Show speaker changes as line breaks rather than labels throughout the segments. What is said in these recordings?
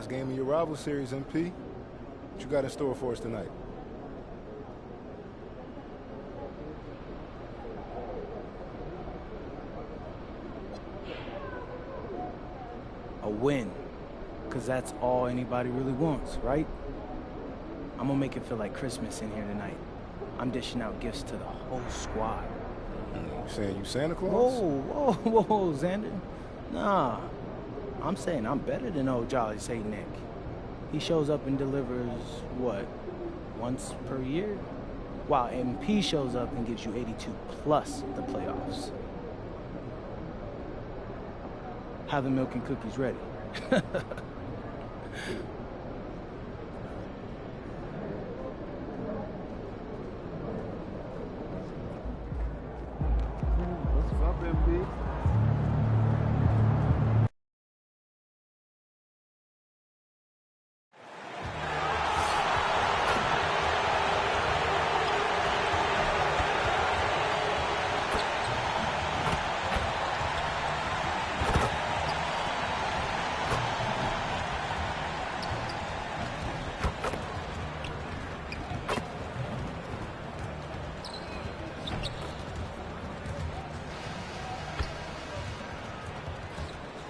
Last game of your rival series, MP. What you got in store for us tonight?
A win, because that's all anybody really wants, right? I'm gonna make it feel like Christmas in here tonight. I'm dishing out gifts to the whole squad.
You saying you Santa Claus?
Whoa, Xander. Nah, I'm saying I'm better than old Jolly St. Nick. He shows up and delivers, what, once per year? While MP shows up and gives you 82 plus the playoffs. Have the milk and cookies ready.
What's up, MB?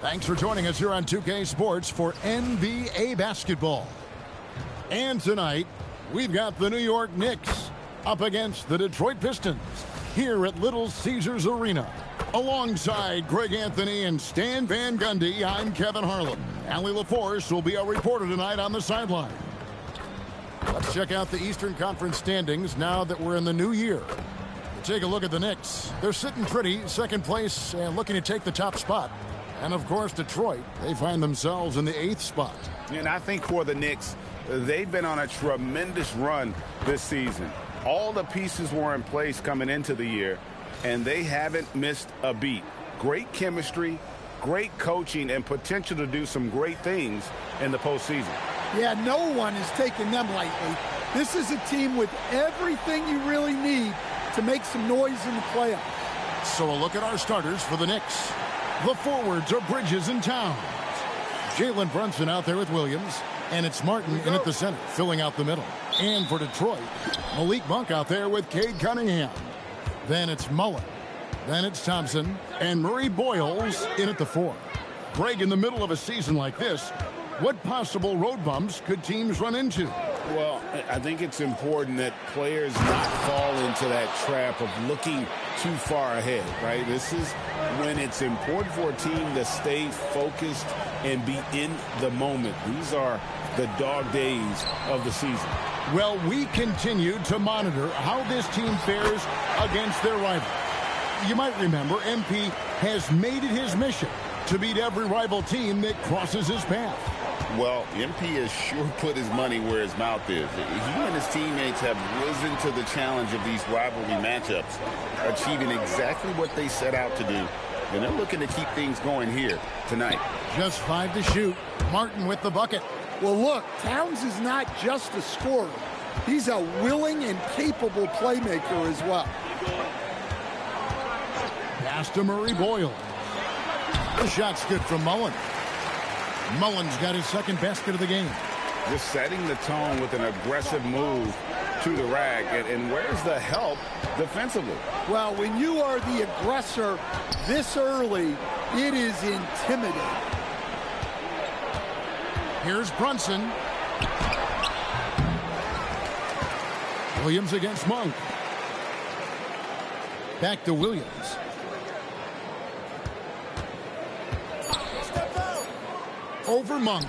Thanks for joining us here on 2K Sports for NBA basketball. And tonight, we've got the New York Knicks up against the Detroit Pistons here at Little Caesars Arena. Alongside Greg Anthony and Stan Van Gundy, I'm Kevin Harlan. Allie LaForce will be our reporter tonight on the sideline. Let's check out the Eastern Conference standings now that we're in the new year. Take a look at the Knicks. They're sitting pretty, second place, and looking to take the top spot. And, of course, Detroit, they find themselves in the 8th spot.
And I think for the Knicks, they've been on a tremendous run this season. All the pieces were in place coming into the year, and they haven't missed a beat. Great chemistry, great coaching, and potential to do some great things in the postseason.
Yeah, no one is taking them lightly. This is a team with everything you really need to make some noise in the playoffs.
So a look at our starters for the Knicks. The forwards are Bridges and Towns. Jalen Brunson out there with Williams. And it's Martin in at the center, filling out the middle. And for Detroit, Malik Monk out there with Cade Cunningham. Then it's Mullen. Then it's Thompson. And Murray Boyles in at the 4. Greg, in the middle of a season like this, what possible road bumps could teams run into?
Well, I think it's important that players not fall into that trap of looking too far ahead, right? This is when it's important for a team to stay focused and be in the moment. These are the dog days of the season.
Well, we continue to monitor how this team fares against their rival. You might remember MP has made it his mission to beat every rival team that crosses his path.
Well, MP has sure put his money where his mouth is. He and his teammates have risen to the challenge of these rivalry matchups, achieving exactly what they set out to do. And they're looking to keep things going here tonight.
Just 5 to shoot. Martin with the bucket.
Well, look, Towns is not just a scorer. He's a willing and capable playmaker as well.
Pass to Murray Boyle. The shot's good from Mullen. Mullen's got his second basket of the game.
Just setting the tone with an aggressive move to the rack. And where's the help defensively?
Well, when you are the aggressor this early, it is intimidating.
Here's Brunson. Williams against Monk. Back to Williams. Over Monk.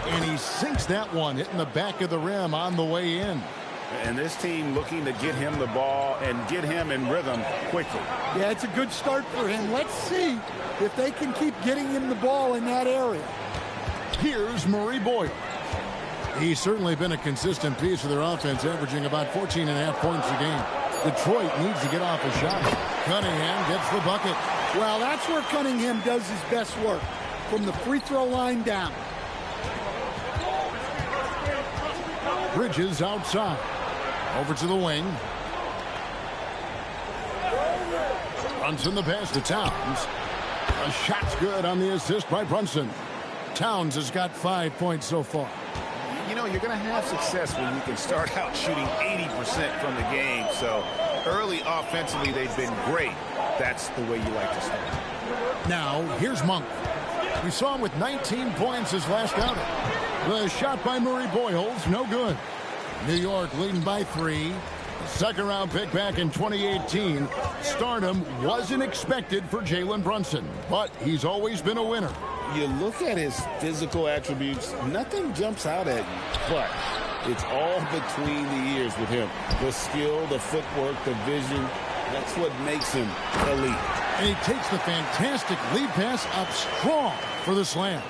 And he sinks that one, hitting the back of the rim on the way in.
And this team looking to get him the ball and get him in rhythm quickly.
Yeah, it's a good start for him. Let's see if they can keep getting him the ball in that area.
Here's Murray Boyle. He's certainly been a consistent piece of their offense, averaging about 14.5 points a game. Detroit needs to get off a shot. Cunningham gets the bucket.
Well, that's where Cunningham does his best work, from the free throw line down.
Bridges outside. Over to the wing. Brunson the pass to Towns. A shot's good on the assist by Brunson. Towns has got 5 points so far.
You know, you're going to have success when you can start out shooting 80% from the game. So early offensively, they've been great. That's the way you like to start.
Now, here's Monk. We saw him with 19 points his last outing. The shot by Murray Boyles, no good. New York leading by 3. Second-round pick back in 2018. Stardom wasn't expected for Jalen Brunson, but he's always been a winner.
You look at his physical attributes, nothing jumps out at you, but it's all between the ears with him. The skill, the footwork, the vision, that's what makes him elite.
And he takes the fantastic lead pass up strong for the slam.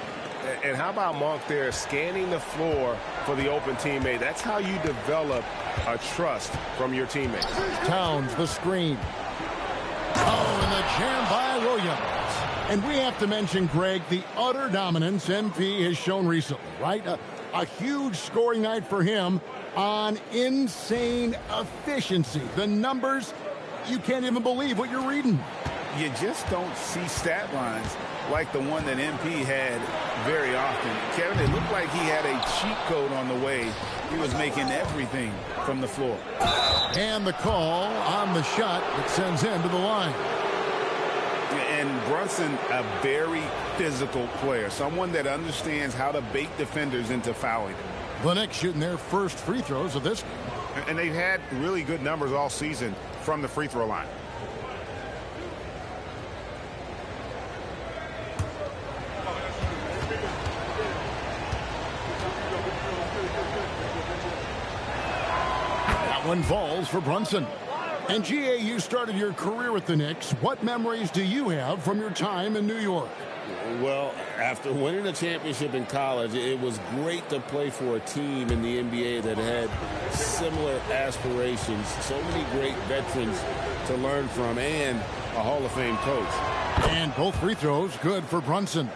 And how about Monk there scanning the floor for the open teammate? That's how you develop a trust from your teammates.
Towns, the screen. Oh, and the jam by Williams. And we have to mention, Greg, the utter dominance MP has shown recently, right? A huge scoring night for him on insane efficiency. The numbers, you can't even believe what you're reading.
You just don't see stat lines like the one that MP had very often. Kevin, it looked like he had a cheat code on the way. He was making everything from the floor.
And the call on the shot that sends him to the line.
And Brunson, a very physical player, someone that understands how to bait defenders into fouling.
The Knicks shooting their first free throws of this game.
And they've had really good numbers all season from the free throw line.
That one falls for Brunson. And GA, you started your career with the Knicks. What memories do you have from your time in New York?
Well, after winning a championship in college, it was great to play for a team in the NBA that had similar aspirations. So many great veterans to learn from and a Hall of Fame coach.
And both free throws good for Brunson.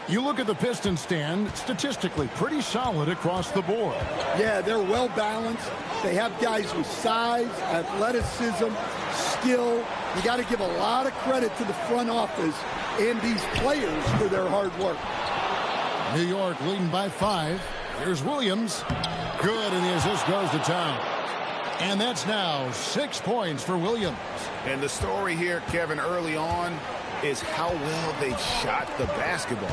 You look at the Pistons stand, statistically pretty solid across the board.
Yeah, they're well balanced. They have guys with size, athleticism, skill. You got to give a lot of credit to the front office and these players for their hard work.
New York leading by 5. Here's Williams. Good, and the assist goes to Town. And that's now 6 points for Williams.
And the story here, Kevin, early on is how well they shot the basketball.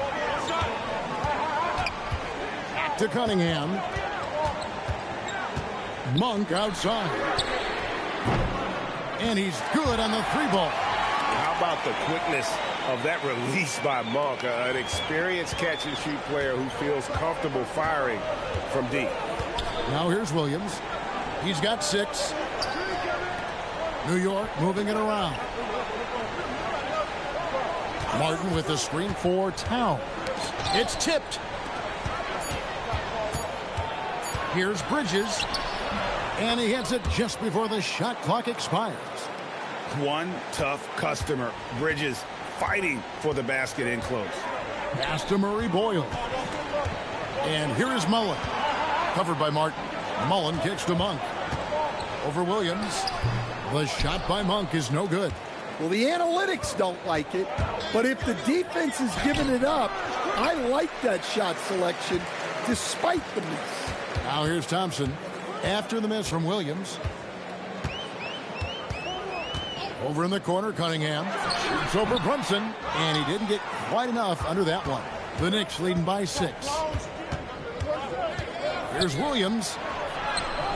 Back to Cunningham. Monk outside. And he's good on the 3-ball.
How about the quickness of that release by Monk, an experienced catch-and-shoot player who feels comfortable firing from deep.
Now here's Williams. He's got 6. New York moving it around. Martin with the screen for Towns. It's tipped. Here's Bridges. And he hits it just before the shot clock expires.
One tough customer. Bridges fighting for the basket in close.
Pass to Murray Boyle. And here is Mullen. Covered by Martin. Mullen kicks to Monk. Over Williams. The shot by Monk is no good.
Well, the analytics don't like it, but if the defense is giving it up, I like that shot selection despite the miss.
Now here's Thompson. After the miss from Williams. Over in the corner, Cunningham. Shoots over Brunson, and he didn't get quite enough under that one. The Knicks leading by 6. Here's Williams.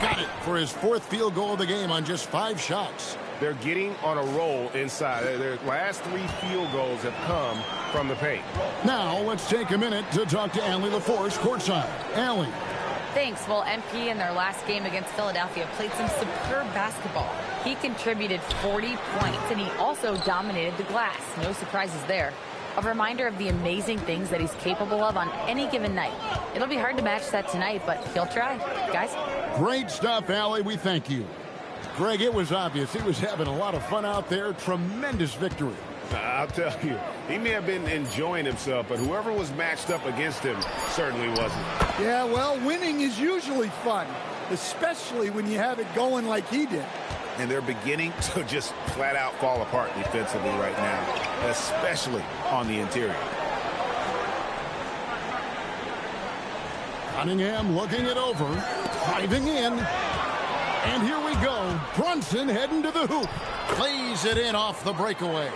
Got it for his 4th field goal of the game on just 5 shots.
They're getting on a roll inside. Their last 3 field goals have come from the paint.
Now let's take a minute to talk to Allie LaForce courtside. Allie.
Thanks. Well, MP in their last game against Philadelphia played some superb basketball. He contributed 40 points, and he also dominated the glass. No surprises there. A reminder of the amazing things that he's capable of on any given night. It'll be hard to match that tonight, but he'll try. Guys?
Great stuff, Allie. We thank you. Greg, it was obvious he was having a lot of fun out there. Tremendous victory.
I'll tell you, he may have been enjoying himself, but whoever was matched up against him certainly wasn't.
Yeah, well, winning is usually fun, especially when you have it going like he did.
And they're beginning to just flat out fall apart defensively right now, especially on the interior.
Cunningham looking it over, driving in. And here we go. Brunson heading to the hoop. Plays it in off the breakaway.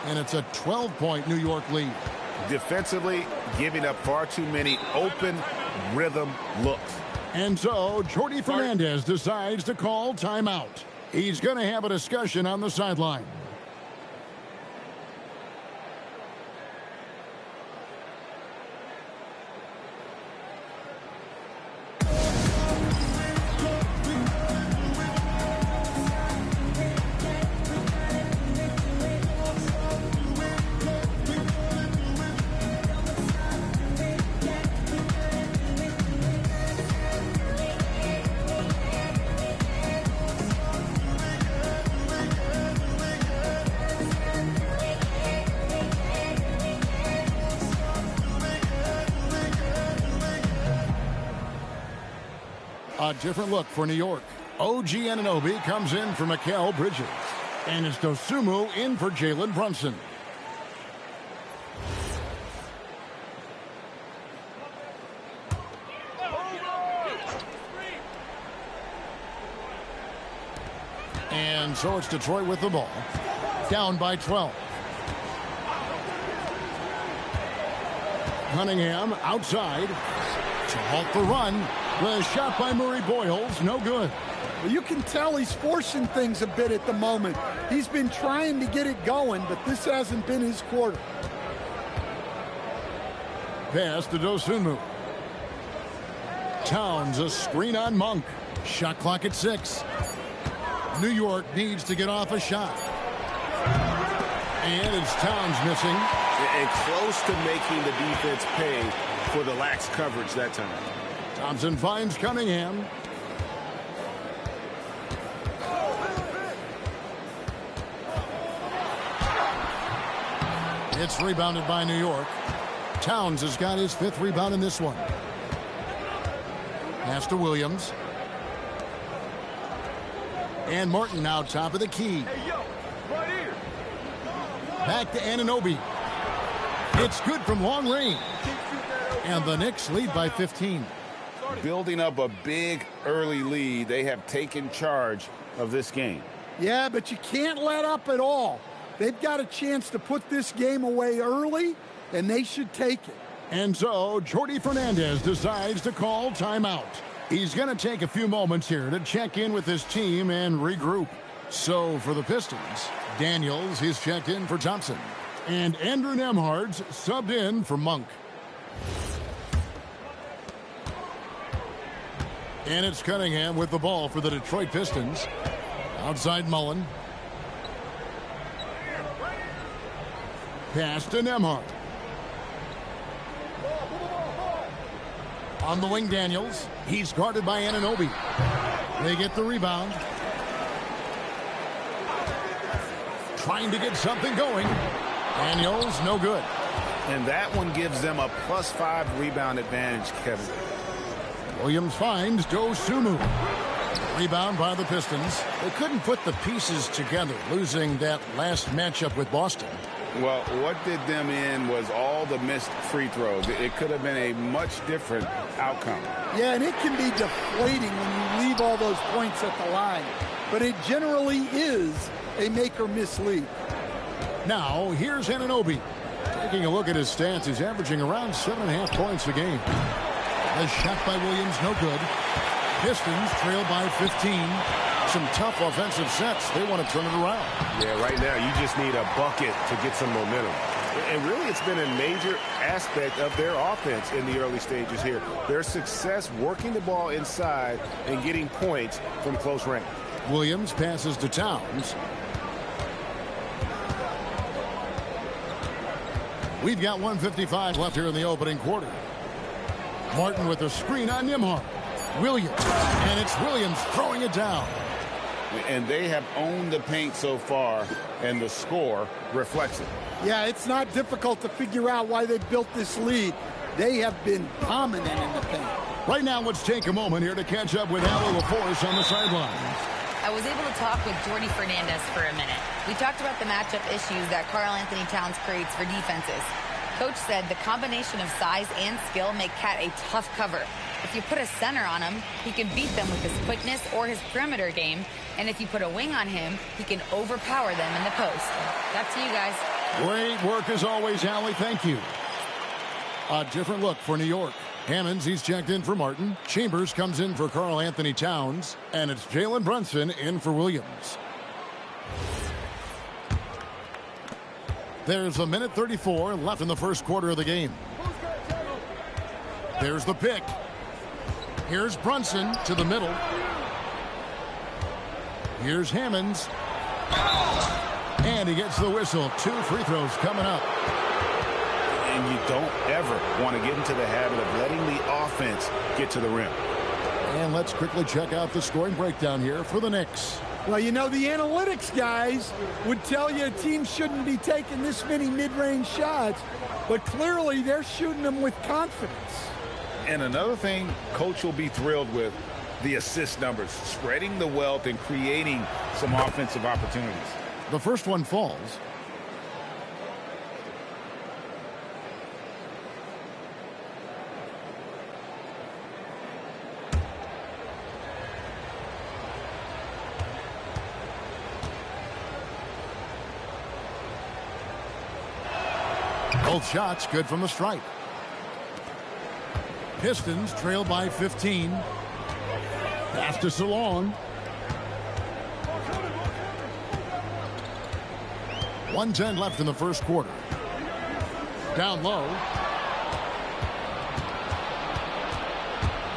And it's a 12-point New York lead.
Defensively, giving up far too many open rhythm looks.
And so, Jordi Fernandez decides to call timeout. He's going to have a discussion on the sideline. A different look for New York. OG Anunoby comes in for Mikal Bridges. And it's Dosunmu in for Jalen Brunson. And so it's Detroit with the ball. Down by 12. Cunningham outside to halt the run. The shot by Murray Boyles, no good.
Well, you can tell he's forcing things a bit at the moment. He's been trying to get it going, but this hasn't been his quarter.
Pass to Dosunmu. Towns, a screen on Monk. Shot clock at 6. New York needs to get off a shot. And it's Towns missing.
And close to making the defense pay for the lax coverage that time.
Thompson finds Cunningham. It's rebounded by New York. Towns has got his 5th rebound in this one. Pass to Williams. And Martin now top of the key. Back to Anunoby. It's good from long range. And the Knicks lead by 15.
Building up a big early lead, they have taken charge of this game.
Yeah, but you can't let up at all. They've got a chance to put this game away early, and they should take it.
And so, Jordi Fernandez decides to call timeout. He's going to take a few moments here to check in with his team and regroup. So, for the Pistons, Daniels is checked in for Thompson. And Andrew Nembhard's subbed in for Monk. And it's Cunningham with the ball for the Detroit Pistons. Outside Mullen. Pass to Nembhard. On the wing, Daniels. He's guarded by Anunoby. They get the rebound. Trying to get something going. Daniels, no good.
And that one gives them a +5 rebound advantage, Kevin.
Williams finds Dosunmu. Rebound by the Pistons. They couldn't put the pieces together, losing that last matchup with Boston.
Well, what did them in was all the missed free throws. It could have been a much different outcome.
Yeah, and it can be deflating when you leave all those points at the line. But it generally is a make-or-miss lead.
Now, here's Anunoby. Taking a look at his stats, he's averaging around 7.5 points a game. The shot by Williams, no good. Pistons trail by 15. Some tough offensive sets. They want to turn it around.
Yeah, right now you just need a bucket to get some momentum. And really it's been a major aspect of their offense in the early stages here. Their success working the ball inside and getting points from close range.
Williams passes to Towns. We've got 1:55 left here in the opening quarter. Martin with a screen on Nembhard. Williams. And it's Williams throwing it down.
And they have owned the paint so far, and the score reflects it.
Yeah, it's not difficult to figure out why they built this lead. They have been dominant in the paint.
Right now, let's take a moment here to catch up with Allie LaForce on the sideline.
I was able to talk with Jordi Fernandez for a minute. We talked about the matchup issues that Karl-Anthony Towns creates for defenses. Coach said the combination of size and skill make Cat a tough cover. If you put a center on him, he can beat them with his quickness or his perimeter game. And if you put a wing on him, he can overpower them in the post. Back to you guys.
Great work as always, Allie. Thank you. A different look for New York. Hammonds, he's checked in for Martin. Chambers comes in for Karl Anthony Towns. And it's Jalen Brunson in for Williams. There's a minute 34 left in the first quarter of the game. There's the pick. Here's Brunson to the middle. Here's Hammonds. And he gets the whistle. 2 free throws coming up.
And you don't ever want to get into the habit of letting the offense get to the rim.
And let's quickly check out the scoring breakdown here for the Knicks.
Well, you know, the analytics guys would tell you a team shouldn't be taking this many mid-range shots, but clearly they're shooting them with confidence.
And another thing Coach will be thrilled with, the assist numbers, spreading the wealth and creating some offensive opportunities.
The first one falls. Both shots good from the stripe. Pistons trail by 15. Pass to Salon. 1:10 left in the first quarter. Down low.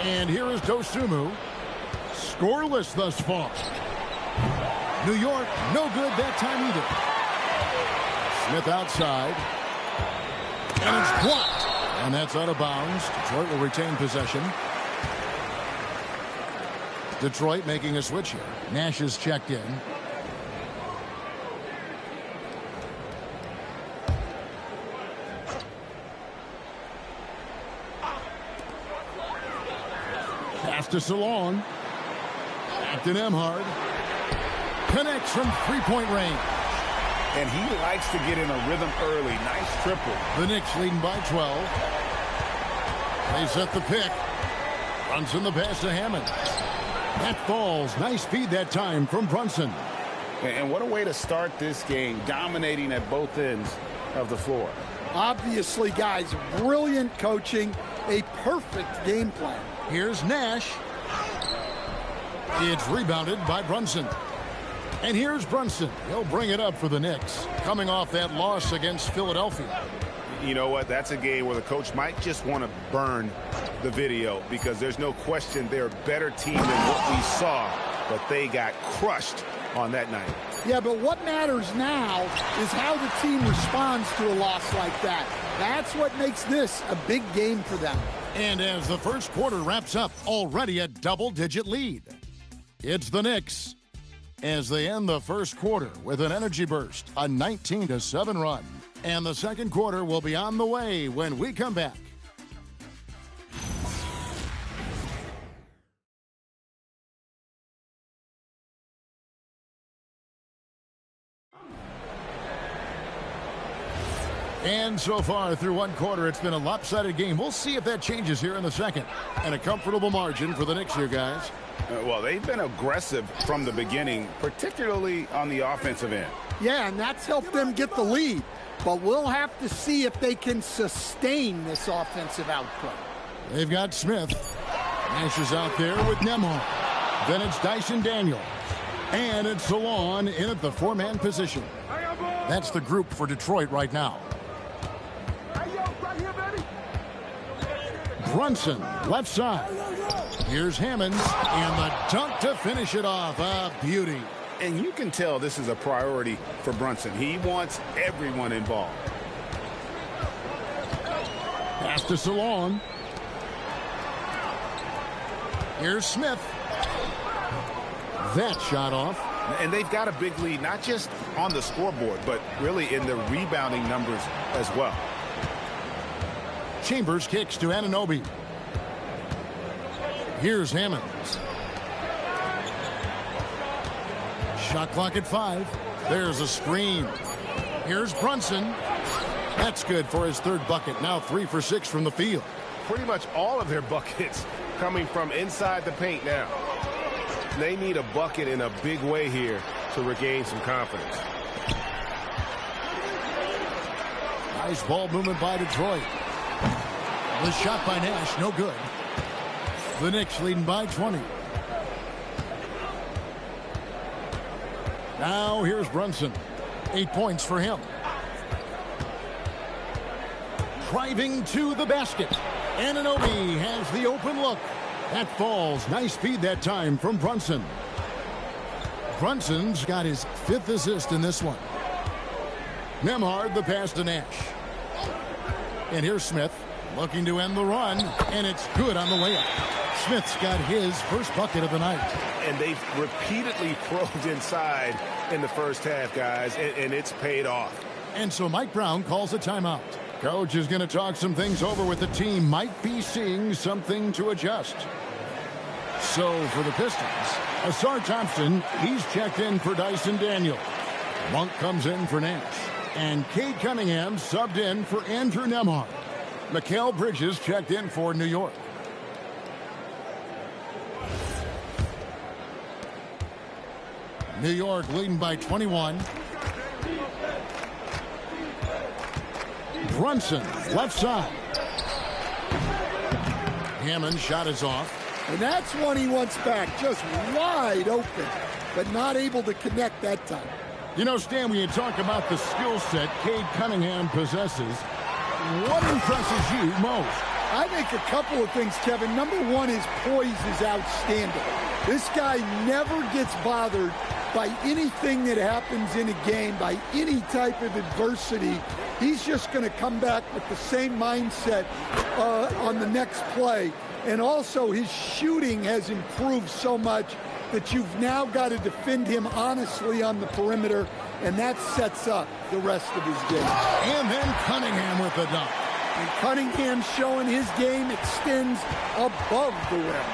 And here is Dosunmu. Scoreless thus far. New York, no good that time either. Smith outside. And it's blocked. And that's out of bounds. Detroit will retain possession. Detroit making a switch here. Nash is checked in. Pass to Salon. Acton Emhard. Connects from three-point range.
And he likes to get in a rhythm early. Nice triple.
The Knicks leading by 12. They set the pick. Brunson the pass to Hammond. That falls. Nice feed that time from Brunson.
And what a way to start this game, dominating at both ends of the floor.
Obviously, guys, brilliant coaching, a perfect game plan.
Here's Nash. It's rebounded by Brunson. And here's Brunson. He'll bring it up for the Knicks, coming off that loss against Philadelphia.
You know what? That's a game where the coach might just want to burn the video because there's no question they're a better team than what we saw, but they got crushed on that night.
Yeah, but what matters now is how the team responds to a loss like that. That's what makes this a big game for them.
And as the first quarter wraps up, already a double-digit lead. It's the Knicks as they end the first quarter with an energy burst, a 19-7 run. And the second quarter will be on the way when we come back. And so far through one quarter, it's been a lopsided game. We'll see if that changes here in the second. And a comfortable margin for the Knicks here, guys.
Well, they've been aggressive from the beginning, particularly on the offensive end.
Yeah, and that's helped them get the lead. But we'll have to see if they can sustain this offensive output.
They've got Smith. Nash is out there with Nembhard. Then it's Dyson Daniel. And it's Salon in at the four-man position. That's the group for Detroit right now. Brunson, left side. Here's Hammonds, and the dunk to finish it off. A beauty.
And you can tell this is a priority for Brunson. He wants everyone involved.
Pass to Salon. Here's Smith. That shot off.
And they've got a big lead, not just on the scoreboard, but really in the rebounding numbers as well.
Chambers kicks to Anunoby. Here's Hammonds. Shot clock at 5. There's a screen. Here's Brunson. That's good for his third bucket. Now 3 for 6 from the field.
Pretty much all of their buckets coming from inside the paint now. They need a bucket in a big way here to regain some confidence.
Nice ball movement by Detroit. The shot by Nash, no good. The Knicks leading by 20. Now here's Brunson. 8 points for him. Driving to the basket. Anunoby has the open look. That falls. Nice feed that time from Brunson. Brunson's got his 5th assist in this one. Nembhard the pass to Nash. And here's Smith looking to end the run, and it's good on the layup. Smith's got his first bucket of the night.
And they've repeatedly probed inside in the first half, guys, and it's paid off.
And so Mike Brown calls a timeout. Coach is going to talk some things over with the team. Might be seeing something to adjust. So for the Pistons, Asar Thompson, he's checked in for Dyson Daniel. Monk comes in for Nash. And Cade Cunningham subbed in for Andrew Nembhard. Mikal Bridges checked in for New York. New York leading by 21. Brunson, left side. Hammond's shot is off.
And that's one he wants back, just wide open, but not able to connect that time.
You know, Stan, when you talk about the skill set Cade Cunningham possesses, what impresses you most?
I think a couple of things, Kevin. Number one, his poise is outstanding. This guy never gets bothered by anything that happens in a game, by any type of adversity. He's just going to come back with the same mindset on the next play. And also, his shooting has improved so much that you've now got to defend him honestly on the perimeter, and that sets up the rest of his game.
And then Cunningham with the dunk.
And Cunningham showing his game extends above the rim.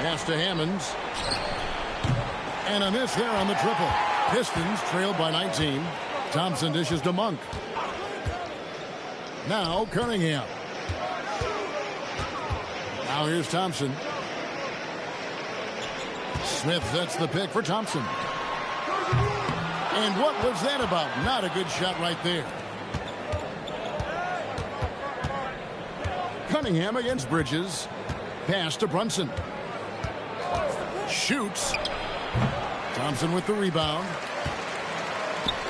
Pass to Hammonds. And a miss there on the triple. Pistons trailed by 19. Thompson dishes to Monk. Now Cunningham. Now here's Thompson. Smith sets the pick for Thompson. And what was that about? Not a good shot right there. Cunningham against Bridges. Pass to Brunson. Shoots. Thompson with the rebound.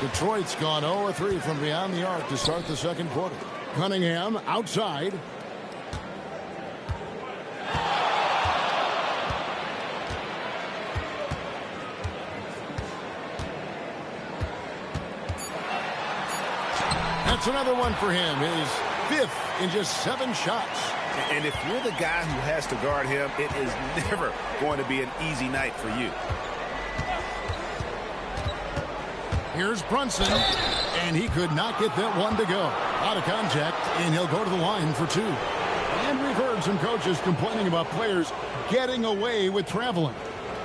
Detroit's gone 0-3 from beyond the arc to start the second quarter. Cunningham outside. That's another one for him. His 5th in just 7 shots.
And if you're the guy who has to guard him, it is never going to be an easy night for you.
Here's Brunson, and he could not get that one to go. Out of contact, and he'll go to the line for 2. And we've heard some coaches complaining about players getting away with traveling.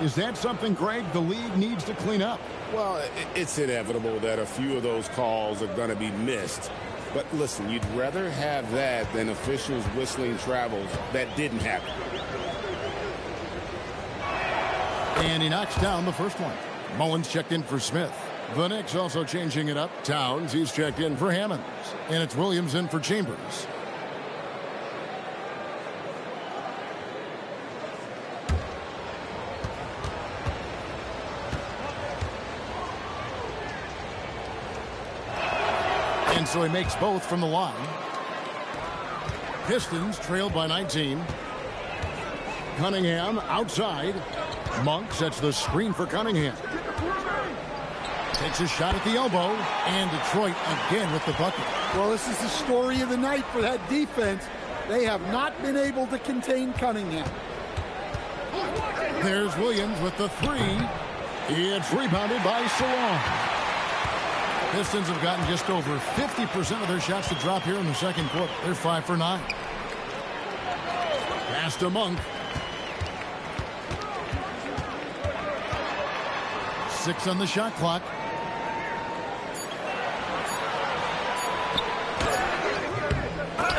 Is that something, Greg, the league needs to clean up?
Well, it's inevitable that a few of those calls are going to be missed. But listen, you'd rather have that than officials whistling travels that didn't happen.
And he knocks down the first one. Mullins checked in for Smith. The Knicks also changing it up. Towns, he's checked in for Hammonds. And it's Williams in for Chambers. And so he makes both from the line. Pistons trailed by 19. Cunningham outside. Monk sets the screen for Cunningham. Takes a shot at the elbow, and Detroit again with the bucket.
Well, this is the story of the night for that defense. They have not been able to contain Cunningham.
There's Williams with the 3. It's rebounded by Salon. Pistons have gotten just over 50% of their shots to drop here in the second quarter. They're 5 for 9. Pass to Monk. 6 on the shot clock.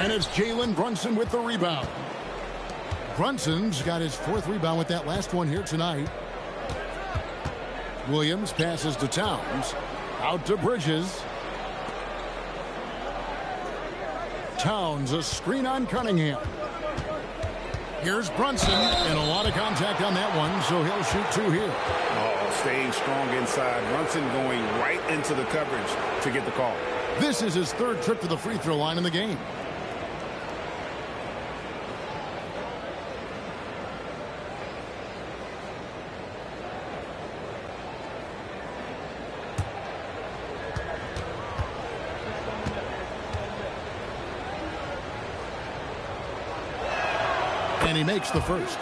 And it's Jalen Brunson with the rebound. Brunson's got his 4th rebound with that last one here tonight. Williams passes to Towns. Out to Bridges. Towns, a screen on Cunningham. Here's Brunson, and a lot of contact on that one, so he'll shoot 2 here.
Oh, staying strong inside. Brunson going right into the coverage to get the call.
This is his 3rd trip to the free throw line in the game. And he makes the first.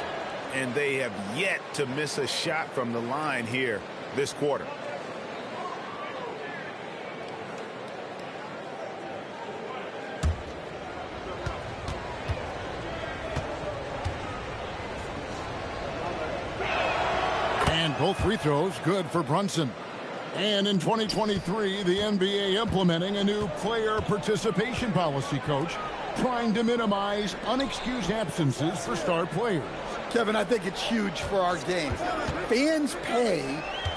And they have yet to miss a shot from the line here this quarter.
And both free throws good for Brunson. And in 2023, the NBA implementing a new player participation policy, coach, trying to minimize unexcused absences for star players.
Kevin, I think it's huge for our game. Fans pay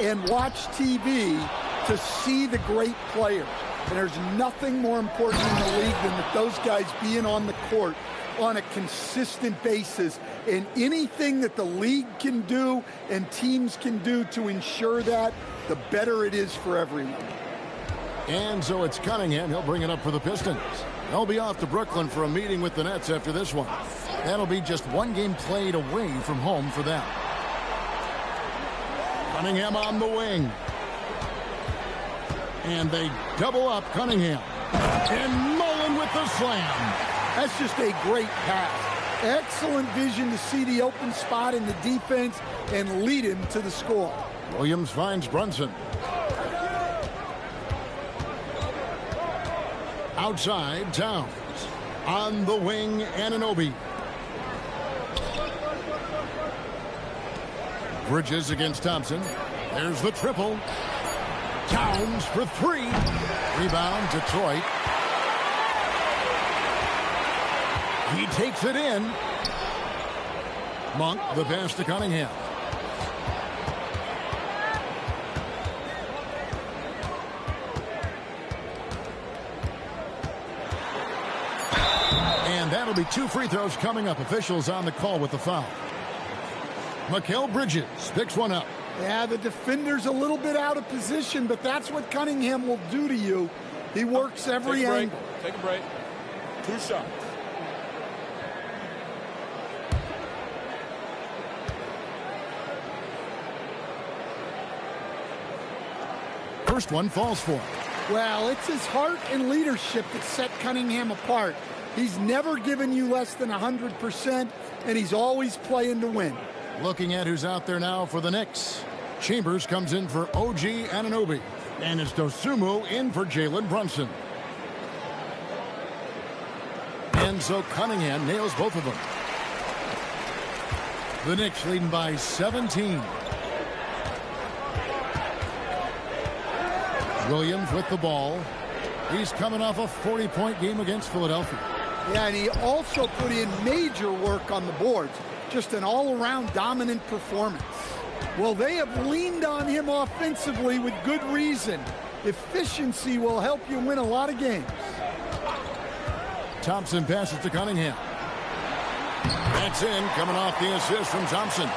and watch TV to see the great players. And there's nothing more important in the league than that those guys being on the court on a consistent basis. And anything that the league can do and teams can do to ensure that, the better it is for everyone.
And so it's Cunningham. He'll bring it up for the Pistons. They'll be off to Brooklyn for a meeting with the Nets after this one. That'll be just 1 game played away from home for them. Cunningham on the wing. And they double up Cunningham. And Mullen with the slam.
That's just a great pass. Excellent vision to see the open spot in the defense and lead him to the score.
Williams finds Brunson. Outside, Towns. On the wing, Anunoby. Bridges against Thompson. There's the triple. Towns for 3. Rebound, Detroit. He takes it in. Monk, the pass to Cunningham. And that'll be 2 free throws coming up. Officials on the call with the foul. Mikal Bridges picks one up.
Yeah, the defender's a little bit out of position, but that's what Cunningham will do to you. He works every angle.
Take a break. 2 shots.
First one falls for him.
Well, it's his heart and leadership that set Cunningham apart. He's never given you less than 100%, and he's always playing to win.
Looking at who's out there now for the Knicks. Chambers comes in for OG Anunoby. And it's Dosunmu in for Jalen Brunson. And so Cunningham nails both of them. The Knicks leading by 17. Williams with the ball. He's coming off a 40-point game against Philadelphia.
Yeah, and he also put in major work on the boards. Just an all-around dominant performance. Well, they have leaned on him offensively with good reason. Efficiency will help you win a lot of games.
Thompson passes to Cunningham. That's in, coming off the assist from Thompson.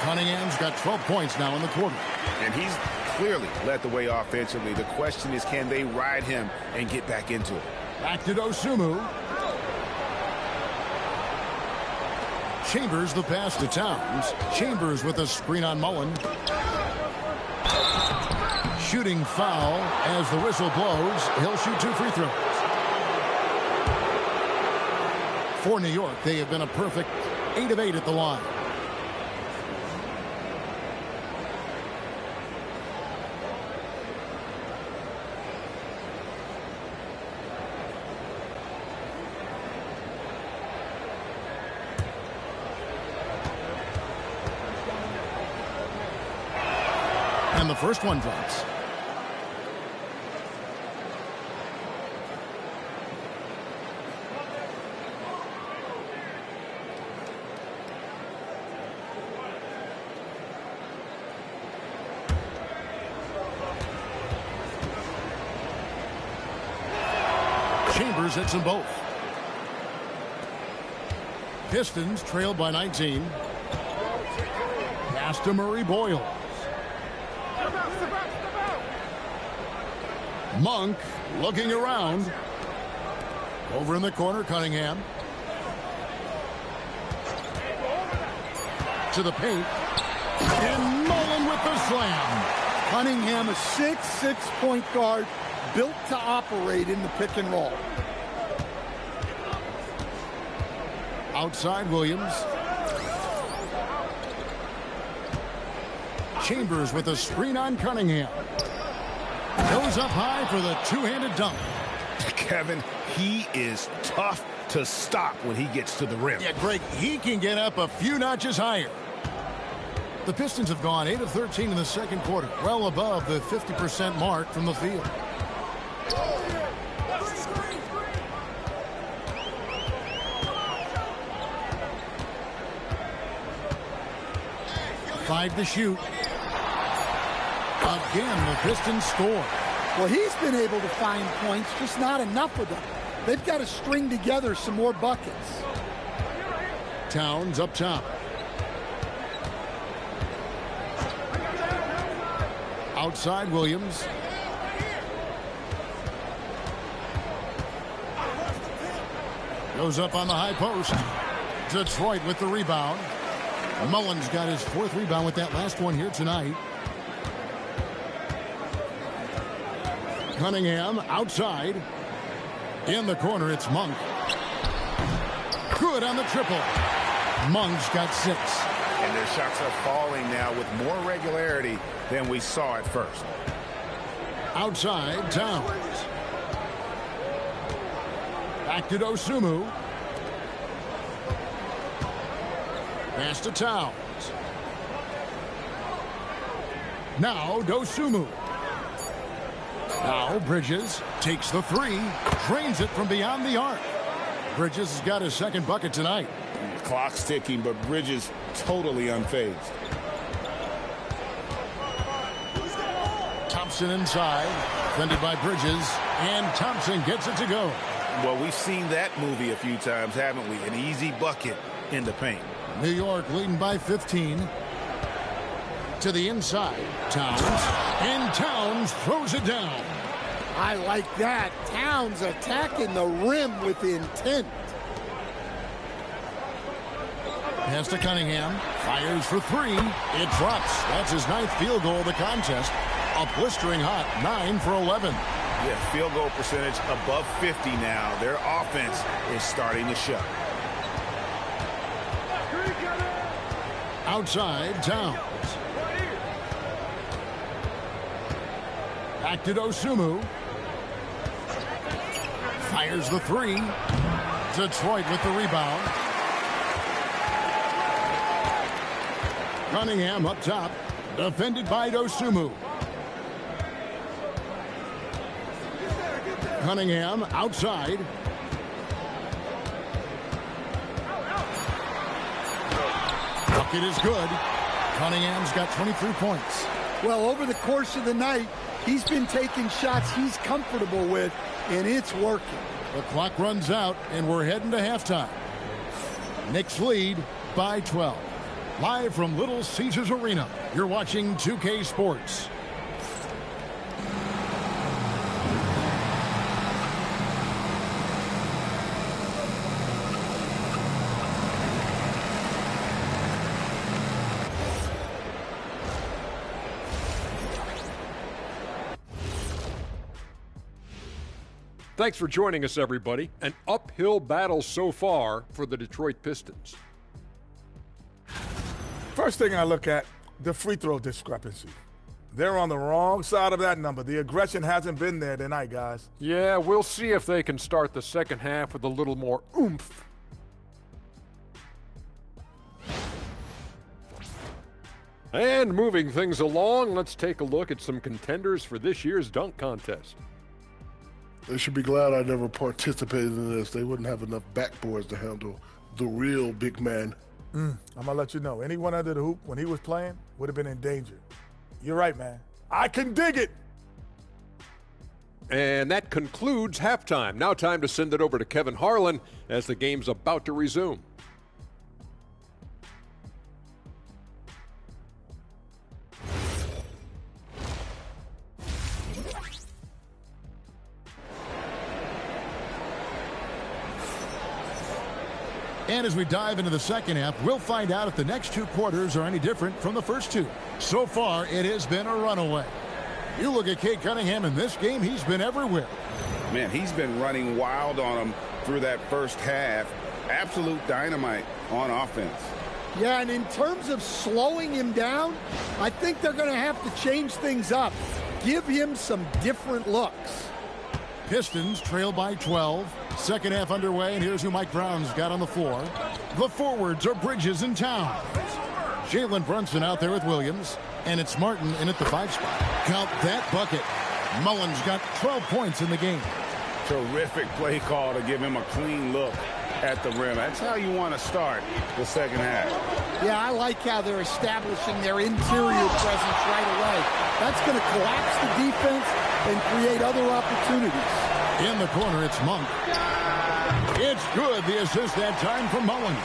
Cunningham's got 12 points now in the quarter.
And he's clearly led the way offensively. The question is, can they ride him and get back into it?
Back to Dosunmu. Chambers the pass to Towns. Chambers with a screen on Mullen. Shooting foul as the whistle blows. He'll shoot 2 free throws. For New York, they have been a perfect 8 of 8 at the line. And the first one drops. Chambers hits them both. Pistons trailed by 19. Pass to Murray Boyles. Monk looking around. Over in the corner, Cunningham. To the paint. And Mullen with the slam.
Cunningham, a 6'6" point guard, built to operate in the pick and roll.
Outside Williams. Chambers with a screen on Cunningham. Goes up high for the two-handed dunk.
Kevin, he is tough to stop when he gets to the rim.
Yeah, Greg, he can get up a few notches higher. The Pistons have gone 8 of 13 in the second quarter, well above the 50% mark from the field. Five to shoot. Again, the Pistons score.
Well, he's been able to find points, just not enough of them. They've got to string together some more buckets.
Towns up top. Outside Williams. Goes up on the high post. Detroit with the rebound. Mullen's got his fourth rebound with that last one here tonight. Cunningham outside. In the corner, it's Monk. Good on the triple. Monk's got 6.
And their shots are falling now with more regularity than we saw at first.
Outside, Towns. Back to Dosunmu. Pass to Towns. Now Dosunmu. Now Bridges takes the 3. Drains it from beyond the arc. Bridges has got his second bucket tonight.
Clock's ticking, but Bridges totally unfazed.
Thompson inside. Defended by Bridges. And Thompson gets it to go.
Well, we've seen that movie a few times, haven't we? An easy bucket in the paint.
New York leading by 15. To the inside. Towns. And Towns throws it down.
I like that. Towns attacking the rim with intent.
Pass to Cunningham. Fires for 3. It drops. That's his 9th field goal of the contest. A blistering hot 9 for 11.
Yeah, field goal percentage above 50 now. Their offense is starting to show.
Outside, Towns. Back to Dosunmu. Fires the 3. Detroit with the rebound. Cunningham up top. Defended by Dosunmu. Cunningham outside. Bucket is good. Cunningham's got 23 points.
Well, over the course of the night, he's been taking shots he's comfortable with, and it's working.
The clock runs out, and we're heading to halftime. Knicks lead by 12. Live from Little Caesars Arena, you're watching 2K Sports.
Thanks for joining us, everybody. An uphill battle so far for the Detroit Pistons.
First thing I look at, the free throw discrepancy. They're on the wrong side of that number. The aggression hasn't been there tonight, guys.
Yeah, we'll see if they can start the second half with a little more oomph. And moving things along, let's take a look at some contenders for this year's dunk contest.
They should be glad I never participated in this. They wouldn't have enough backboards to handle the real big man.
I'm going to let you know. Anyone under the hoop, when he was playing, would have been in danger. You're right, man. I can dig it.
And that concludes halftime. Now time to send it over to Kevin Harlan as the game's about to resume.
And as we dive into the second half, we'll find out if the next two quarters are any different from the first two. So far, it has been a runaway. You look at Cade Cunningham in this game, he's been everywhere.
Man, he's been running wild on him through that first half. Absolute dynamite on offense.
Yeah, and in terms of slowing him down, I think they're going to have to change things up. Give him some different looks.
Pistons trail by 12. Second half underway, and here's who Mike Brown's got on the floor. The forwards are Bridges and Towns. Jalen Brunson out there with Williams, and it's Martin in at the 5 spot. Count that bucket. Mullins got 12 points in the game.
Terrific play call to give him a clean look at the rim. That's how you want to start the second half.
Yeah, I like how they're establishing their interior presence right away. That's going to collapse the defense and create other opportunities.
In the corner, it's Monk. It's good. The assist that time from Mullins.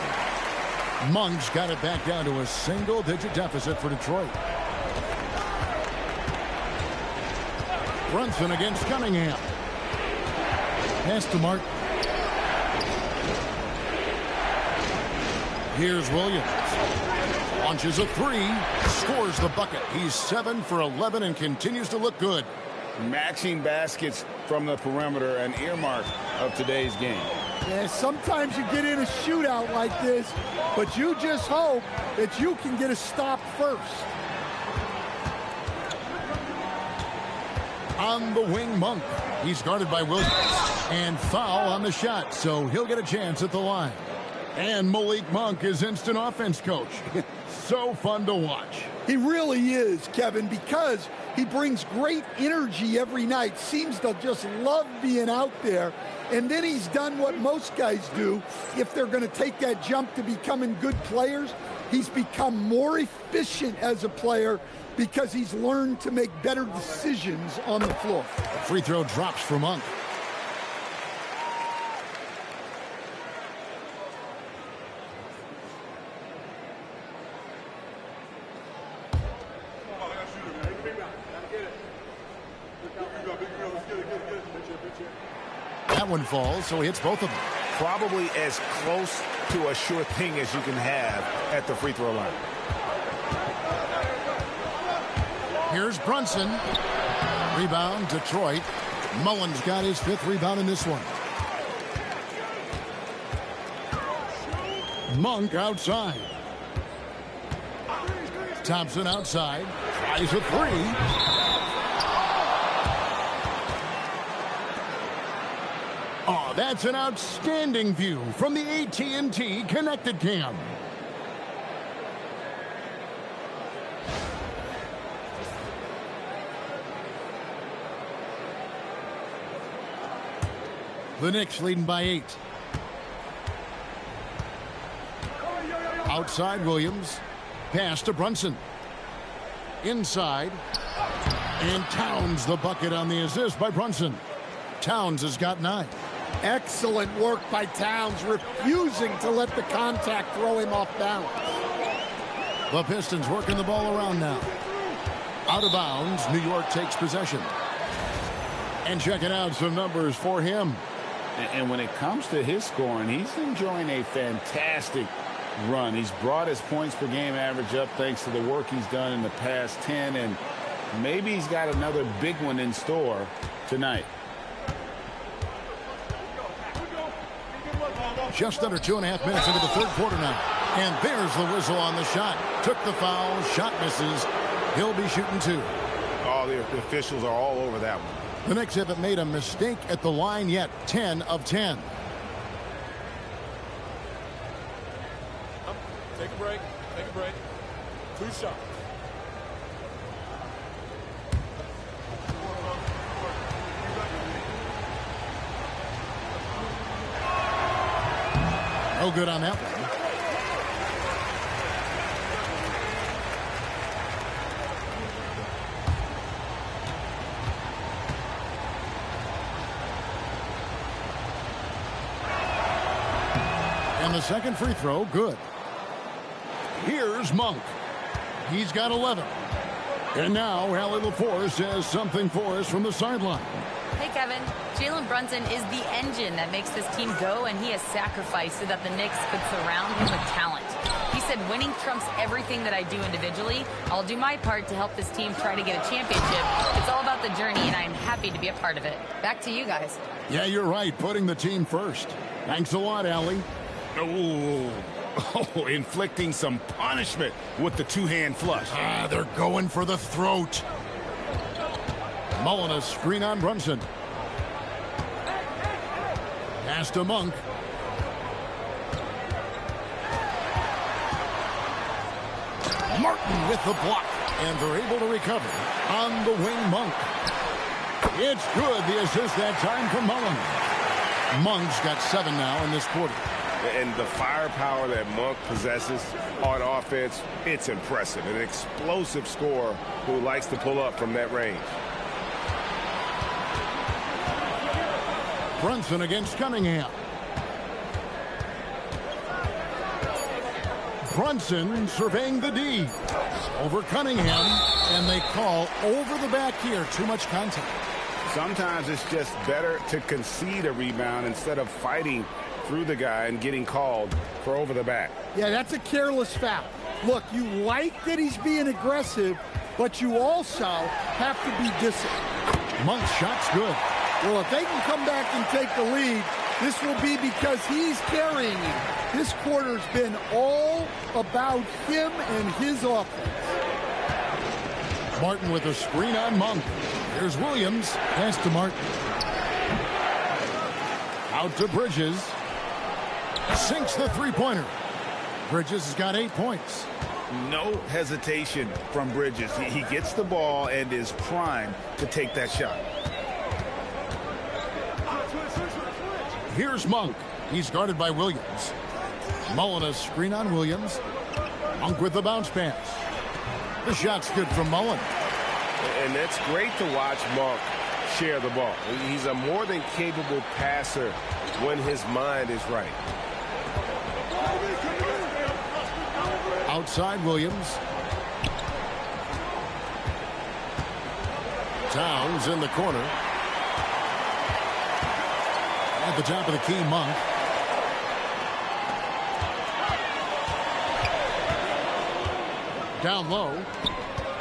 Monk's got it back down to a single-digit deficit for Detroit. Brunson against Cunningham. Pass to Martin. Here's Williams. Launches a 3. Scores the bucket. He's 7 for 11 and continues to look good.
Matching baskets from the perimeter, an earmark of today's game.
Yeah, sometimes you get in a shootout like this, but you just hope that you can get a stop first.
On the wing, Monk. He's guarded by Williams. And foul on the shot, so he'll get a chance at the line. And Malik Monk is instant offense coach. So fun to watch.
He really is, Kevin, because he brings great energy every night. Seems to just love being out there. And then he's done what most guys do. If they're going to take that jump to becoming good players, he's become more efficient as a player because he's learned to make better decisions on the floor.
Free throw drops for Monk. That one falls, so he hits both of them.
Probably as close to a sure thing as you can have at the free throw line.
Here's Brunson. Rebound, Detroit. Mullins got his 5th rebound in this one. Monk outside. Thompson outside. Tries a 3. Oh, that's an outstanding view from the AT&T Connected Cam. The Knicks leading by 8. Outside Williams. Pass to Brunson. Inside. And Towns the bucket on the assist by Brunson. Towns has got 9.
Excellent work by Towns, refusing to let the contact throw him off balance.
The Pistons working the ball around now. Out of bounds, New York takes possession. And checking out some numbers for him.
And when it comes to his scoring, he's enjoying a fantastic run. He's brought his points per game average up thanks to the work he's done in the past 10, and maybe he's got another big one in store tonight.
Just under 2.5 minutes into the third quarter now. And there's the whistle on the shot. Took the foul. Shot misses. He'll be shooting 2.
Oh, the officials are all over that one.
The Knicks haven't made a mistake at the line yet. 10 of 10.
Take a break. Take a break. 2 shots.
No good on that one. the second free throw, good. Here's Monk. He's got 11. And now Allie LaForce has something for us from the sideline.
Hey, Kevin. Jalen Brunson is the engine that makes this team go, and he has sacrificed so that the Knicks could surround him with talent. He said, winning trumps everything that I do individually. I'll do my part to help this team try to get a championship. It's all about the journey, and I'm happy to be a part of it. Back to you guys.
Yeah, you're right, putting the team first. Thanks a lot, Allie.
Oh, inflicting some punishment with the two-hand flush.
They're going for the throat. Mullen, a screen on Brunson. Pass to Monk. Martin with the block. And they're able to recover. On the wing, Monk. It's good. The assist that time from Mullen. Monk's got 7 now in this quarter.
And the firepower that Monk possesses on offense, it's impressive. An explosive scorer who likes to pull up from that range.
Brunson against Cunningham. Brunson surveying the D. Over Cunningham. And they call over the back here. Too much contact.
Sometimes it's just better to concede a rebound instead of fighting through the guy and getting called for over the back.
Yeah, that's a careless foul. Look, you like that he's being aggressive, but you also have to be disciplined.
Monk's shot's good.
Well, if they can come back and take the lead, this will be because he's carrying it. This quarter's been all about him and his offense.
Martin with a screen on Monk. Here's Williams. Pass to Martin. Out to Bridges. Sinks the three-pointer. Bridges has got 8 points.
No hesitation from Bridges. He gets the ball and is primed to take that shot.
Here's Monk. He's guarded by Williams. Mullen a screen on Williams. Monk with the bounce pass. The shot's good from Mullen.
And it's great to watch Monk share the ball. He's a more than capable passer when his mind is right.
Outside Williams. Towns in the corner. At the top of the key, Monk. Down low.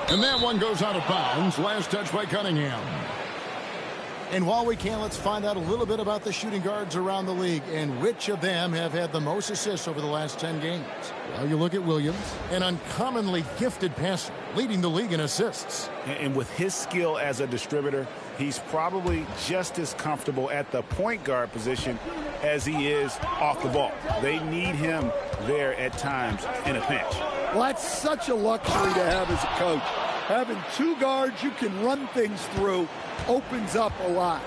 And that one goes out of bounds. Last touch by Cunningham. And while we can, let's find out a little bit about the shooting guards around the league and which of them have had the most assists over the last 10 games. Well, you look at Williams, an uncommonly gifted passer, leading the league in assists.
And with his skill as a distributor, he's probably just as comfortable at the point guard position as he is off the ball. They need him there at times in a pinch.
Well, that's such a luxury to have as a coach. Having 2 guards you can run things through opens up a lot.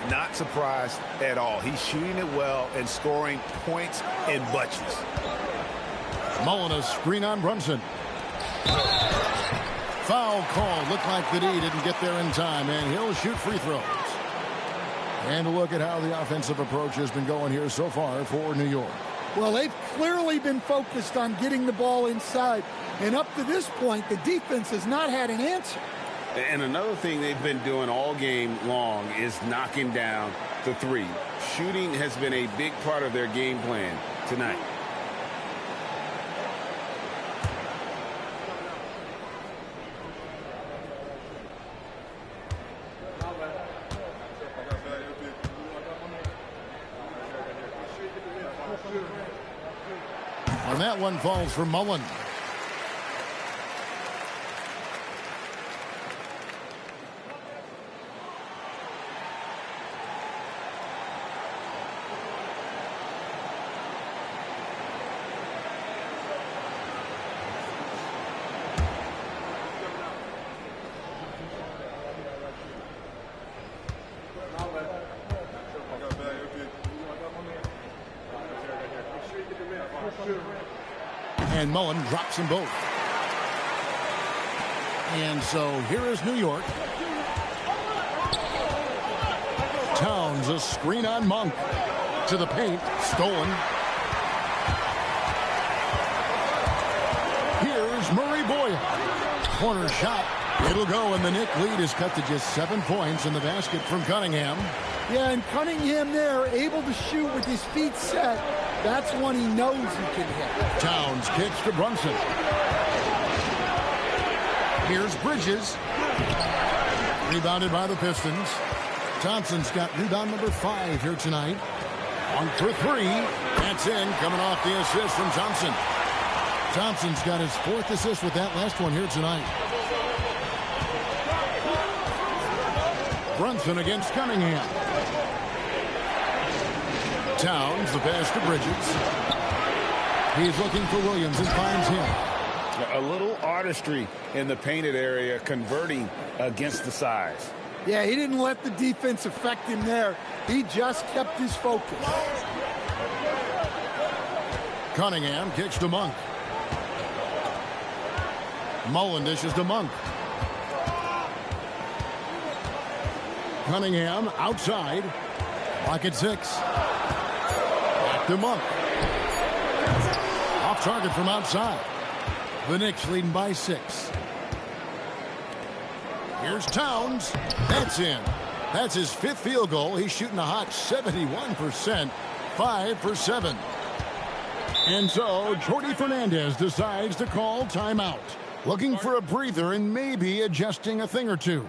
Not surprised at all. He's shooting it well and scoring points in bunches.
Mullen a screen on Brunson. Foul call. Looked like the D didn't get there in time, and he'll shoot free throws. And a look at how the offensive approach has been going here so far for New York.
Well, they've clearly been focused on getting the ball inside. And up to this point, the defense has not had an answer.
And another thing they've been doing all game long is knocking down the three. Shooting has been a big part of their game plan tonight.
And that one falls for Mullen. And Mullen drops them both. And so here is New York. Towns a screen on Monk. To the paint. Stolen. Here's Murray Boyle. Corner shot. It'll go, and the Knick lead is cut to just 7 points in the basket from Cunningham.
Yeah, and Cunningham there, able to shoot with his feet set. That's one he knows he can hit.
Towns kicks to Brunson. Here's Bridges. Rebounded by the Pistons. Thompson's got rebound number 5 here tonight. On for 3. That's in, coming off the assist from Thompson. Thompson's got his 4th assist with that last one here tonight. Brunson against Cunningham. Towns, the pass to Bridges. He's looking for Williams and finds him.
A little artistry in the painted area, converting against the size.
Yeah, he didn't let the defense affect him there. He just kept his focus.
Cunningham kicks to Monk. Mullen dishes to Monk. Cunningham outside. Lock at 6. Back to Monk. Off target from outside. The Knicks leading by 6. Here's Towns. That's in. That's his 5th field goal. He's shooting a hot 71%. 5 for 7. And so Jordi Fernandez decides to call timeout. Looking for a breather and maybe adjusting a thing or two.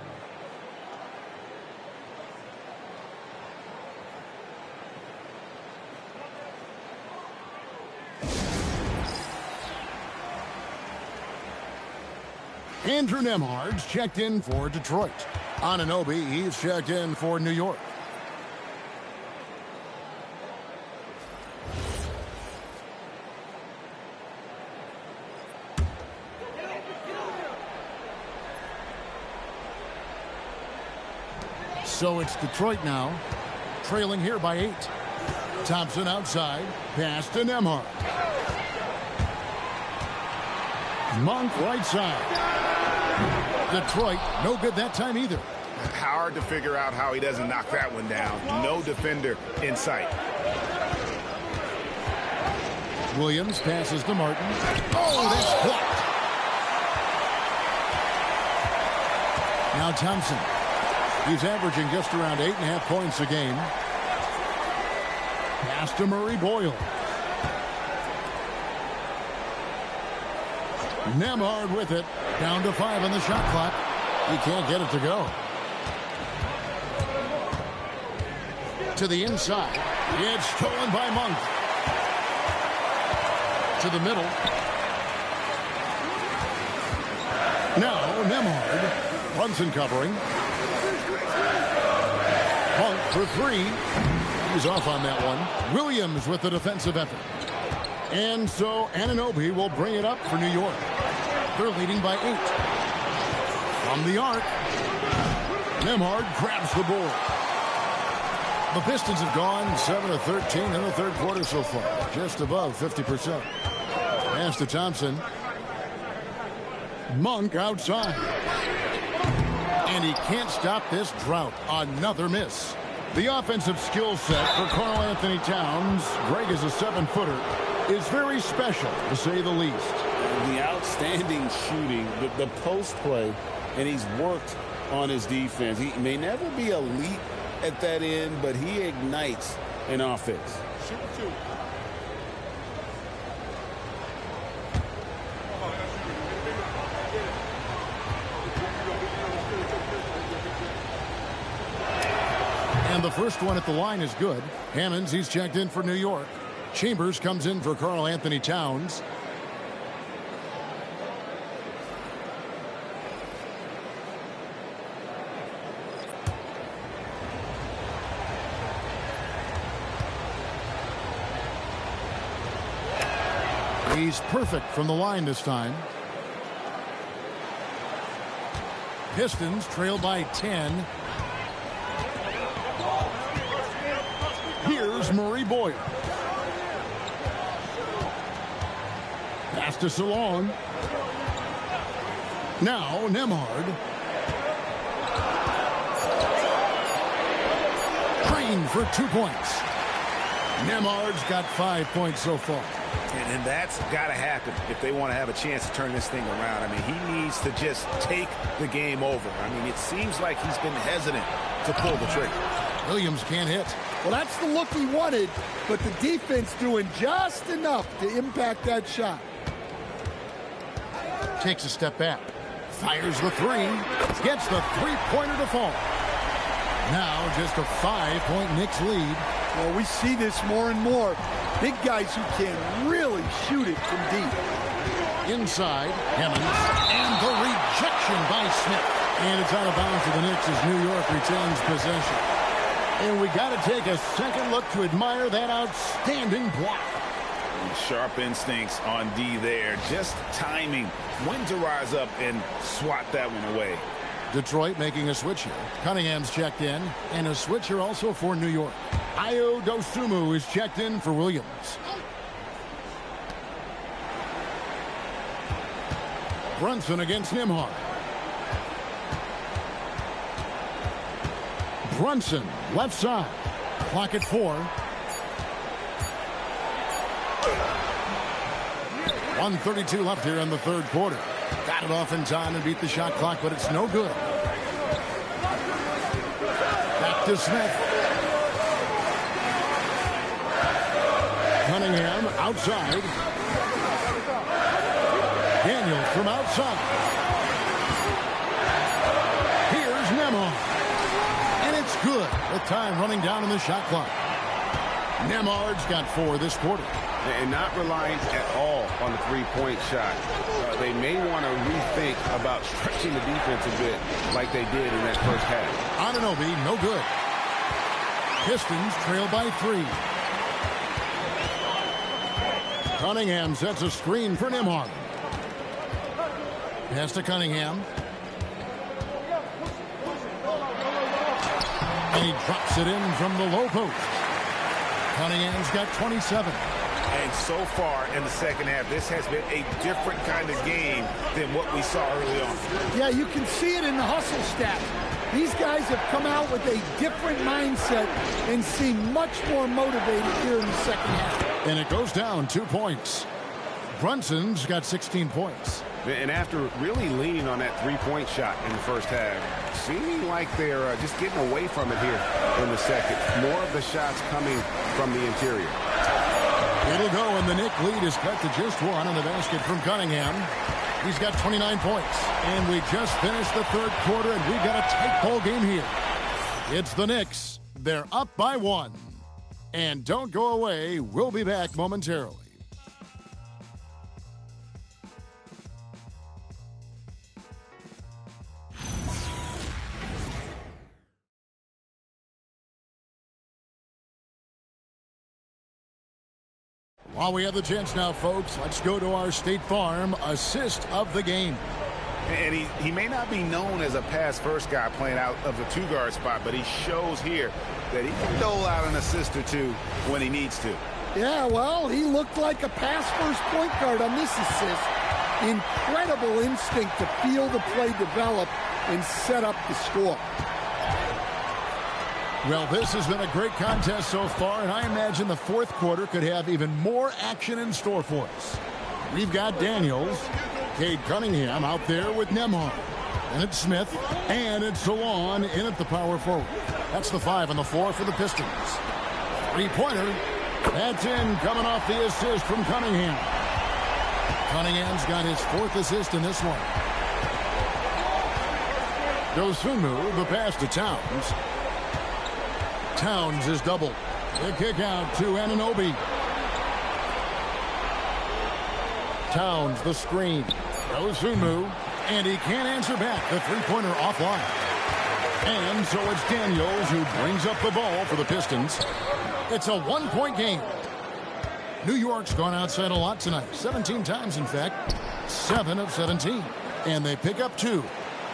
Andrew Nembhard's checked in for Detroit. Anunoby, he's checked in for New York. So it's Detroit now, trailing here by 8. Thompson outside, pass to Nembhard. Monk right side. Detroit, no good that time either.
Hard to figure out how he doesn't knock that one down. No defender in sight.
Williams passes to Martin. Oh, that's blocked. Now Thompson. He's averaging just around 8.5 points a game. Pass to Murray Boyle. Nembhard with it. Down to 5 on the shot clock. He can't get it to go. To the inside. It's stolen by Monk. To the middle. Now Nembhard. Brunson covering. Monk for 3. He's off on that one. Williams with the defensive effort. And so Anunoby will bring it up for New York. They're leading by 8. From the arc, Nembhard grabs the board. The Pistons have gone 7 of 13 in the third quarter so far, just above 50%. Pass to Thompson. Monk outside. And he can't stop this drought. Another miss. The offensive skill set for Karl Anthony Towns, Greg is a 7-footer, is very special, to say the least.
The outstanding shooting, the post play, and he's worked on his defense. He may never be elite at that end, but he ignites an offense.
Shoot.
And the first one at the line is good. Hammonds, he's checked in for New York. Chambers comes in for Karl Anthony Towns. He's perfect from the line this time. Pistons trail by 10. Here's Murray Boyle. Pass to Salon. Now Nembhard. Green for 2 points. Nemhard's got 5 points so far.
And that's got to happen if they want to have a chance to turn this thing around. I mean, he needs to just take the game over. I mean, it seems like he's been hesitant to pull the trigger.
Williams can't hit.
Well, that's the look he wanted, but the defense doing just enough to impact that shot.
Takes a step back. Fires the three. Gets the three-pointer to fall. Now just a 5-point Knicks lead.
Well, we see this more and more. Big guys who can really shoot it from deep.
Inside, Hemmings. And the rejection by Smith. And it's out of bounds to the Knicks as New York retains possession. And we got to take a second look to admire that outstanding block.
Sharp instincts on D there. Just timing when to rise up and swat that one away.
Detroit making a switch here. Cunningham's checked in. And a switch here also for New York. Ayo Dosunmu is checked in for Williams. Brunson against Nembhard. Brunson, left side. Clock at 4. 1:32 left here in the third quarter. Got it off in time and beat the shot clock, but it's no good. Back to Smith. Cunningham outside. Daniels from outside. Here's Nembhard. And it's good with time running down in the shot clock. Nembhard's got 4 this quarter.
And not relying at all on the three-point shot. They may want to rethink about stretching the defense a bit like they did in that first half.
Anunoby, no good. Pistons trail by 3. Cunningham sets a screen for Nembhard. Pass to Cunningham. And he drops it in from the low post. Cunningham's got 27.
And so far in the second half, this has been a different kind of game than what we saw early on.
Yeah, you can see it in the hustle stat. These guys have come out with a different mindset and seem much more motivated here in the second half.
And it goes down 2 points. Brunson's got 16 points.
And after really leaning on that three-point shot in the first half, seeming like they're just getting away from it here in the second. More of the shots coming from the interior.
It'll go, and the Knick lead is cut to just 1 on the basket from Cunningham. He's got 29 points. And we just finished the third quarter, and we've got a tight ball game here. It's the Knicks. They're up by 1. And don't go away. We'll be back momentarily. While we have the chance now, folks, let's go to our State Farm assist of the game.
And he may not be known as a pass-first guy playing out of the two-guard spot, but he shows here that he can dole out an assist or two when he needs to.
Yeah, well, he looked like a pass-first point guard on this assist. Incredible instinct to feel the play develop and set up the score.
Well, this has been a great contest so far, and I imagine the fourth quarter could have even more action in store for us. We've got Daniels, Cade Cunningham out there with Nembhard. And it's Smith, and it's Salon in at the power forward. That's the 5 on the floor for the Pistons. Three-pointer. That's in, coming off the assist from Cunningham. Cunningham's got his 4th assist in this one. Dosunmu, the pass to Towns. Towns is doubled. The kick out to Anunoby. Towns, the screen. Dosunmu, and he can't answer back. The three-pointer offline. And so it's Daniels who brings up the ball for the Pistons. It's a 1-point game. New York's gone outside a lot tonight. 17 times, in fact. 7 of 17. And they pick up 2.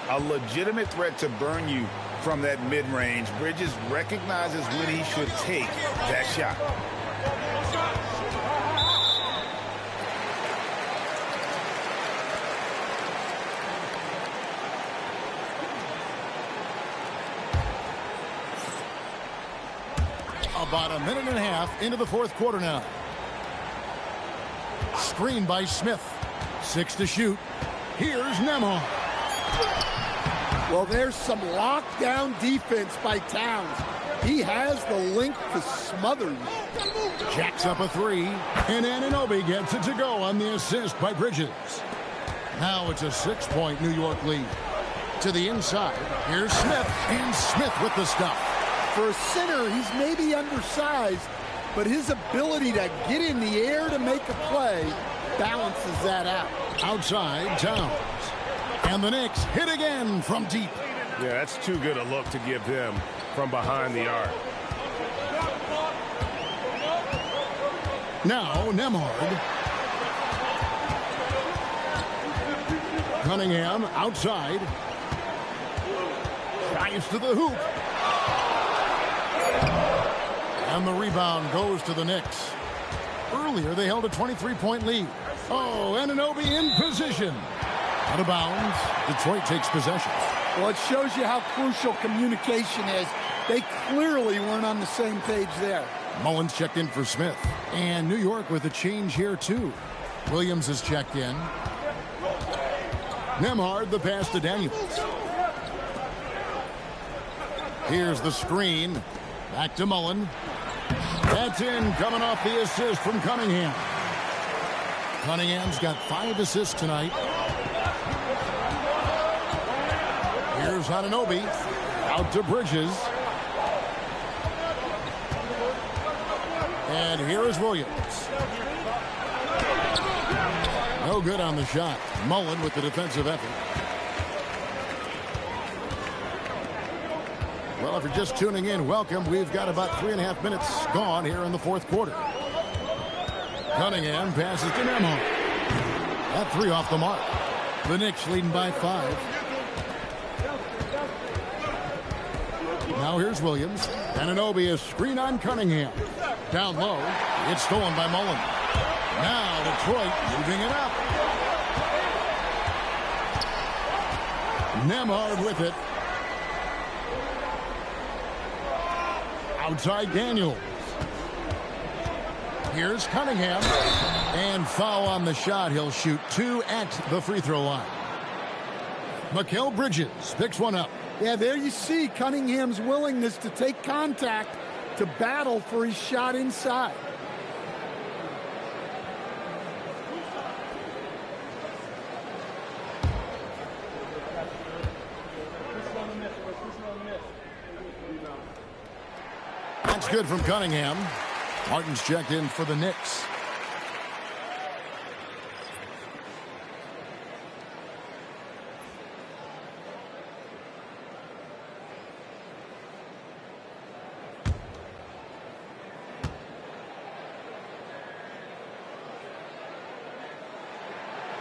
A legitimate threat to burn you from that mid-range. Bridges recognizes when he should take that shot.
A About a minute and a half into the fourth quarter now. Screen by Smith. 6 to shoot. Here's Nembhard.
Well, there's some lockdown defense by Towns. He has the length to smother you.
Jacks up a 3, and Anunoby gets it to go on the assist by Bridges. Now it's a 6-point New York lead. To the inside, here's Smith, and Smith with the stuff.
For a center, he's maybe undersized, but his ability to get in the air to make a play balances that out.
Outside, Towns. And the Knicks hit again from deep.
Yeah, that's too good a look to give them from behind the arc.
Now Nembhard. Cunningham outside. Drives to the hoop. And the rebound goes to the Knicks. Earlier, they held a 23-point lead. Oh, Anunoby in position. Out of bounds. Detroit takes possession.
Well, it shows you how crucial communication is. They clearly weren't on the same page there.
Mullins checked in for Smith. And New York with a change here, too. Williams is checked in. Nembhard, the pass to Daniels. Here's the screen. Back to Mullen. That's in, coming off the assist from Cunningham. Cunningham's got 5 assists tonight. Here's Anunoby. Out to Bridges. And here is Williams. No good on the shot. Mullen with the defensive effort. Well, if you're just tuning in, welcome. We've got about 3.5 minutes gone here in the fourth quarter. Cunningham passes to Nembhard. That 3 off the mark. The Knicks leading by 5. Now here's Williams. Anunoby is screen on Cunningham. Down low. It's stolen by Mullen. Now Detroit moving it up. Nembhard with it. Outside Daniels. Here's Cunningham. And foul on the shot. He'll shoot 2 at the free throw line. Mikal Bridges picks one up.
Yeah, there you see Cunningham's willingness to take contact to battle for his shot inside.
That's good from Cunningham. Martin's checked in for the Knicks.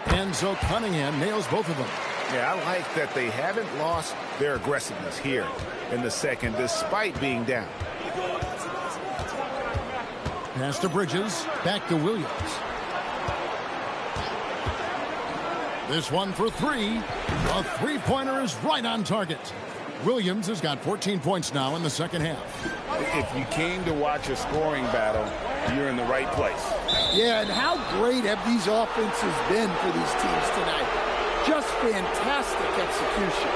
And so Cunningham nails both of them.
Yeah, I like that they haven't lost their aggressiveness here in the second, despite being down.
Pass to Bridges. Back to Williams. This one for 3. A three-pointer is right on target. Williams has got 14 points now in the second half.
If you came to watch a scoring battle, you're in the right place.
Yeah, and how great have these offenses been for these teams tonight? Just fantastic execution.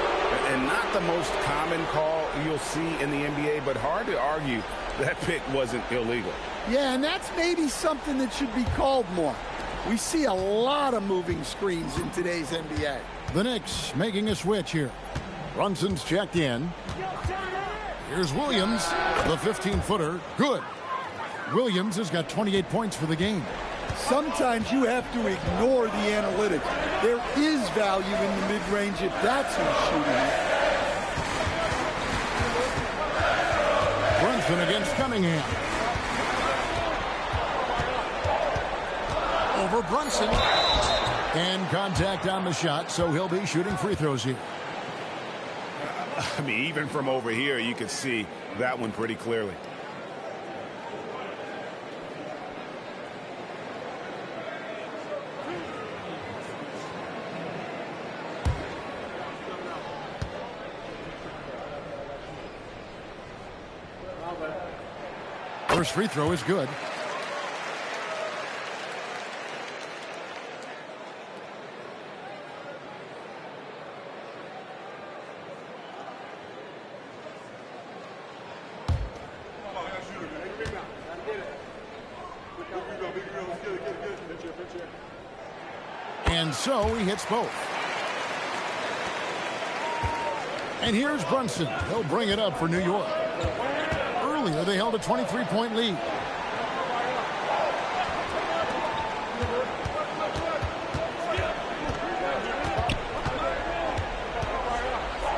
And not the most common call you'll see in the NBA, but hard to argue that pick wasn't illegal.
Yeah, and that's maybe something that should be called more. We see a lot of moving screens in today's NBA.
The Knicks making a switch here. Brunson's checked in. Here's Williams, the 15-footer. Good. Williams has got 28 points for the game.
Sometimes you have to ignore the analytics. There is value in the mid-range if that's who's shooting.
Brunson against Cunningham. Over Brunson. And contact on the shot, so he'll be shooting free throws here.
I mean, even from over here, you could see that one pretty clearly.
First free throw is good. And so he hits both. And here's Brunson. He'll bring it up for New York. Earlier, they held a 23-point lead.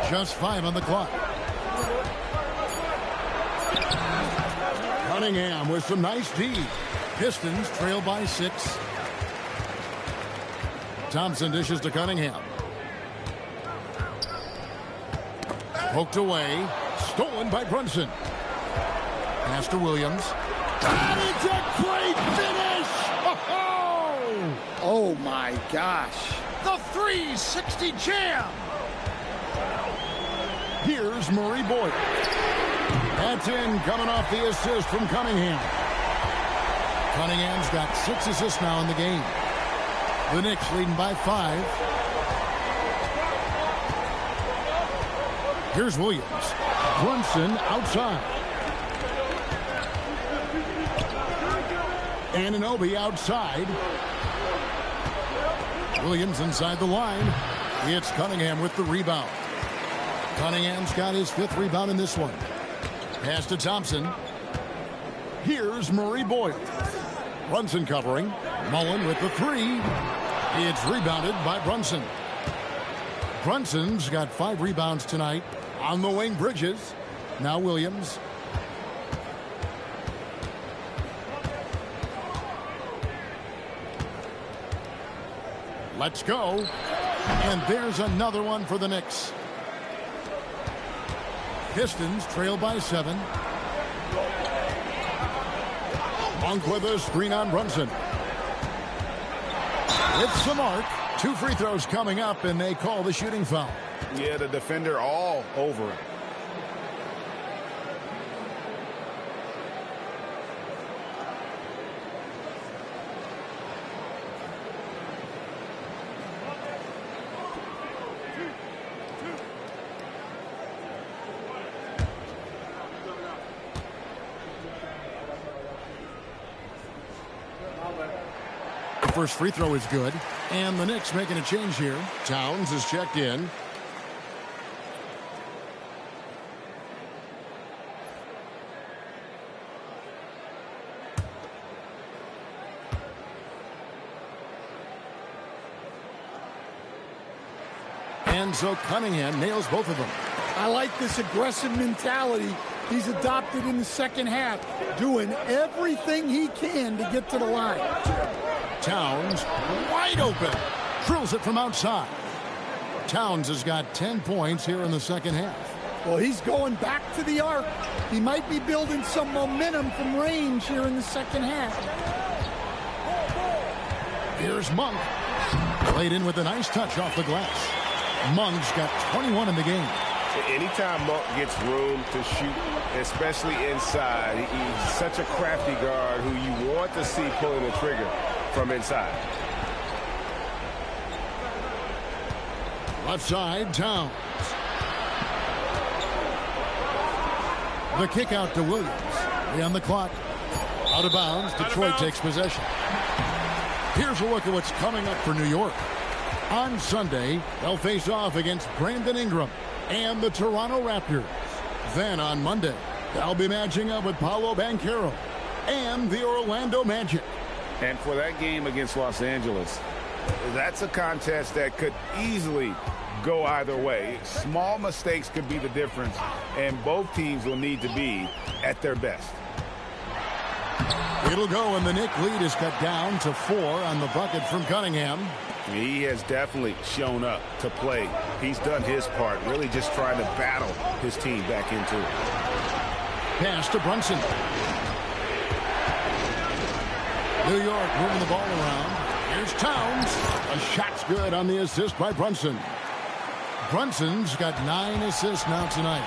Just 5 on the clock. Cunningham with some nice D. Pistons trail by 6. Thompson dishes to Cunningham. Poked away. Stolen by Brunson. Pass to Williams. And it's a great finish!
Oh, my gosh.
The 360 jam! Here's Murray Boyd. That's in, coming off the assist from Cunningham. Cunningham's got 6 assists now in the game. The Knicks leading by 5. Here's Williams. Brunson outside. Anunoby outside. Williams inside the line. It's Cunningham with the rebound. Cunningham's got his 5th rebound in this one. Pass to Thompson. Here's Murray Boyd. Brunson covering. Mullen with the 3. It's rebounded by Brunson. Brunson's got 5 rebounds tonight. On the wing, Bridges. Now Williams. Let's go. And there's another one for the Knicks. Pistons trail by 7. Monk with a screen on Brunson. It's the mark. 2 free throws coming up, and they call the shooting foul.
Yeah, the defender all over him.
First free throw is good, and the Knicks making a change here. Towns is checked in. And so Cunningham nails both of them.
I like this aggressive mentality he's adopted in the second half, doing everything he can to get to the line.
Towns wide open. Drills it from outside. Towns has got 10 points here in the second half.
Well, he's going back to the arc. He might be building some momentum from range here in the second half.
Here's Monk. Played in with a nice touch off the glass. Monk's got 21 in the game.
Anytime Monk gets room to shoot, especially inside, he's such a crafty guard who you want to see pulling the trigger from inside.
Left side, Towns. The kick out to Williams. 3 on the clock. Out of bounds. Detroit takes possession. Here's a look at what's coming up for New York. On Sunday, they'll face off against Brandon Ingram and the Toronto Raptors. Then on Monday, they'll be matching up with Paolo Banchero and the Orlando Magic.
And for that game against Los Angeles, that's a contest that could easily go either way. Small mistakes could be the difference, and both teams will need to be at their best.
It'll go, and the Knick lead is cut down to 4 on the bucket from Cunningham.
He has definitely shown up to play. He's done his part, really just trying to battle his team back into it.
Pass to Brunson. New York moving the ball around. Here's Towns. A shot's good on the assist by Brunson. Brunson's got 9 assists now tonight.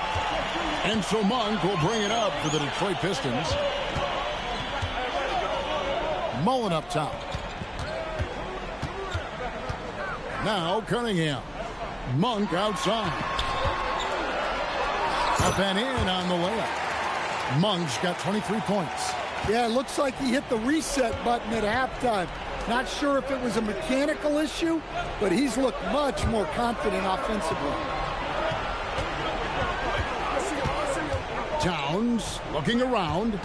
And so Monk will bring it up for the Detroit Pistons. Mullen up top. Now Cunningham. Monk outside. Up and in on the layup. Monk's got 23 points.
Yeah, it looks like he hit the reset button at halftime. Not sure if it was a mechanical issue, but he's looked much more confident offensively.
Towns looking around.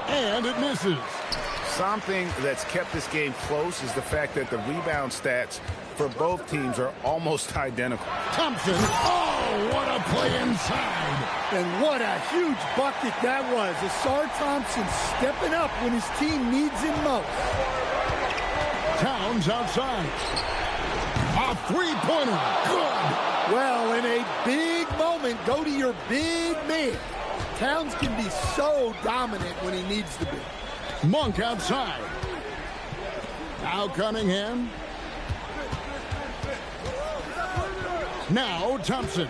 And it misses.
Something that's kept this game close is the fact that the rebound stats for both teams are almost identical.
Thompson. Oh, what a play inside.
And what a huge bucket that was. Asar Thompson stepping up when his team needs him most.
Towns outside. A three-pointer. Good.
Well, in a big moment, go to your big man. Towns can be so dominant when he needs to be.
Monk outside. Now Cunningham. Now Thompson.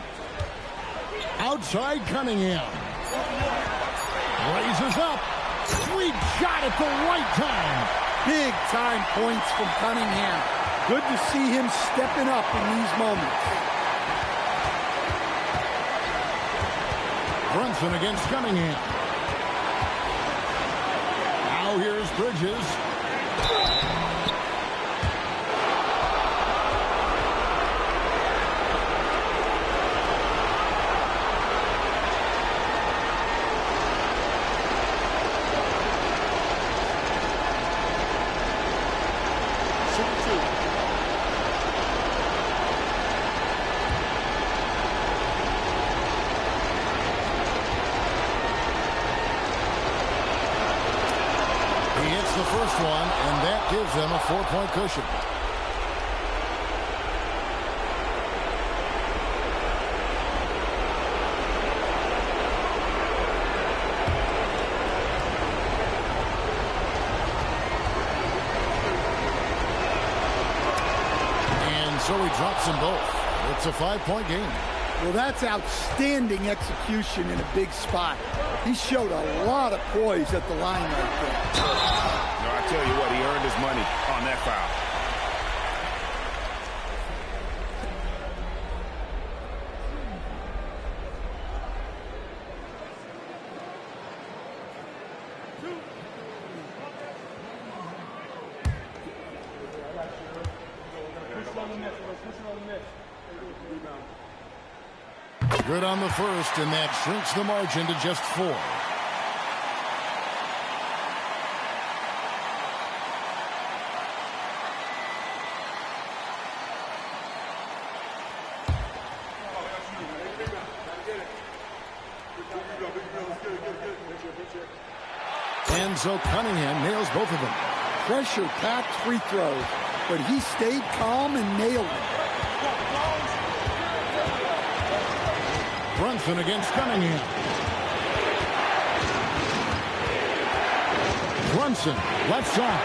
Outside Cunningham. Raises up. Sweet shot at the right time.
Big time points from Cunningham. Good to see him stepping up in these moments.
Brunson against Cunningham. Now here's Bridges. First one, and that gives them a 4-point cushion. And so he drops them both. It's a 5-point game.
Well, that's outstanding execution in a big spot. He showed a lot of poise at the line right there.
I tell you what, he earned his money on that foul.
Good on the first, and that shrinks the margin to just 4. And so Cunningham nails both of them.
Pressure-packed free throws, but he stayed calm and nailed it.
Brunson against Cunningham. Brunson, left side.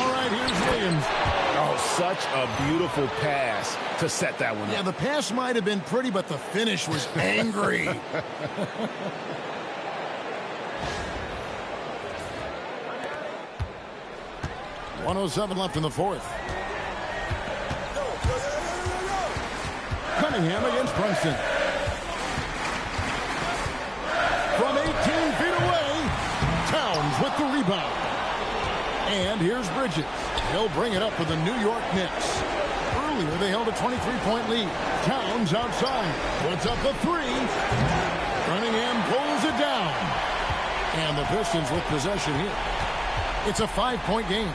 All right, here's Williams.
Oh, such a beautiful pass to set that one up.
Yeah, the pass might have been pretty, but the finish was angry. 1:07 left in the fourth. Cunningham against Brunson. From 18 feet away, Towns with the rebound. And here's Bridges. He'll bring it up for the New York Knicks. Earlier, they held a 23-point lead. Towns outside. Puts up the three. Cunningham pulls it down. And the Pistons with possession here. It's a 5-point game.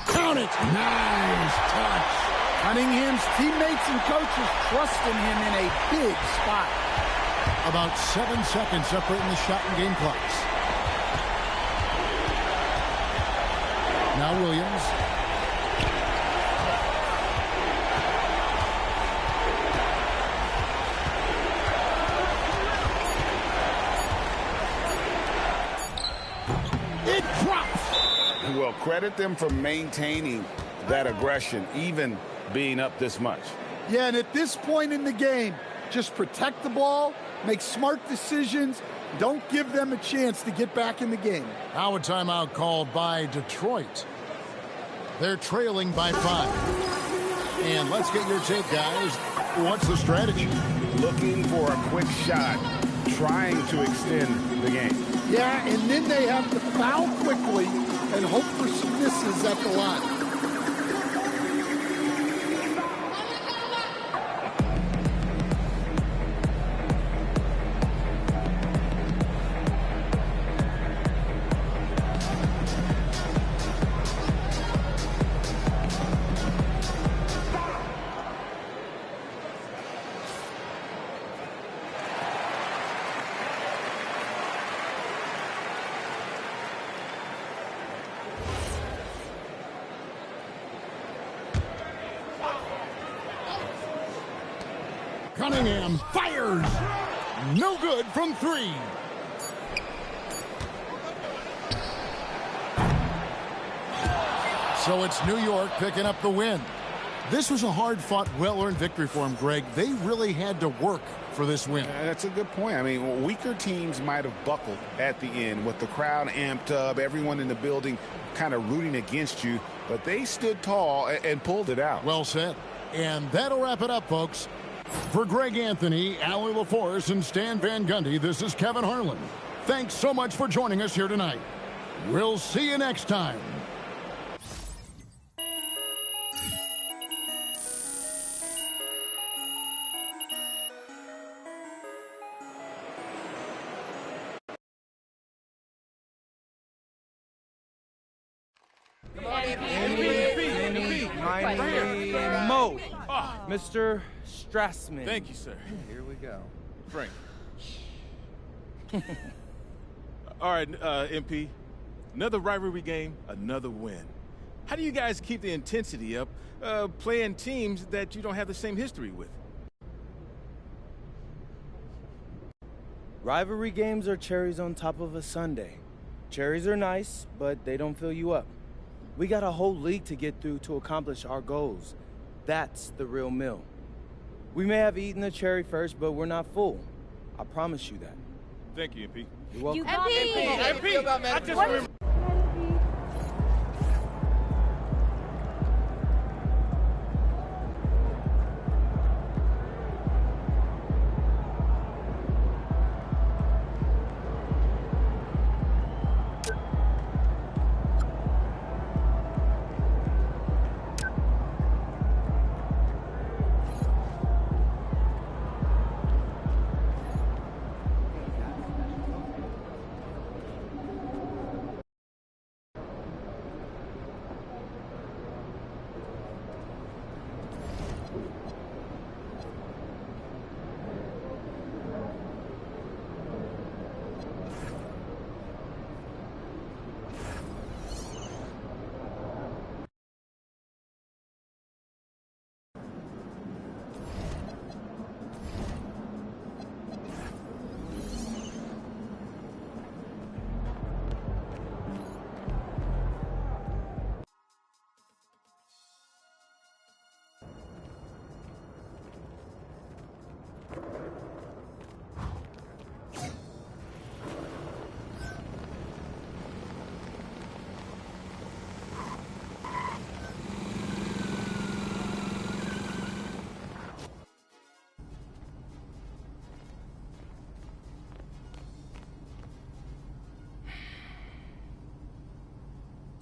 Count it. Nice touch.
Cunningham's teammates and coaches trusting him in a big spot.
About 7 seconds separating the shot and game clocks. Now Williams. It drops.
Well, credit them for maintaining that aggression, even being up this much.
Yeah, and at this point in the game, just protect the ball, make smart decisions. Don't give them a chance to get back in the game.
Now a timeout called by Detroit. They're trailing by 5. And let's get your take, guys. What's the strategy?
Looking for a quick shot, trying to extend the game.
Yeah, and then they have to foul quickly and hope for some misses at the line.
Cunningham fires. No good from 3. So it's New York picking up the win. This was a hard-fought, well-earned victory for them, Greg. They really had to work for this win.
That's a good point. I mean, weaker teams might have buckled at the end with the crowd amped up, everyone in the building kind of rooting against you, but they stood tall and pulled it out.
Well said. And that'll wrap it up, folks. For Greg Anthony, Allie LaForce, and Stan Van Gundy, this is Kevin Harlan. Thanks so much for joining us here tonight. We'll see you next time.
Mo. Mr. Strassman.
Thank you, sir.
Here we go.
Frank. All right, MP. Another rivalry game, another win. How do you guys keep the intensity up playing teams that you don't have the same history with?
Rivalry games are cherries on top of a sundae. Cherries are nice, but they don't fill you up. We got a whole league to get through to accomplish our goals. That's the real meal. We may have eaten the cherry first, but we're not full. I promise you that.
Thank you, MP.
You're welcome.
MP! I just remember.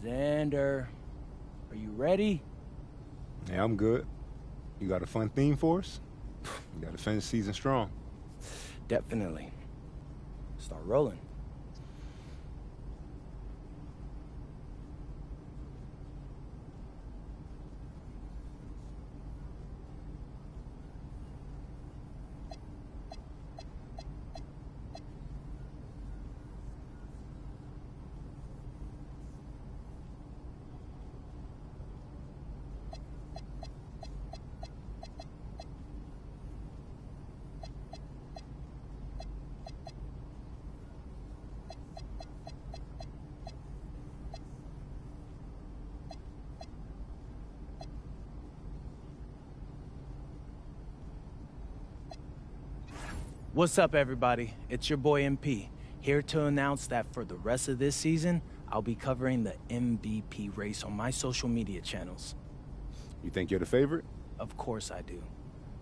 Xander, are you ready?
Yeah, I'm good. You got a fun theme for us? You got to finish the season strong.
Definitely. Start rolling. What's up, everybody? It's your boy MP, here to announce that for the rest of this season, I'll be covering the MVP race on my social media channels.
You think you're the favorite?
Of course I do.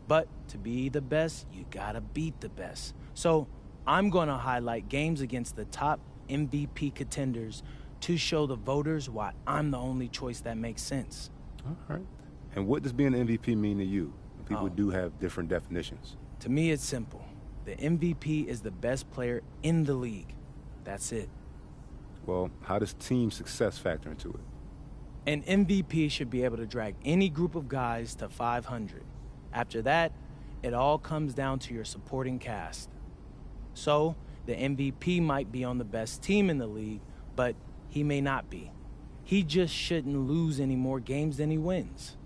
But to be the best, you gotta beat the best. So I'm gonna highlight games against the top MVP contenders to show the voters why I'm the only choice that makes sense.
All right. And what does being an MVP mean to you? People do have different definitions.
To me, it's simple. The MVP is the best player in the league. That's it.
Well, how does team success factor into it?
An MVP should be able to drag any group of guys to 500. After that, it all comes down to your supporting cast. So, the MVP might be on the best team in the league, but he may not be. He just shouldn't lose any more games than he wins.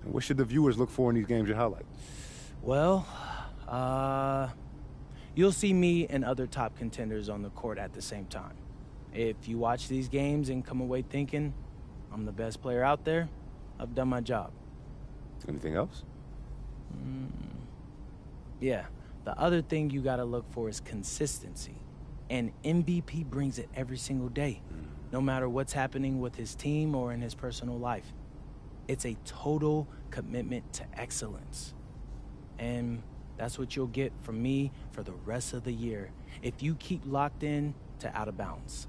And what should the viewers look for in these games you highlight?
Well, you'll see me and other top contenders on the court at the same time. If you watch these games and come away thinking I'm the best player out there, I've done my job.
Anything else?
Yeah, the other thing you gotta look for is consistency. And MVP brings it every single day, no matter what's happening with his team or in his personal life. It's a total commitment to excellence. And that's what you'll get from me for the rest of the year if you keep locked in to Out of Bounds.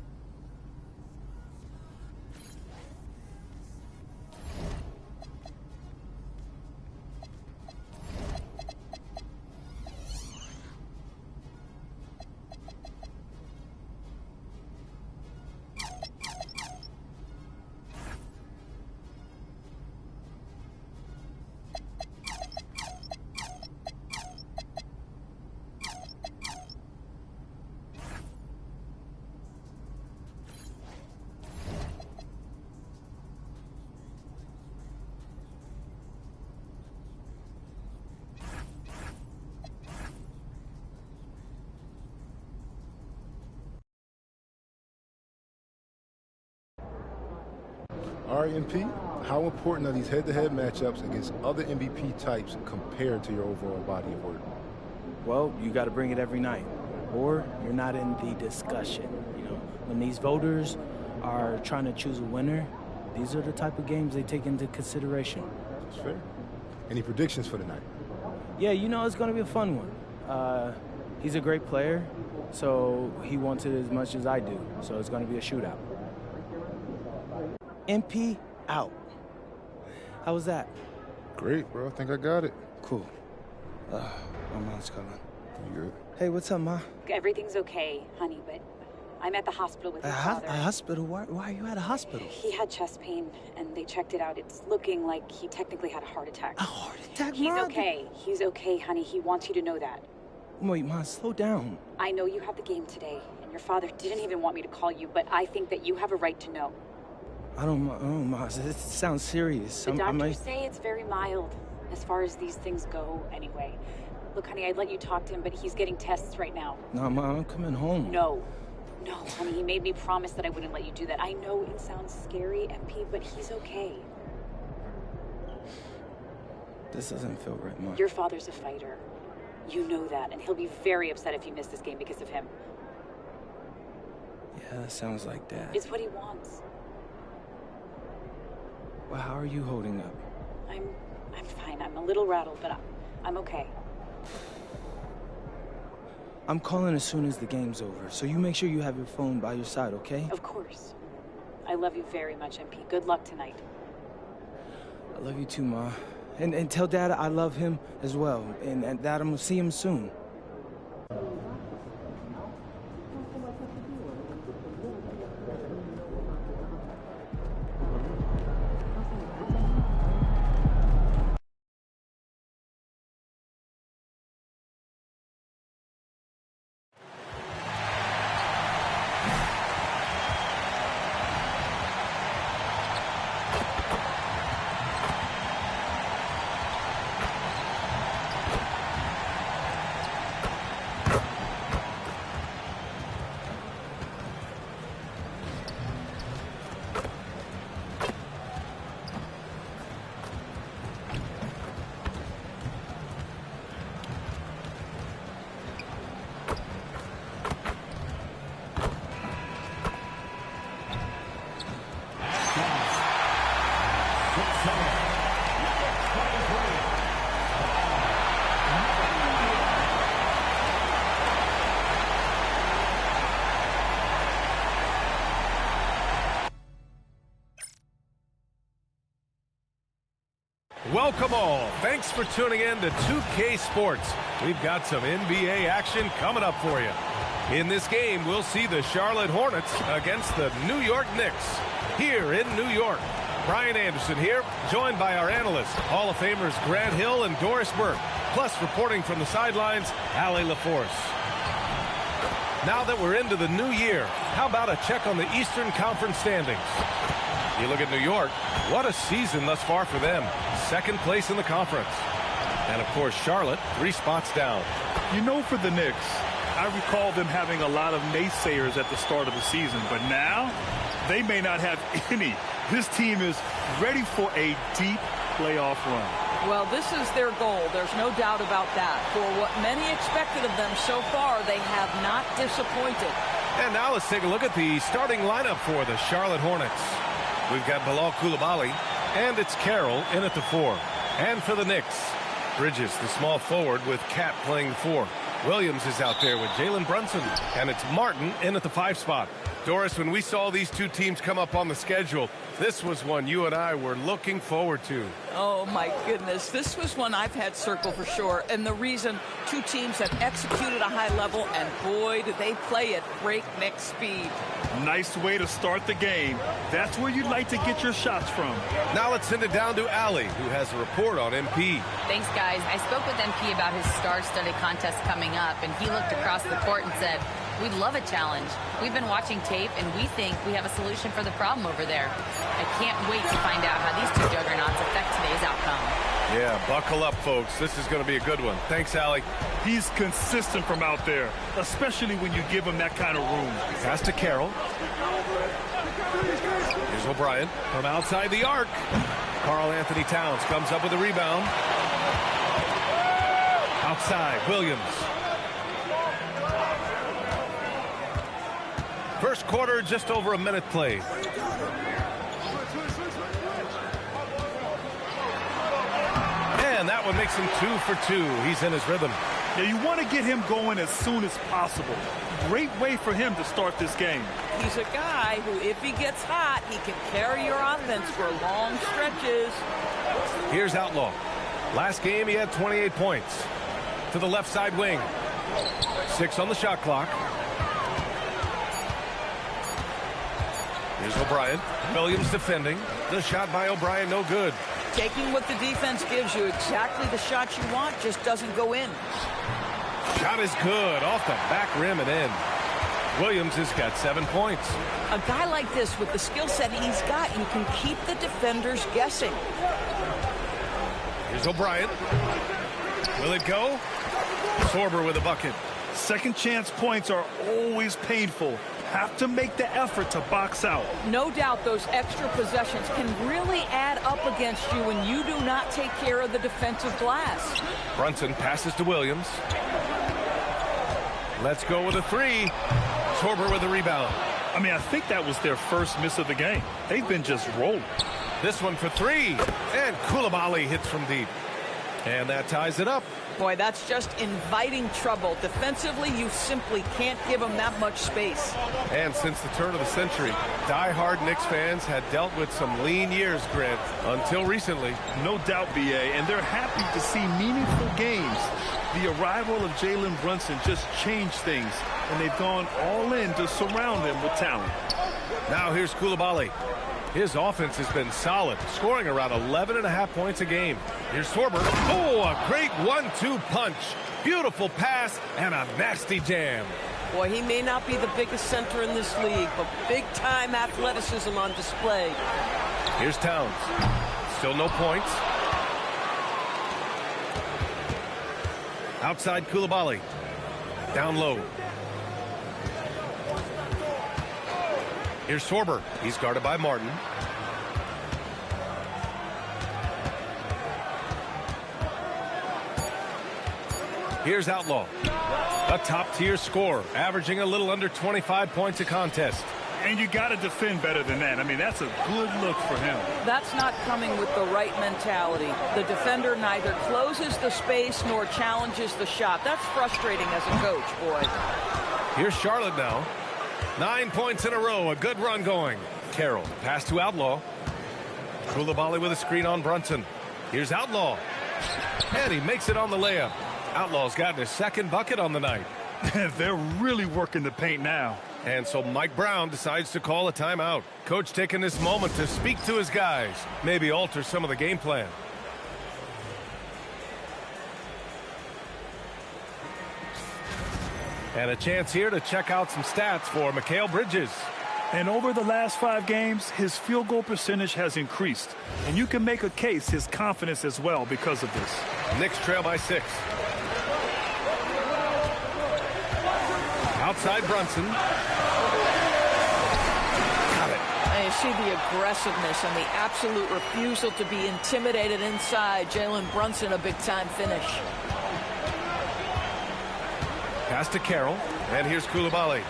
RMP, how important are these head-to-head matchups against other MVP types compared to your overall body of work?
Well, you got to bring it every night, or you're not in the discussion. You know, when these voters are trying to choose a winner, these are the type of games they take into consideration.
That's fair. Any predictions for tonight?
Yeah, you know, it's going to be a fun one. He's a great player, so he wants it as much as I do, so it's going to be a shootout. MP out. How was that?
Great, bro. I think I got it.
Cool. My mom's calling.
You good?
Hey, what's up, Ma?
Everything's okay, honey, but I'm at the hospital with his father.
A hospital? Why are you at a hospital?
He had chest pain, and they checked it out. It's looking like he technically had a heart attack.
A heart attack,
He's
Ma?
okay. He's okay, honey. He wants you to know that.
Wait, Ma, slow down.
I know you have the game today, and your father didn't even want me to call you, but I think that you have a right to know.
I don't know, Ma. It sounds serious.
The doctors say it's very mild, as far as these things go, anyway. Look, honey, I'd let you talk to him, but he's getting tests right now.
No, Ma, I'm coming home.
No, honey, he made me promise that I wouldn't let you do that. I know it sounds scary, MP, but he's okay.
This doesn't feel right, Ma.
Your father's a fighter. You know that, and he'll be very upset if you miss this game because of him.
Yeah, that sounds like Dad.
It's what he wants.
Well, how are you holding up?
I'm fine. I'm a little rattled, but I'm okay.
I'm calling as soon as the game's over, so you make sure you have your phone by your side, okay?
Of course. I love you very much, MP. Good luck tonight.
I love you too, Ma. And tell Dad I love him as well, and that I'm gonna see him soon.
Welcome all. Thanks for tuning in to 2K Sports. We've got some NBA action coming up for you. In this game, we'll see the Charlotte Hornets against the New York Knicks here in New York. Brian Anderson here, joined by our analysts, Hall of Famers Grant Hill and Doris Burke, plus reporting from the sidelines, Allie LaForce. Now that we're into the new year, how about a check on the Eastern Conference standings? You look at New York, what a season thus far for them. Second place in the conference. And of course, Charlotte, 3 spots down.
You know, for the Knicks, I recall them having a lot of naysayers at the start of the season, but now they may not have any. This team is ready for a deep playoff run.
Well, this is their goal. There's no doubt about that. For what many expected of them so far, they have not disappointed.
And now let's take a look at the starting lineup for the Charlotte Hornets. We've got Bilal Coulibaly, and it's Carroll in at the 4. And for the Knicks, Bridges, the small forward, with Cat playing the 4. Williams is out there with Jalen Brunson, and it's Martin in at the 5 spot. Doris, when we saw these two teams come up on the schedule, this was one you and I were looking forward to.
Oh, my goodness. This was one I've had circled for sure. And the reason, two teams have executed a high level, and boy, did they play at breakneck speed.
Nice way to start the game. That's where you'd like to get your shots from.
Now let's send it down to Allie, who has a report on MP.
Thanks, guys. I spoke with MP about his star-studded contest coming up, and he looked across the court and said, "We'd love a challenge. We've been watching tape, and we think we have a solution for the problem over there." I can't wait to find out how these two juggernauts affect today's outcome.
Yeah, buckle up, folks. This is going to be a good one. Thanks, Allie.
He's consistent from out there, especially when you give him that kind of room.
Pass to Carroll. Here's O'Brien from outside the arc. Karl Anthony Towns comes up with a rebound. Outside, Williams. First quarter, just over a minute played. And that one makes him 2 for 2. He's in his rhythm.
Yeah, you want to get him going as soon as possible. Great way for him to start this game.
He's a guy who, if he gets hot, he can carry your offense for long stretches.
Here's Outlaw. Last game, he had 28 points. To the left side wing. 6 on the shot clock. Here's O'Brien. Williams defending. The shot by O'Brien, no good.
Taking what the defense gives you, exactly the shot you want, just doesn't go in.
Shot is good, off the back rim and in. Williams has got 7 points.
A guy like this, with the skill set he's got, you can keep the defenders guessing.
Here's O'Brien. Will it go? Sorber with a bucket.
Second chance points are always painful. Have to make the effort to box out.
No doubt those extra possessions can really add up against you when you do not take care of the defensive glass.
Brunson passes to Williams. Let's go with a 3. Sorber with a rebound.
I mean, I think that was their first miss of the game. They've been just rolling.
This one for 3. And Coulibaly hits from deep. And that ties it up.
Boy, that's just inviting trouble. Defensively, you simply can't give them that much space.
And since the turn of the century, die-hard Knicks fans had dealt with some lean years, Grant, until recently.
No doubt, BA, and they're happy to see meaningful games. The arrival of Jalen Brunson just changed things, and they've gone all in to surround him with talent.
Now here's Coulibaly. His offense has been solid, scoring around 11.5 points a game. Here's Sorber. Oh, a great 1-2 punch. Beautiful pass and a nasty jam.
Boy, he may not be the biggest center in this league, but big-time athleticism on display.
Here's Towns. Still no points. Outside Coulibaly. Down low. Here's Sorber. He's guarded by Martin. Here's Outlaw. A top-tier scorer, averaging a little under 25 points a contest.
And you got to defend better than that. I mean, that's a good look for him.
That's not coming with the right mentality. The defender neither closes the space nor challenges the shot. That's frustrating as a coach, boy.
Here's Charlotte now. 9 points in a row. A good run going. Carroll, pass to Outlaw. Coulibaly with a screen on Brunson. Here's Outlaw. And he makes it on the layup. Outlaw's gotten his second bucket on the night.
They're really working the paint now.
And so Mike Brown decides to call a timeout. Coach taking this moment to speak to his guys. Maybe alter some of the game plan. And a chance here to check out some stats for Mikal Bridges.
And over the last 5 games, his field goal percentage has increased. And you can make a case his confidence as well because of this.
Knicks trail by 6. Outside Brunson. Got it.
And you see the aggressiveness and the absolute refusal to be intimidated inside. Jalen Brunson, a big-time finish.
Pass to Carroll. And here's Coulibaly.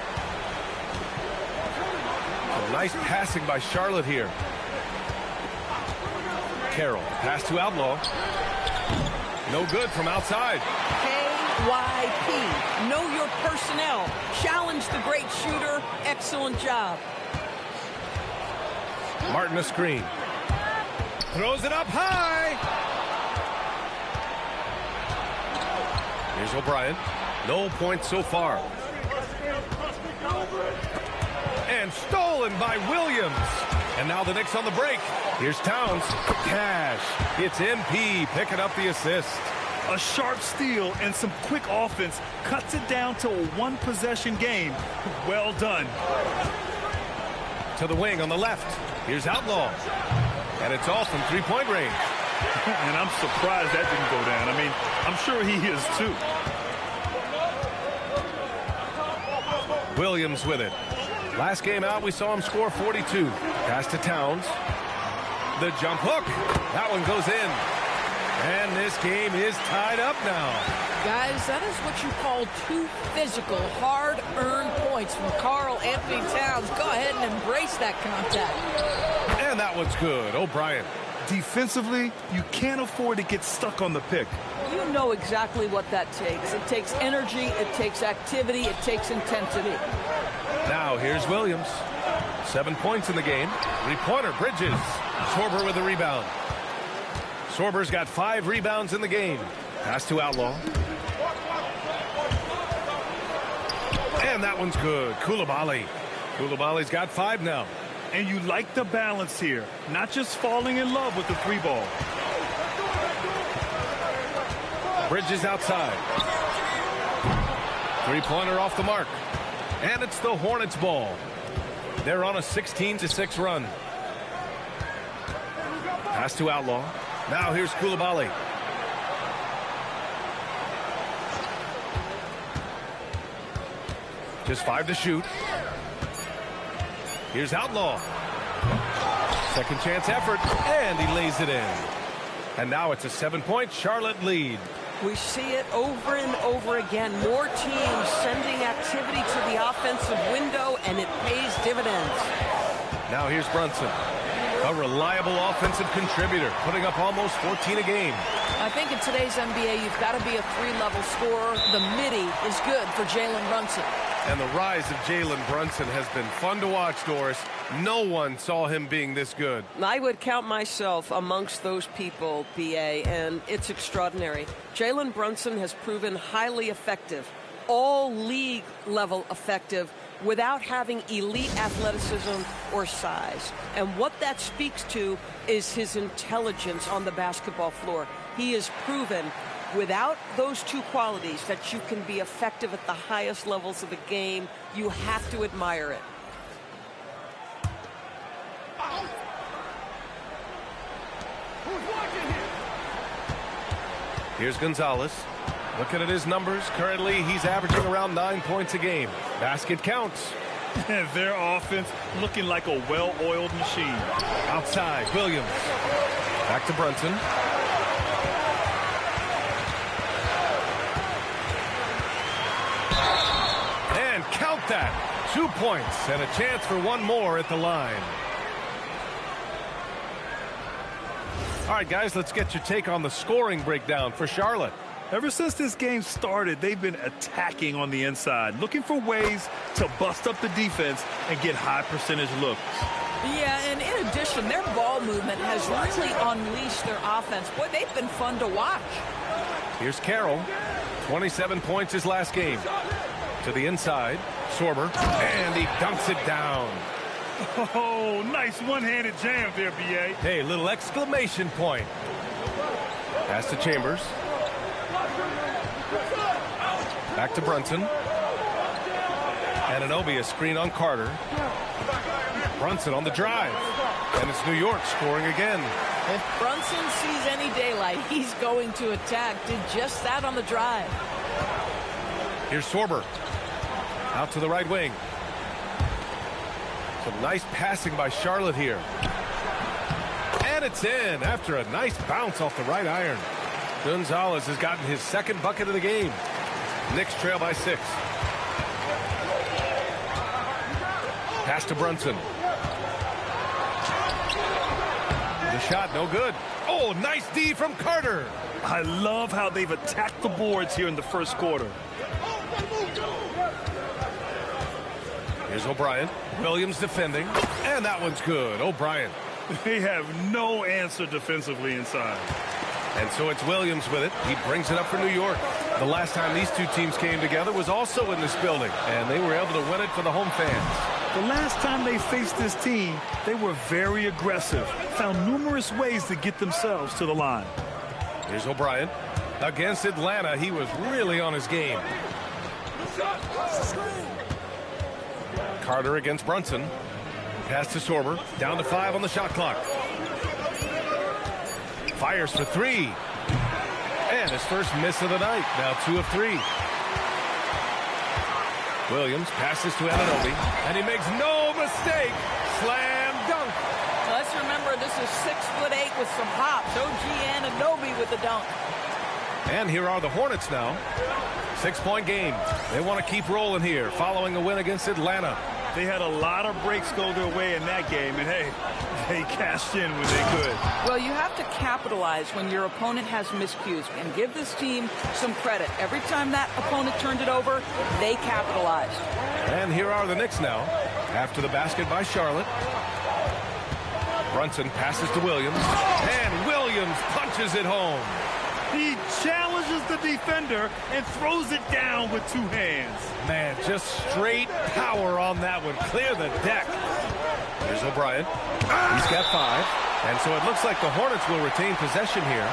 Nice passing by Charlotte here. Carroll, pass to Outlaw. No good from outside.
KYP, know your personnel. Challenge the great shooter. Excellent job.
Martin a screen. Throws it up high. Here's O'Brien. No points so far. And stolen by Williams. And now the Knicks on the break. Here's Towns. Cash. It's MP picking up the assist.
A sharp steal and some quick offense cuts it down to a one-possession game. Well done.
To the wing on the left. Here's Outlaw. And it's all from three-point range.
And I'm surprised that didn't go down. I mean, I'm sure he is too.
Williams with it. Last game out, we saw him score 42. Pass to Towns. The jump hook. That one goes in. And this game is tied up now.
Guys, that is what you call 2 physical, hard-earned points from Karl Anthony Towns. Go ahead and embrace that contact.
And that one's good. O'Brien.
Defensively, you can't afford to get stuck on the pick.
You know exactly what that takes. It takes energy, it takes activity, it takes intensity.
Now here's Williams. 7 points in the game. Three-pointer, Bridges. Sorber with the rebound. Sorber's got 5 rebounds in the game. Pass to Outlaw. And that one's good. Coulibaly. Coulibaly's got 5 now.
And you like the balance here. Not just falling in love with the 3-ball.
Bridges outside. Three-pointer off the mark. And it's the Hornets' ball. They're on a 16-6 run. Pass to Outlaw. Now here's Coulibaly. Just 5 to shoot. Here's Outlaw. Second chance effort, and he lays it in. And now it's a 7-point Charlotte lead.
We see it over and over again. More teams sending activity to the offensive window, and it pays dividends.
Now here's Brunson. A reliable offensive contributor, putting up almost 14 a game.
I think in today's NBA, you've got to be a 3-level scorer. The midi is good for Jalen Brunson.
And the rise of Jalen Brunson has been fun to watch, Doris. No one saw him being this good.
I would count myself amongst those people, BA, and it's extraordinary. Jalen Brunson has proven highly effective, all league level effective, without having elite athleticism or size. And what that speaks to is his intelligence on the basketball floor. He has proven without those 2 qualities that you can be effective at the highest levels of the game. You have to admire it.
Here's Gonzalez. Looking at his numbers, currently he's averaging around 9 points a game. Basket counts.
Their offense looking like a well-oiled machine.
Outside, Williams. Back to Brunson. And count that. 2 points and a chance for one more at the line. All right, guys, let's get your take on the scoring breakdown for Charlotte.
Ever since this game started, they've been attacking on the inside, looking for ways to bust up the defense and get high percentage looks.
Yeah, and in addition, their ball movement has really unleashed their offense. Boy, they've been fun to watch.
Here's Carroll. 27 points his last game. To the inside, Sorber, and he dunks it down.
Oh, nice one-handed jam there, B.A.
Hey, little exclamation point. Pass to Chambers. Back to Brunson. Anunoby, a screen on Carter. Brunson on the drive. And it's New York scoring again.
If Brunson sees any daylight, he's going to attack. Did just that on the drive.
Here's Sorber. Out to the right wing. Some nice passing by Charlotte here. And it's in after a nice bounce off the right iron. Gonzalez has gotten his second bucket of the game. Knicks trail by 6. Pass to Brunson. The shot, no good. Oh, nice D from Carter.
I love how they've attacked the boards here in the first quarter.
Here's O'Brien. Williams defending. And that one's good. O'Brien.
They have no answer defensively inside.
And so it's Williams with it. He brings it up for New York. The last time these two teams came together was also in this building, and they were able to win it for the home fans.
The last time they faced this team, they were very aggressive, found numerous ways to get themselves to the line.
Here's O'Brien. Against Atlanta, he was really on his game. Carter against Brunson. Pass to Sorber. Down to 5 on the shot clock. Fires for 3. And his first miss of the night. Now 2 of 3. Williams passes to Anunoby. And he makes no mistake. Slam dunk.
Now let's remember this is 6'8" with some hops. OG Anunoby with the dunk.
And here are the Hornets now. 6-point game. They want to keep rolling here following a win against Atlanta.
They had a lot of breaks go their way in that game, and hey, they cashed in when they could.
Well, you have to capitalize when your opponent has miscues and give this team some credit. Every time that opponent turned it over, they capitalized.
And here are the Knicks now. After the basket by Charlotte. Brunson passes to Williams. And Williams punches it home.
He challenges the defender and throws it down with 2 hands.
Man, just straight power on that one. Clear the deck. Here's O'Brien. He's got 5. And so it looks like the Hornets will retain possession here.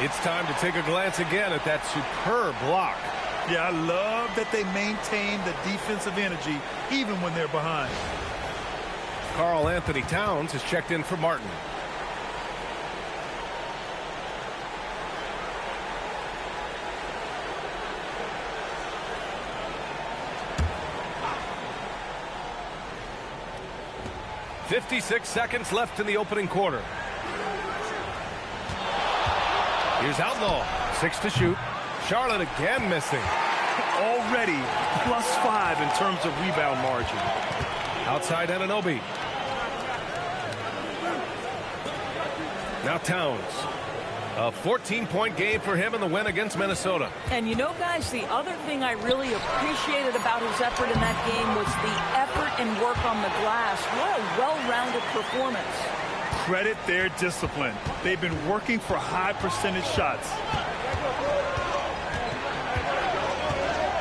It's time to take a glance again at that superb block.
Yeah, I love that they maintain the defensive energy even when they're behind.
Karl Anthony Towns has checked in for Martin. .56 seconds left in the opening quarter. Here's Outlaw. 6 to shoot. Charlotte again missing.
Already +5 in terms of rebound margin.
Outside Anunoby. Now Towns. A 14-point game for him in the win against Minnesota.
And you know, guys, the other thing I really appreciated about his effort in that game was the effort and work on the glass. What a well-rounded performance.
Credit their discipline. They've been working for high percentage shots.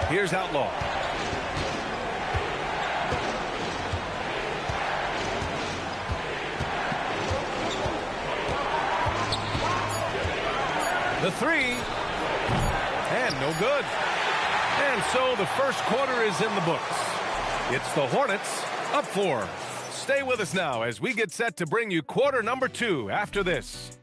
Here's Outlaw. The 3. And no good. And so the first quarter is in the books. It's the Hornets up 4. Stay with us now as we get set to bring you quarter number 2 after this.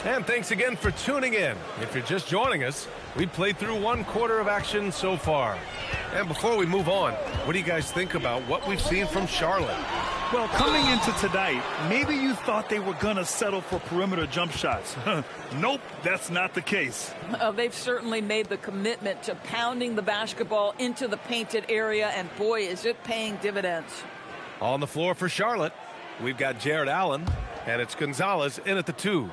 And thanks again for tuning in. If you're just joining us, we played through 1 quarter of action so far. And before we move on, what do you guys think about what we've seen from Charlotte?
Well, coming into tonight, maybe you thought they were going to settle for perimeter jump shots. Nope, that's not the case.
They've certainly made the commitment to pounding the basketball into the painted area, and boy, is it paying dividends.
On the floor for Charlotte, we've got Jared Allen, and it's Gonzalez in at the 2.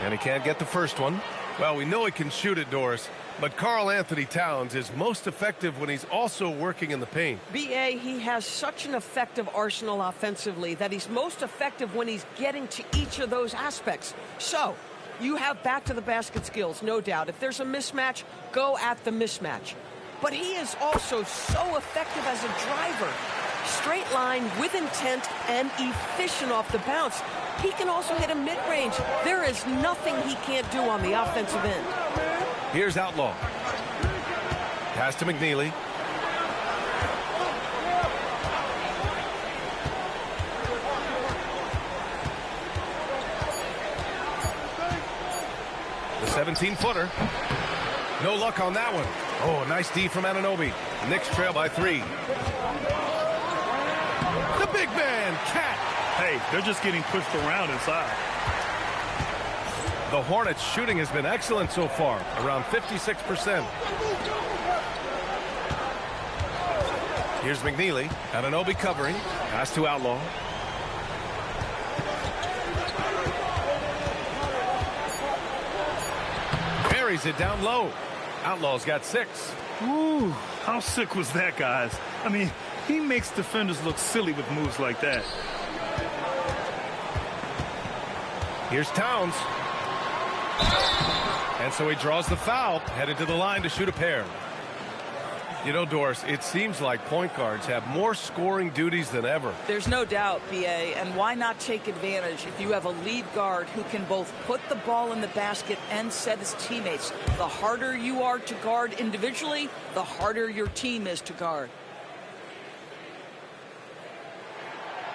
And he can't get the first one. Well, we know he can shoot it, Doris, but Karl Anthony Towns is most effective when he's also working in the paint.
B.A., he has such an effective arsenal offensively that he's most effective when he's getting to each of those aspects. So, you have back-to-the-basket skills, no doubt. If there's a mismatch, go at the mismatch. But he is also so effective as a driver. Straight line with intent and efficient off the bounce. He can also hit a mid-range. There is nothing he can't do on the offensive end.
Here's Outlaw. Pass to McNeely. The 17-footer. No luck on that one. Oh, nice D from Anunoby. Knicks trail by 3. The big man, Cat.
Hey, they're just getting pushed around inside.
The Hornets' shooting has been excellent so far, around 56%. Here's McNeely. Anunoby covering. Pass to Outlaw. Buries it down low. Outlaw's got 6.
Ooh, how sick was that, guys? I mean, he makes defenders look silly with moves like that.
Here's Towns. And so he draws the foul, headed to the line to shoot a pair. You know, Doris, it seems like point guards have more scoring duties than ever.
There's no doubt, B.A., and why not take advantage if you have a lead guard who can both put the ball in the basket and set his teammates. The harder you are to guard individually, the harder your team is to guard.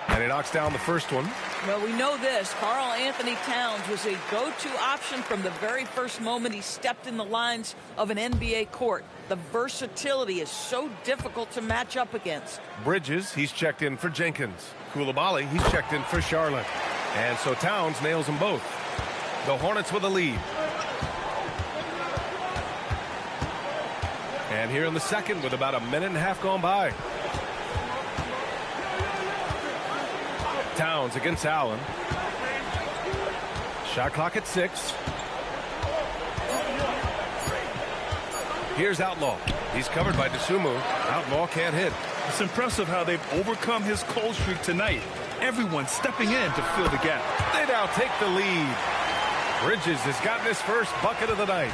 And he knocks down the first one.
Well, we know this. Karl Anthony Towns was a go-to option from the very first moment he stepped in the lines of an NBA court. The versatility is so difficult to match up against.
Bridges, he's checked in for Jenkins. Coulibaly, he's checked in for Charlotte. And so Towns nails them both. The Hornets with a lead. And here in the second with about a minute and a half gone by. Towns against Allen. Shot clock at 6. Here's Outlaw. He's covered by Dosunmu. Outlaw can't hit.
It's impressive how they've overcome his cold streak tonight. Everyone stepping in to fill the gap.
They now take the lead. Bridges has gotten his first bucket of the night.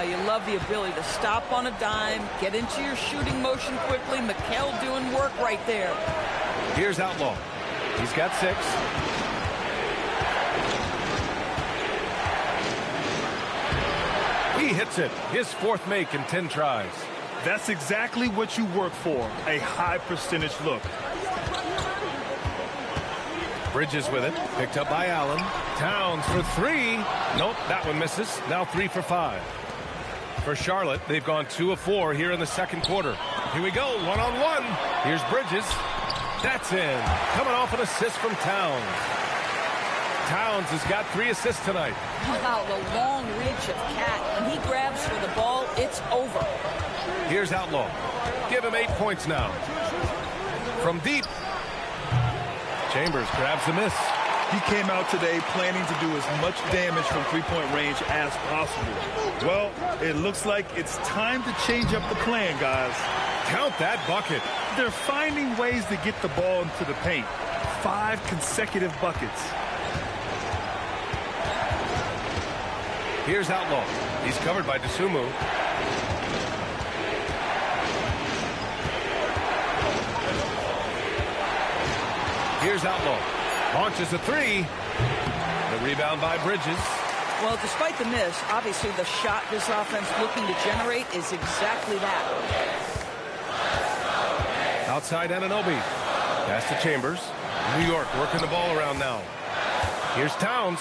You love the ability to stop on a dime, get into your shooting motion quickly. Mikal doing work right there.
Here's Outlaw. He's got 6. He hits it. His 4th make in 10 tries.
That's exactly what you work for, a high percentage look.
Bridges with it. Picked up by Allen. Towns for 3. Nope, that one misses. Now 3 for 5. For Charlotte, they've gone 2 of 4 here in the second quarter. Here we go, one-on-one. Here's Bridges. That's in. Coming off an assist from Towns. Towns has got 3 assists tonight.
Wow, the long reach of Cat. When he grabs for the ball, it's over.
Here's Outlaw. Give him 8 points now. From deep. Chambers grabs the miss.
He came out today planning to do as much damage from three-point range as possible. Well, it looks like it's time to change up the plan, guys.
Count that bucket.
They're finding ways to get the ball into the paint. 5 consecutive buckets.
Here's Outlaw. He's covered by Dosunmu. Here's Outlaw. Launches a 3. The rebound by Bridges.
Well, despite the miss, obviously the shot this offense looking to generate is exactly that.
Outside Anunoby. Pass to Chambers. New York working the ball around now. Here's Towns.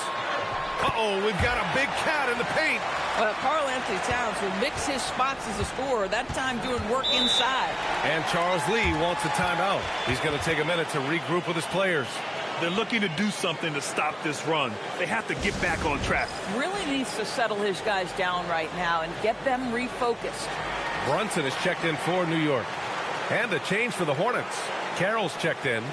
Uh-oh, we've got a big cat in the paint.
Well, Karl-Anthony Towns will mix his spots as a scorer, that time doing work inside.
And Charles Lee wants a timeout. He's going to take a minute to regroup with his players.
They're looking to do something to stop this run. They have to get back on track.
Really needs to settle his guys down right now and get them refocused.
Brunson is checked in for New York. And a change for the Hornets. Carroll's checked in.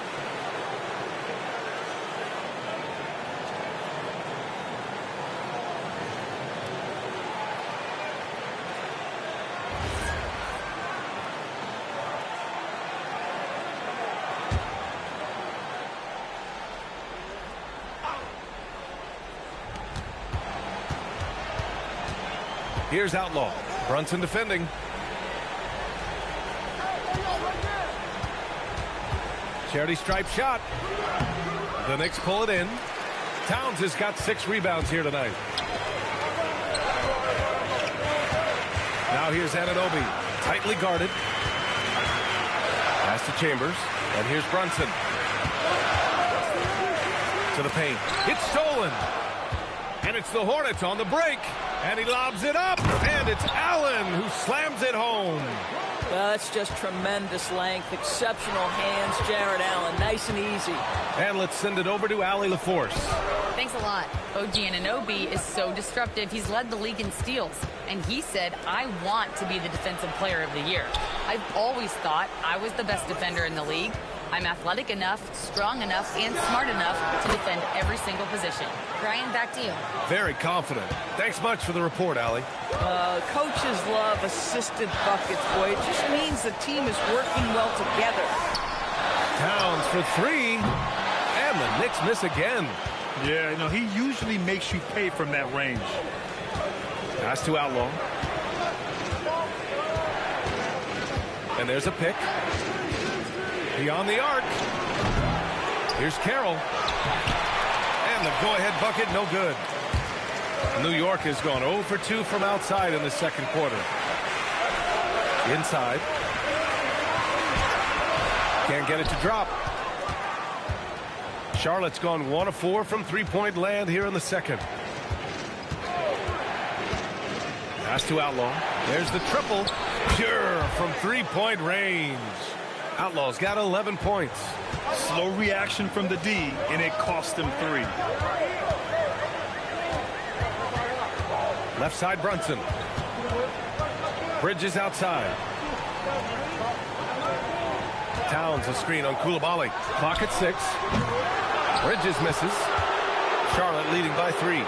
Here's Outlaw. Brunson defending. Charity stripe shot. The Knicks pull it in. Towns has got 6 rebounds here tonight. Now here's Anunoby. Tightly guarded. Pass to Chambers. And here's Brunson. To the paint. It's stolen. And it's the Hornets on the break. And he lobs it up. And it's Allen who slams it home.
Well, that's just tremendous length. Exceptional hands, Jared Allen. Nice and easy.
And let's send it over to Allie LaForce.
Thanks a lot. OG Anunoby is so disruptive. He's led the league in steals. And he said, I want to be the defensive player of the year. I've always thought I was the best defender in the league. I'm athletic enough, strong enough, and smart enough to defend every single position. Brian, back to you.
Very confident. Thanks much for the report, Allie.
Coaches love assisted buckets, boy. It just means the team is working well together.
Towns for 3. And the Knicks miss again.
Yeah, you know, he usually makes you pay from that range.
Pass to Outlaw. And there's a pick. Beyond the arc. Here's Carroll. And the go-ahead bucket, no good. New York has gone 0 for 2 from outside in the second quarter. Inside. Can't get it to drop. Charlotte's gone 1 of 4 from three-point land here in the second. Pass to Outlaw. There's the triple. Pure from three-point range. Outlaw's got 11 points.
Slow reaction from the D, and it cost him 3.
Left side, Brunson. Bridges outside. Towns a screen on Coulibaly. Clock at 6. Bridges misses. Charlotte leading by 3.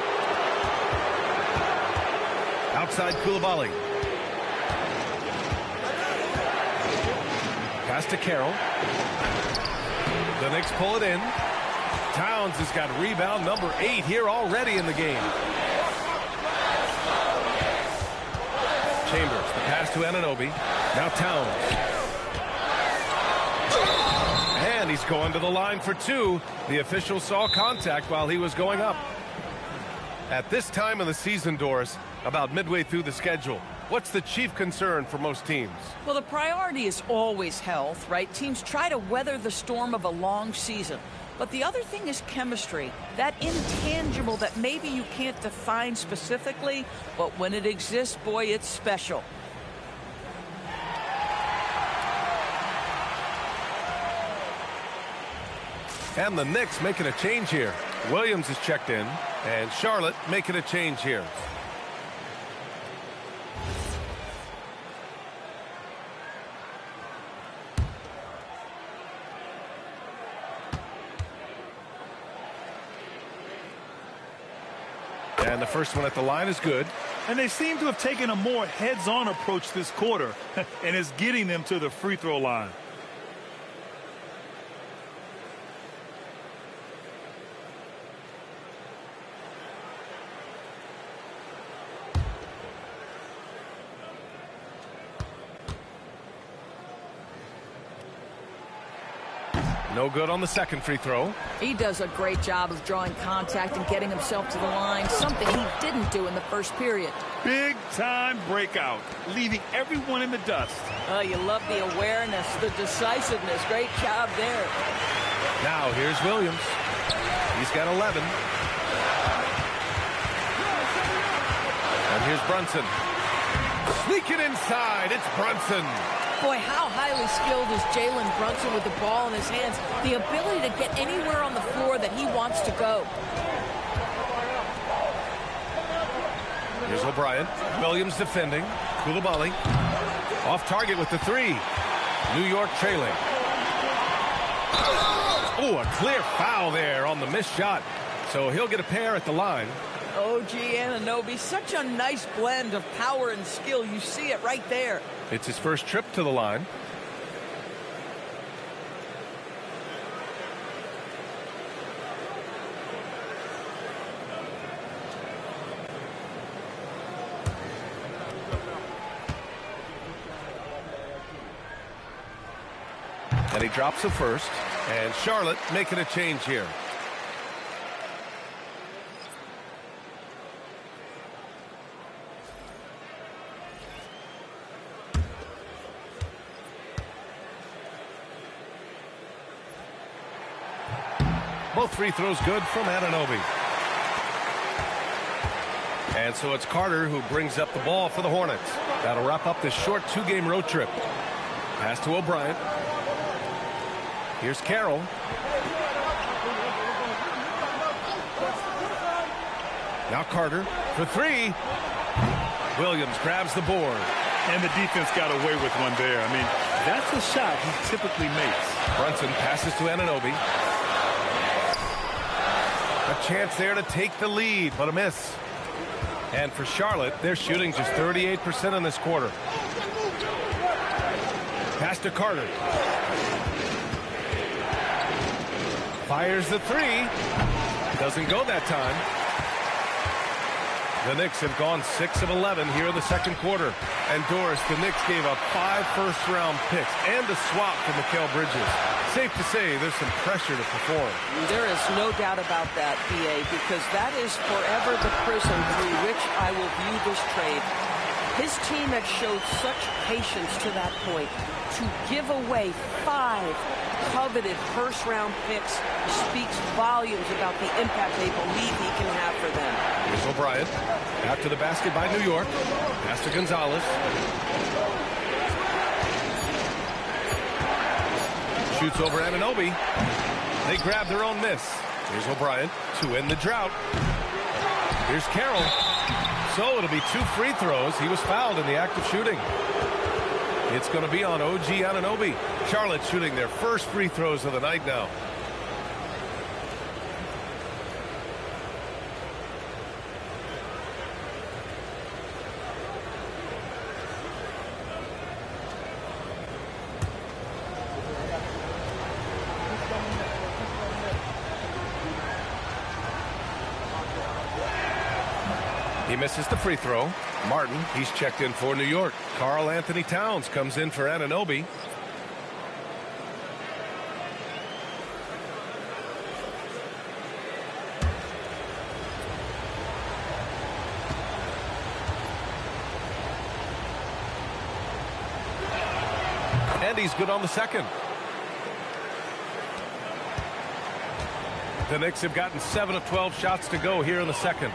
Outside Coulibaly. Pass to Carroll. The Knicks pull it in. Towns has got rebound number 8 here already in the game. Chambers, the pass to Anunoby. Now Towns. And he's going to the line for 2. The official saw contact while he was going up. At this time of the season, Doris, about midway through the schedule, what's the chief concern for most teams?
Well, the priority is always health, right? Teams try to weather the storm of a long season. But the other thing is chemistry, that intangible that maybe you can't define specifically, but when it exists, boy, it's special.
And the Knicks making a change here. Williams is checked in, and Charlotte making a change here. And the first one at the line is good.
And they seem to have taken a more heads-on approach this quarter, and it's getting them to the free throw line.
No good on the second free throw.
He does a great job of drawing contact and getting himself to the line, something he didn't do in the first period.
Big-time breakout, leaving everyone in the dust.
Oh, you love the awareness, the decisiveness. Great job there.
Now here's Williams. He's got 11. And here's Brunson. Sneaking inside, it's Brunson.
Boy, how highly skilled is Jalen Brunson with the ball in his hands. The ability to get anywhere on the floor that he wants to go.
Here's O'Brien. Williams defending. Coulibaly off target with the three. New York trailing. Oh, a clear foul there on the missed shot. So he'll get a pair at the line.
OG Anunoby, such a nice blend of power and skill. You see it right there.
It's his first trip to the line. And he drops the first. And Charlotte making a change here. Both free throws good from Anunoby. And so it's Carter who brings up the ball for the Hornets. That'll wrap up this short two-game road trip. Pass to O'Brien. Here's Carroll. Now Carter for three. Williams grabs the board.
And the defense got away with one there. I mean, that's a shot he typically makes.
Brunson passes to Anunoby. A chance there to take the lead, but a miss. And for Charlotte, they're shooting just 38% in this quarter. Pass to Carter. Fires the three. Doesn't go that time. The Knicks have gone 6 of 11 here in the second quarter. And Doris, the Knicks gave up 5 first-round picks and a swap for Mikal Bridges. Safe to say there's some pressure to perform.
There is no doubt about that, BA, because that is forever the prism through which I will view this trade. His team had showed such patience to that point. To give away 5 coveted first-round picks speaks volumes about the impact they believe he can have for them.
Here's O'Brien. Out to the basket by New York. Pass to Gonzalez. Shoots over Anunoby. They grab their own miss. Here's O'Brien to end the drought. Here's Carroll. So it'll be 2 free throws. He was fouled in the act of shooting. It's going to be on OG Anunoby. Charlotte shooting their first free throws of the night now. He misses the free throw. Martin, he's checked in for New York. Karl Anthony Towns comes in for Anunoby. And he's good on the second. The Knicks have gotten 7 of 12 shots to go here in the second.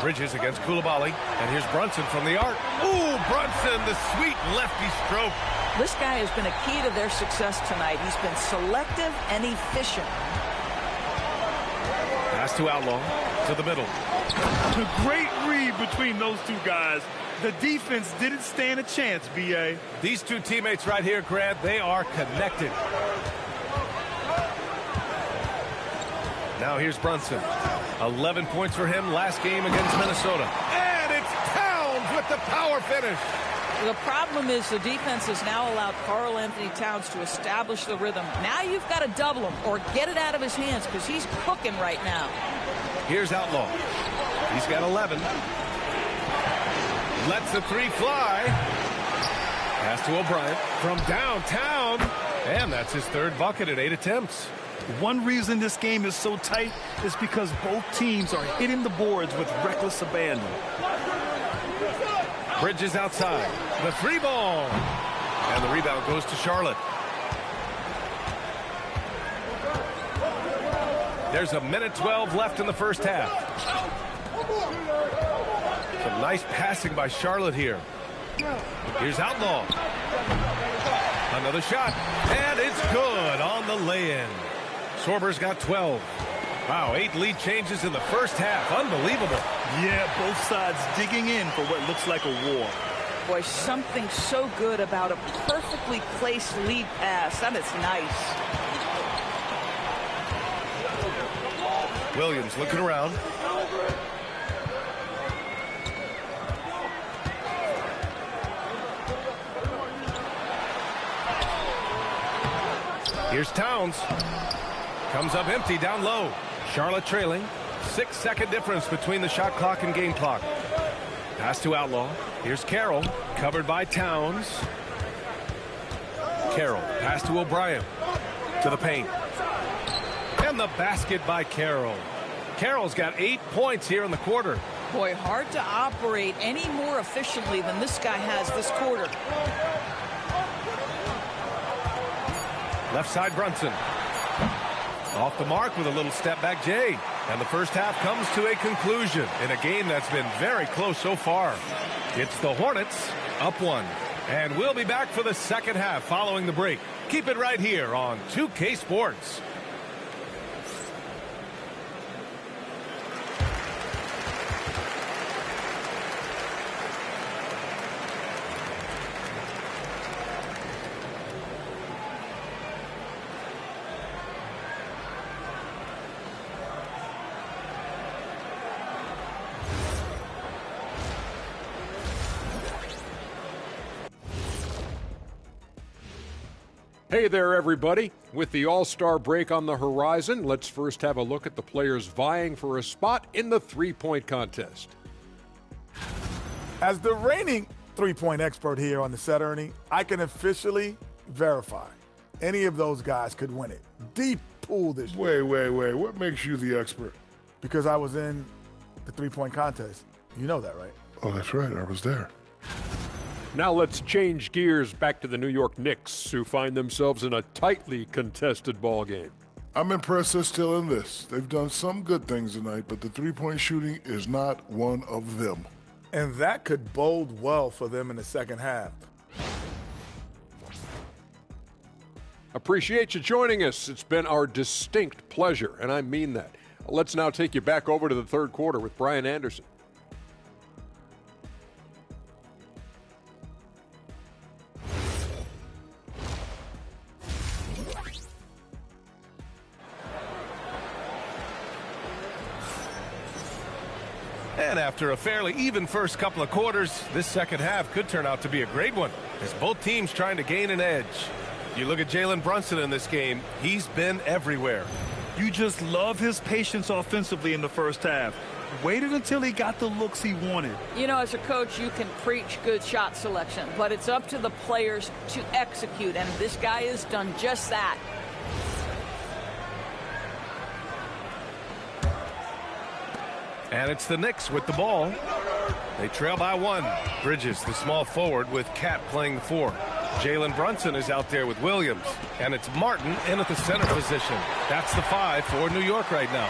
Bridges against Coulibaly. And here's Brunson from the arc. Ooh, Brunson, the sweet lefty stroke.
This guy has been a key to their success tonight. He's been selective and efficient.
Pass to Outlaw to the middle.
A great read between those two guys. The defense didn't stand a chance, B.A.
These two teammates right here, Grant, they are connected. Now here's Brunson. 11 points for him last game against Minnesota. And it's Towns with the power finish.
The problem is the defense has now allowed Karl Anthony Towns to establish the rhythm. Now you've got to double him or get it out of his hands because he's cooking right now.
Here's Outlaw. He's got 11. Lets the three fly. Pass to O'Brien from downtown. And that's his third bucket at 8 attempts.
One reason this game is so tight is because both teams are hitting the boards with reckless abandon.
Bridges outside. The 3-ball. And the rebound goes to Charlotte. There's a minute 12 left in the first half. Some nice passing by Charlotte here. Here's Outlaw. Another shot. And it's good on the lay-in. Sorber's got 12. Wow, 8 lead changes in the first half. Unbelievable.
Yeah, both sides digging in for what looks like a war.
Boy, something so good about a perfectly placed lead pass. That is nice.
Williams looking around. Here's Towns. Comes up empty down low. Charlotte trailing. 6-second difference between the shot clock and game clock. Pass to Outlaw. Here's Carroll. Covered by Towns. Carroll. Pass to O'Brien. To the paint. And the basket by Carroll. Carroll's got 8 points here in the quarter.
Boy, hard to operate any more efficiently than this guy has this quarter.
Left side Brunson. Off the mark with a little step back Jay. And the first half comes to a conclusion in a game that's been very close so far. It's the Hornets up 1. And we'll be back for the second half following the break. Keep it right here on 2K Sports.
Hey there, everybody. With the All-Star break on the horizon, let's first have a look at the players vying for a spot in the three-point contest.
As the reigning three-point expert here on the set, Ernie, I can officially verify any of those guys could win it. Deep pool this year.
Wait. What makes you the expert?
Because I was in the three-point contest. You know that, right?
Oh, that's right. I was there.
Now let's change gears back to the New York Knicks, who find themselves in a tightly contested ball game.
I'm impressed they're still in this. They've done some good things tonight, but the three-point shooting is not one of them.
And that could bode well for them in the second half.
Appreciate you joining us. It's been our distinct pleasure, and I mean that. Let's now take you back over to the third quarter with Brian Anderson.
And after a fairly even first couple of quarters, this second half could turn out to be a great one, as both teams trying to gain an edge. You look at Jalen Brunson in this game, he's been everywhere.
You just love his patience offensively in the first half. Waited until he got the looks he wanted.
You know, as a coach, you can preach good shot selection, but it's up to the players to execute, and this guy has done just that.
And it's the Knicks with the ball. They trail by 1. Bridges, the small forward, with Cat playing the 4. Jalen Brunson is out there with Williams. And it's Martin in at the center position. That's the 5 for New York right now.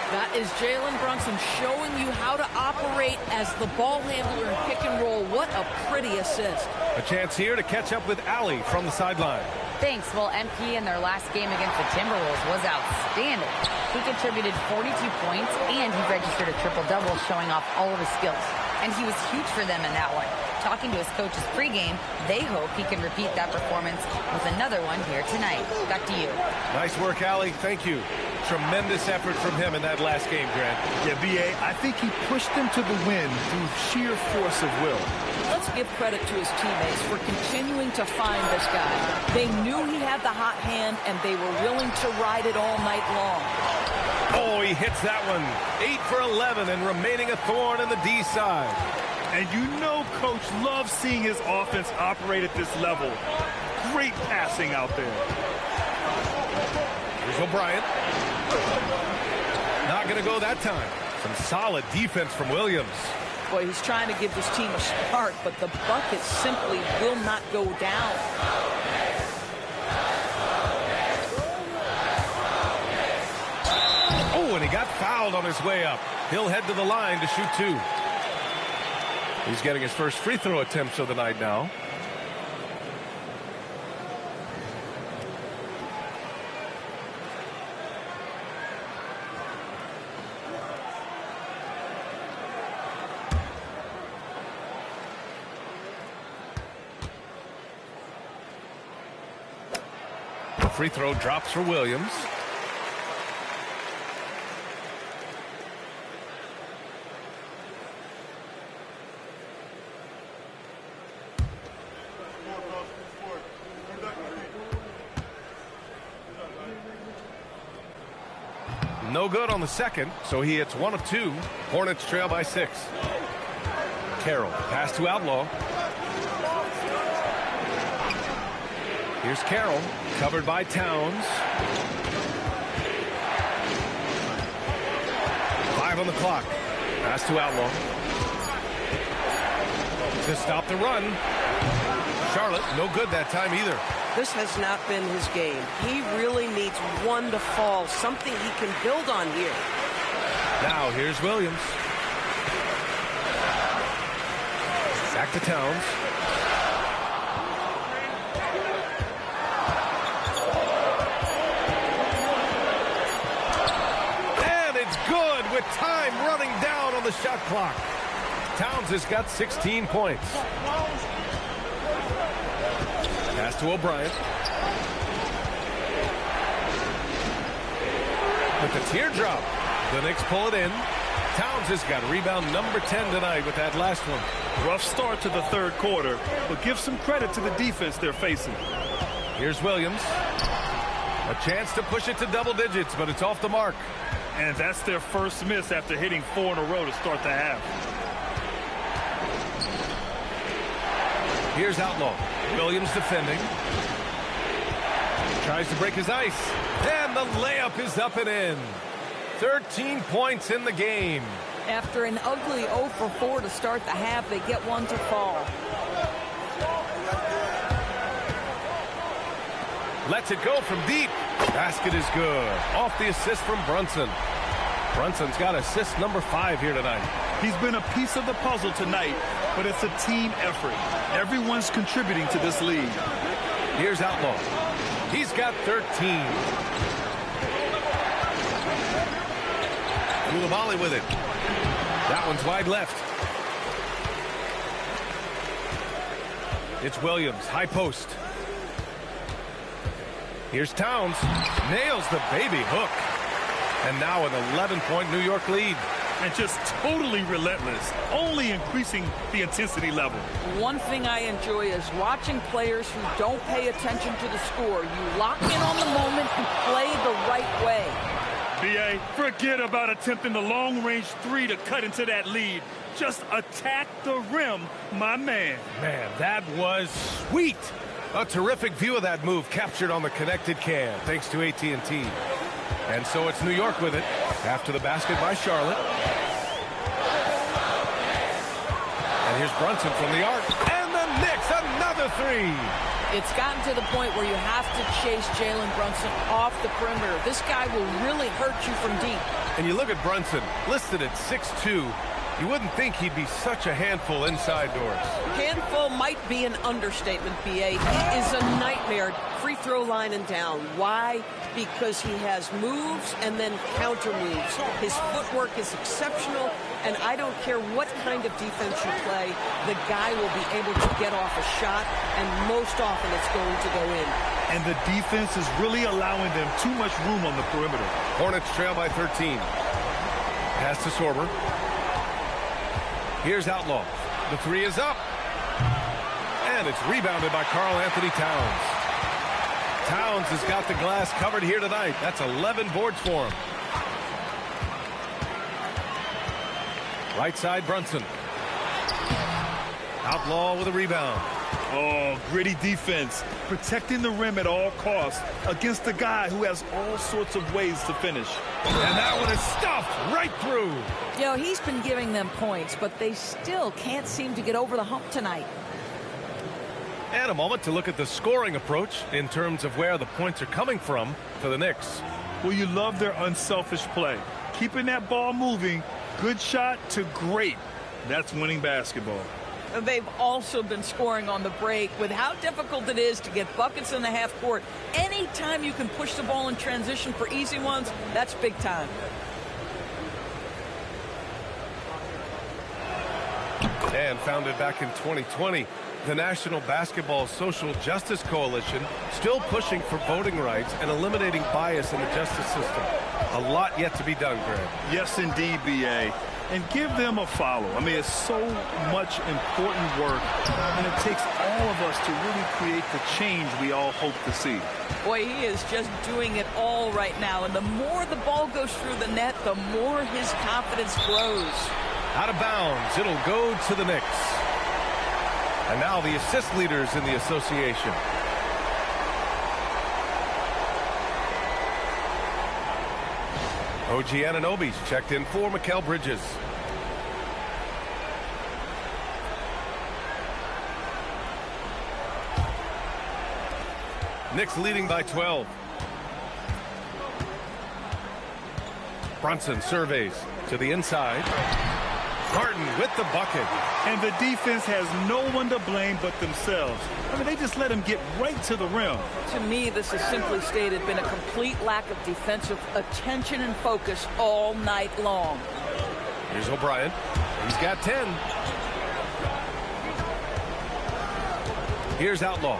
That is Jalen Brunson showing you how to operate as the ball handler in pick and roll. What a pretty assist.
A chance here to catch up with Allie from the sideline.
Thanks. Well, MP in their last game against the Timberwolves was outstanding. He contributed 42 points, and he registered a triple-double, showing off all of his skills. And he was huge for them in that one. Talking to his coaches pregame, they hope he can repeat that performance with another one here tonight. Back to you.
Nice work, Allie. Thank you. Tremendous effort from him in that last game, Grant.
Yeah, B.A., I think he pushed them to the win through sheer force of will.
Let's give credit to his teammates for continuing to find this guy. They knew he had the hot hand, and they were willing to ride it all night long.
Oh, he hits that one. 8 for 11 and remaining a thorn in the D side.
And you know Coach loves seeing his offense operate at this level. Great passing out there.
Here's O'Brien. Not going to go that time. Some solid defense from Williams.
Boy, he's trying to give this team a spark, but the bucket simply will not go down.
Oh, and he got fouled on his way up. He'll head to the line to shoot 2. He's getting his first free throw attempts of the night now. The free throw drops for Williams. No good on the second, so he hits 1 of 2. Hornets trail by 6. Carroll, pass to Outlaw. Here's Carroll, covered by Towns. 5 on the clock. Pass to Outlaw. To stop the run. Charlotte, no good that time either.
This has not been his game. He really needs one to fall, something he can build on here.
Now here's Williams. Back to Towns. And it's good with time running down on the shot clock. Towns has got 16 points. Pass to O'Brien. With the teardrop, the Knicks pull it in. Towns has got rebound number 10 tonight with that last one.
Rough start to the third quarter, but give some credit to the defense they're facing.
Here's Williams. A chance to push it to double digits, but it's off the mark.
And that's their first miss after hitting 4 in a row to start the half.
Here's Outlaw. Williams defending. Tries to break his ice. And the layup is up and in. 13 points in the game.
After an ugly 0 for 4 to start the half, they get one to fall.
Lets it go from deep. Basket is good. Off the assist from Brunson. Brunson's got assist number 5 here tonight.
He's been a piece of the puzzle tonight, but it's a team effort. Everyone's contributing to this lead.
Here's Outlaw. He's got 13. Koulibaly with it. That one's wide left. It's Williams, high post. Here's Towns. Nails the baby hook. And now an 11-point New York lead.
And just totally relentless, only increasing the intensity level.
One thing I enjoy is watching players who don't pay attention to the score. You lock in on the moment and play the right way.
B.A., forget about attempting the long-range 3 to cut into that lead. Just attack the rim, my man.
Man, that was sweet. A terrific view of that move captured on the connected cam, thanks to AT&T. And so it's New York with it after the basket by Charlotte. And here's Brunson from the arc. And the Knicks, another 3.
It's gotten to the point where you have to chase Jalen Brunson off the perimeter. This guy will really hurt you from deep.
And you look at Brunson, listed at 6'2". You wouldn't think he'd be such a handful inside doors.
Handful might be an understatement, B.A. He is a nightmare free throw line and down. Why? Because he has moves and then counter moves. His footwork is exceptional, and I don't care what kind of defense you play, the guy will be able to get off a shot, and most often it's going to go in.
And the defense is really allowing them too much room on the perimeter.
Hornets trail by 13. Pass to Sorber. Here's Outlaw. The 3 is up. And it's rebounded by Karl Anthony Towns. Towns has got the glass covered here tonight. That's 11 boards for him. Right side, Brunson. Outlaw with a rebound.
Oh, gritty defense. Protecting the rim at all costs against a guy who has all sorts of ways to finish.
And that one is stuffed right through.
You know, he's been giving them points, but they still can't seem to get over the hump tonight.
And a moment to look at the scoring approach in terms of where the points are coming from for the Knicks.
Well, you love their unselfish play. Keeping that ball moving, good shot to great. That's winning basketball.
They've also been scoring on the break with how difficult it is to get buckets in the half court. Anytime you can push the ball in transition for easy ones, that's big time.
And founded back in 2020, the National Basketball Social Justice Coalition still pushing for voting rights and eliminating bias in the justice system. A lot yet to be done, Greg.
Yes, indeed, B.A. And give them a follow. I mean, it's so much important work, and it takes all of us to really create the change we all hope to see.
Boy, he is just doing it all right now, and the more the ball goes through the net, the more his confidence grows.
Out of bounds, it'll go to the Knicks. And now the assist leaders in the association. OG Anunoby's checked in for Mikal Bridges. Knicks leading by 12. Brunson surveys to the inside. Martin with the bucket.
And the defense has no one to blame but themselves. I mean, they just let him get right to the rim.
To me, this has simply stated been a complete lack of defensive attention and focus all night long.
Here's O'Brien. He's got 10. Here's Outlaw.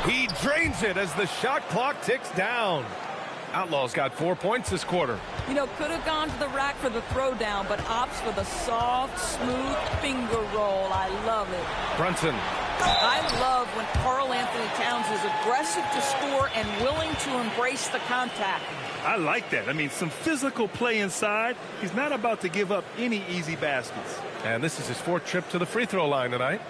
He drains it as the shot clock ticks down. Outlaw's got 4 points this quarter.
You know, could have gone to the rack for the throwdown, but opts for the soft, smooth finger roll. I love it.
Brunson.
I love when Karl Anthony Towns is aggressive to score and willing to embrace the contact.
I like that. I mean, some physical play inside. He's not about to give up any easy baskets.
And this is his 4th trip to the free throw line tonight.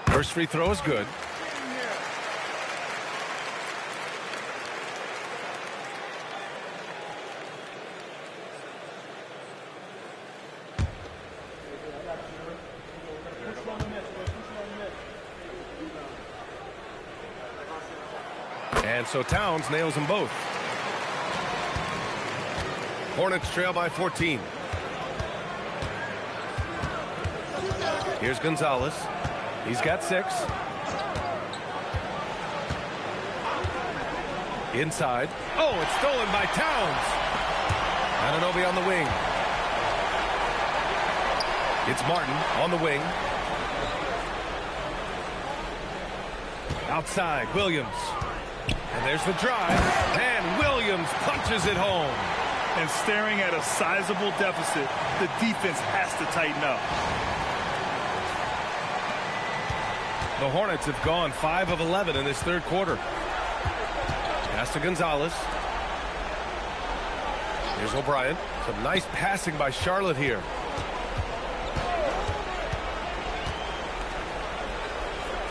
First free throw is good. And so Towns nails them both. Hornets trail by 14. Here's Gonzalez. He's got 6. Inside. Oh, it's stolen by Towns. Anunoby on the wing. It's Martin on the wing. Outside, Williams. And there's the drive. And Williams punches it home.
And staring at a sizable deficit, the defense has to tighten up.
The Hornets have gone 5 of 11 in this 3rd quarter. Pass to Gonzalez. Here's O'Brien. Some nice passing by Charlotte here.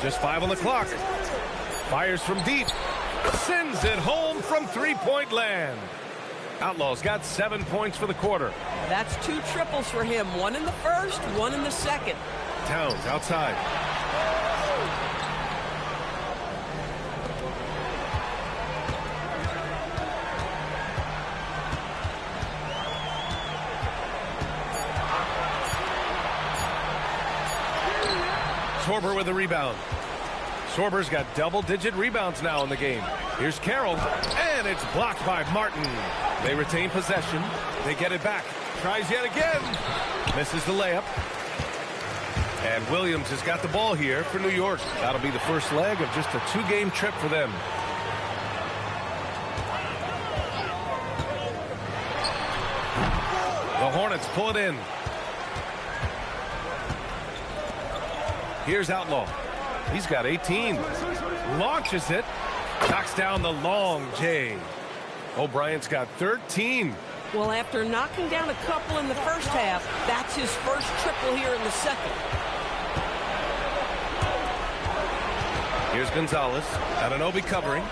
Just 5 on the clock. Fires from deep. Sends it home from three-point land. Outlaw's got 7 points for the quarter.
That's 2 triples for him. 1 in the 1st, 1 in the 2nd.
Towns outside. Sorber with the rebound. Sorber's got double-digit rebounds now in the game. Here's Carroll, and it's blocked by Martin. They retain possession. They get it back. Tries yet again. Misses the layup. And Williams has got the ball here for New York. That'll be the first leg of just a 2-game trip for them. The Hornets pull it in. Here's Outlaw. He's got 18. Launches it. Knocks down the long J. O'Brien's got 13.
Well, after knocking down a couple in the first half, that's his first triple here in the second.
Here's Gonzalez. Anunoby covering.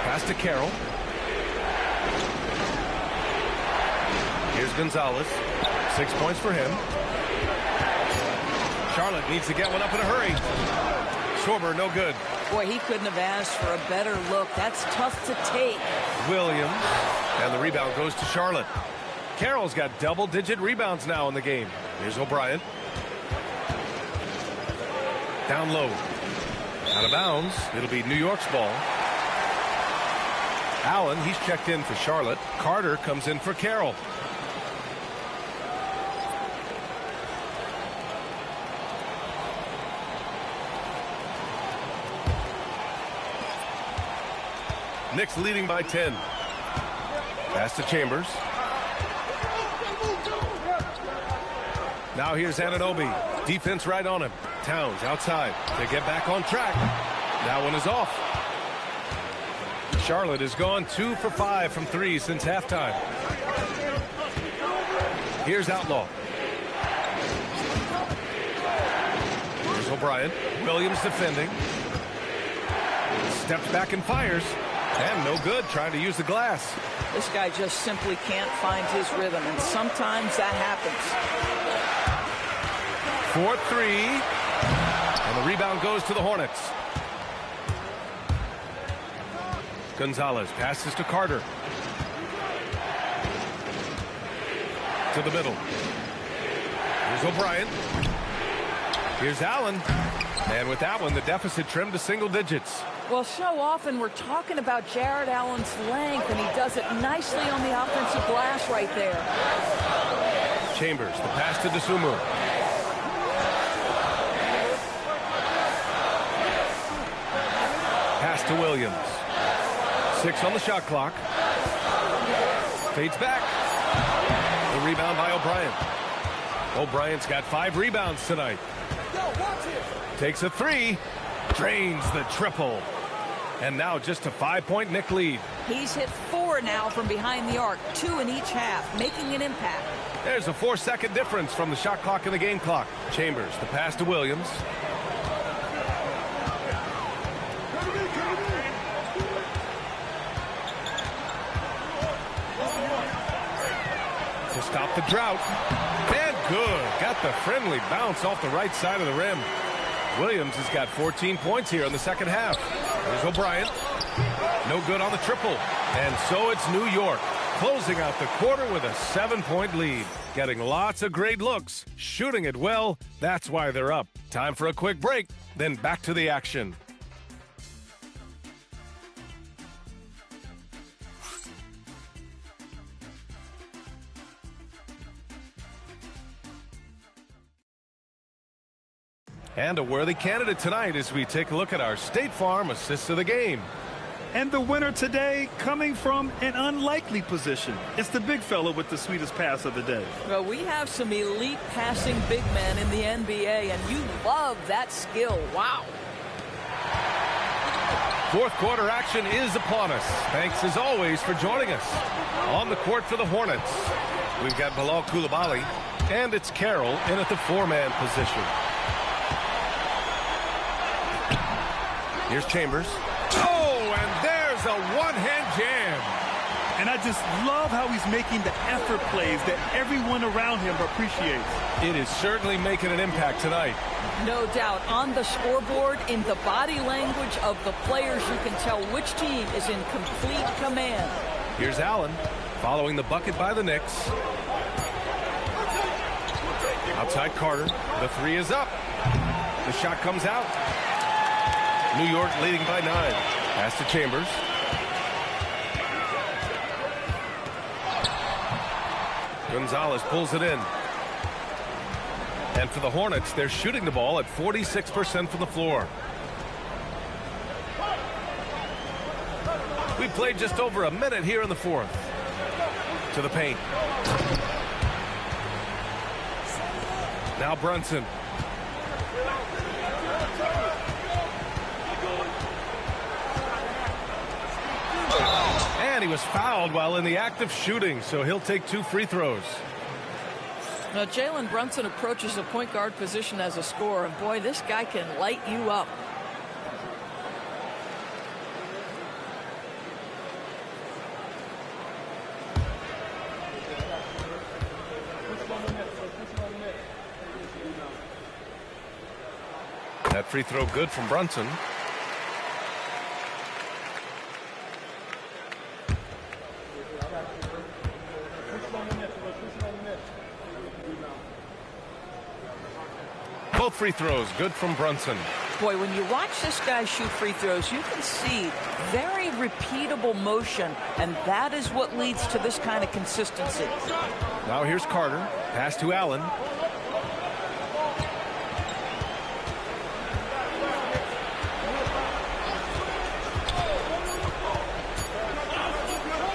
Pass to Carroll. Here's Gonzalez. 6 points for him. Charlotte needs to get one up in a hurry. Schwarber, no good.
Boy, he couldn't have asked for a better look. That's tough to take.
Williams. And the rebound goes to Charlotte. Carroll's got double-digit rebounds now in the game. Here's O'Brien. Down low. Out of bounds. It'll be New York's ball. Allen, he's checked in for Charlotte. Carter comes in for Carroll. Knicks leading by 10. Pass to Chambers. Now here's Anunoby. Defense right on him. Towns outside. They get back on track. That one is off. Charlotte has gone 2 for 5 from 3 since halftime. Here's Outlaw. Here's O'Brien. Williams defending. Steps back and fires. And no good, trying to use the glass.
This guy just simply can't find his rhythm, and sometimes that happens.
4-3. And the rebound goes to the Hornets. Gonzalez passes to Carter. To the middle. Here's O'Brien. Here's Allen. And with that one, the deficit trimmed to single digits.
Well, so often we're talking about Jared Allen's length, and he does it nicely on the offensive glass right there.
Chambers, the pass to DeSumo. Pass to Williams. 6 on the shot clock. Fades back. The rebound by O'Brien. O'Brien's got 5 rebounds tonight. Takes a 3. Drains the triple. And now just a 5-point Knick lead.
He's hit 4 now from behind the arc, 2 in each half, making an impact.
There's a 4-second difference from the shot clock and the game clock. Chambers, the pass to Williams. To stop the drought. And good. Got the friendly bounce off the right side of the rim. Williams has got 14 points here in the second half. There's O'Brien. No good on the triple. And so it's New York closing out the quarter with a 7-point lead. Getting lots of great looks. Shooting it well. That's why they're up. Time for a quick break. Then back to the action. And a worthy candidate tonight as we take a look at our State Farm assists of the game.
And the winner today coming from an unlikely position. It's the big fella with the sweetest pass of the day.
Well, we have some elite passing big men in the NBA, and you love that skill. Wow.
Fourth quarter action is upon us. Thanks as always for joining us. On the court for the Hornets, we've got Bilal Coulibaly, and it's Carroll in at the 4-man position. Here's Chambers. Oh, and there's a one-hand jam.
And I just love how he's making the effort plays that everyone around him appreciates.
It is certainly making an impact tonight.
No doubt. On the scoreboard, in the body language of the players, you can tell which team is in complete command.
Here's Allen following the bucket by the Knicks. Outside Carter. The 3 is up. The shot comes out. New York leading by 9. Pass to Chambers. Gonzalez pulls it in. And for the Hornets, they're shooting the ball at 46% from the floor. We played just over a minute here in the fourth. to the paint. Now Brunson. And he was fouled while in the act of shooting, so he'll take 2 free throws.
Now, Jalen Brunson approaches the point guard position as a scorer, and boy, this guy can light you up.
That free throw good from Brunson. Both free throws good from Brunson.
Boy, when you watch this guy shoot free throws, you can see very repeatable motion, and that is what leads to this kind of consistency.
Now here's Carter. Pass to Allen.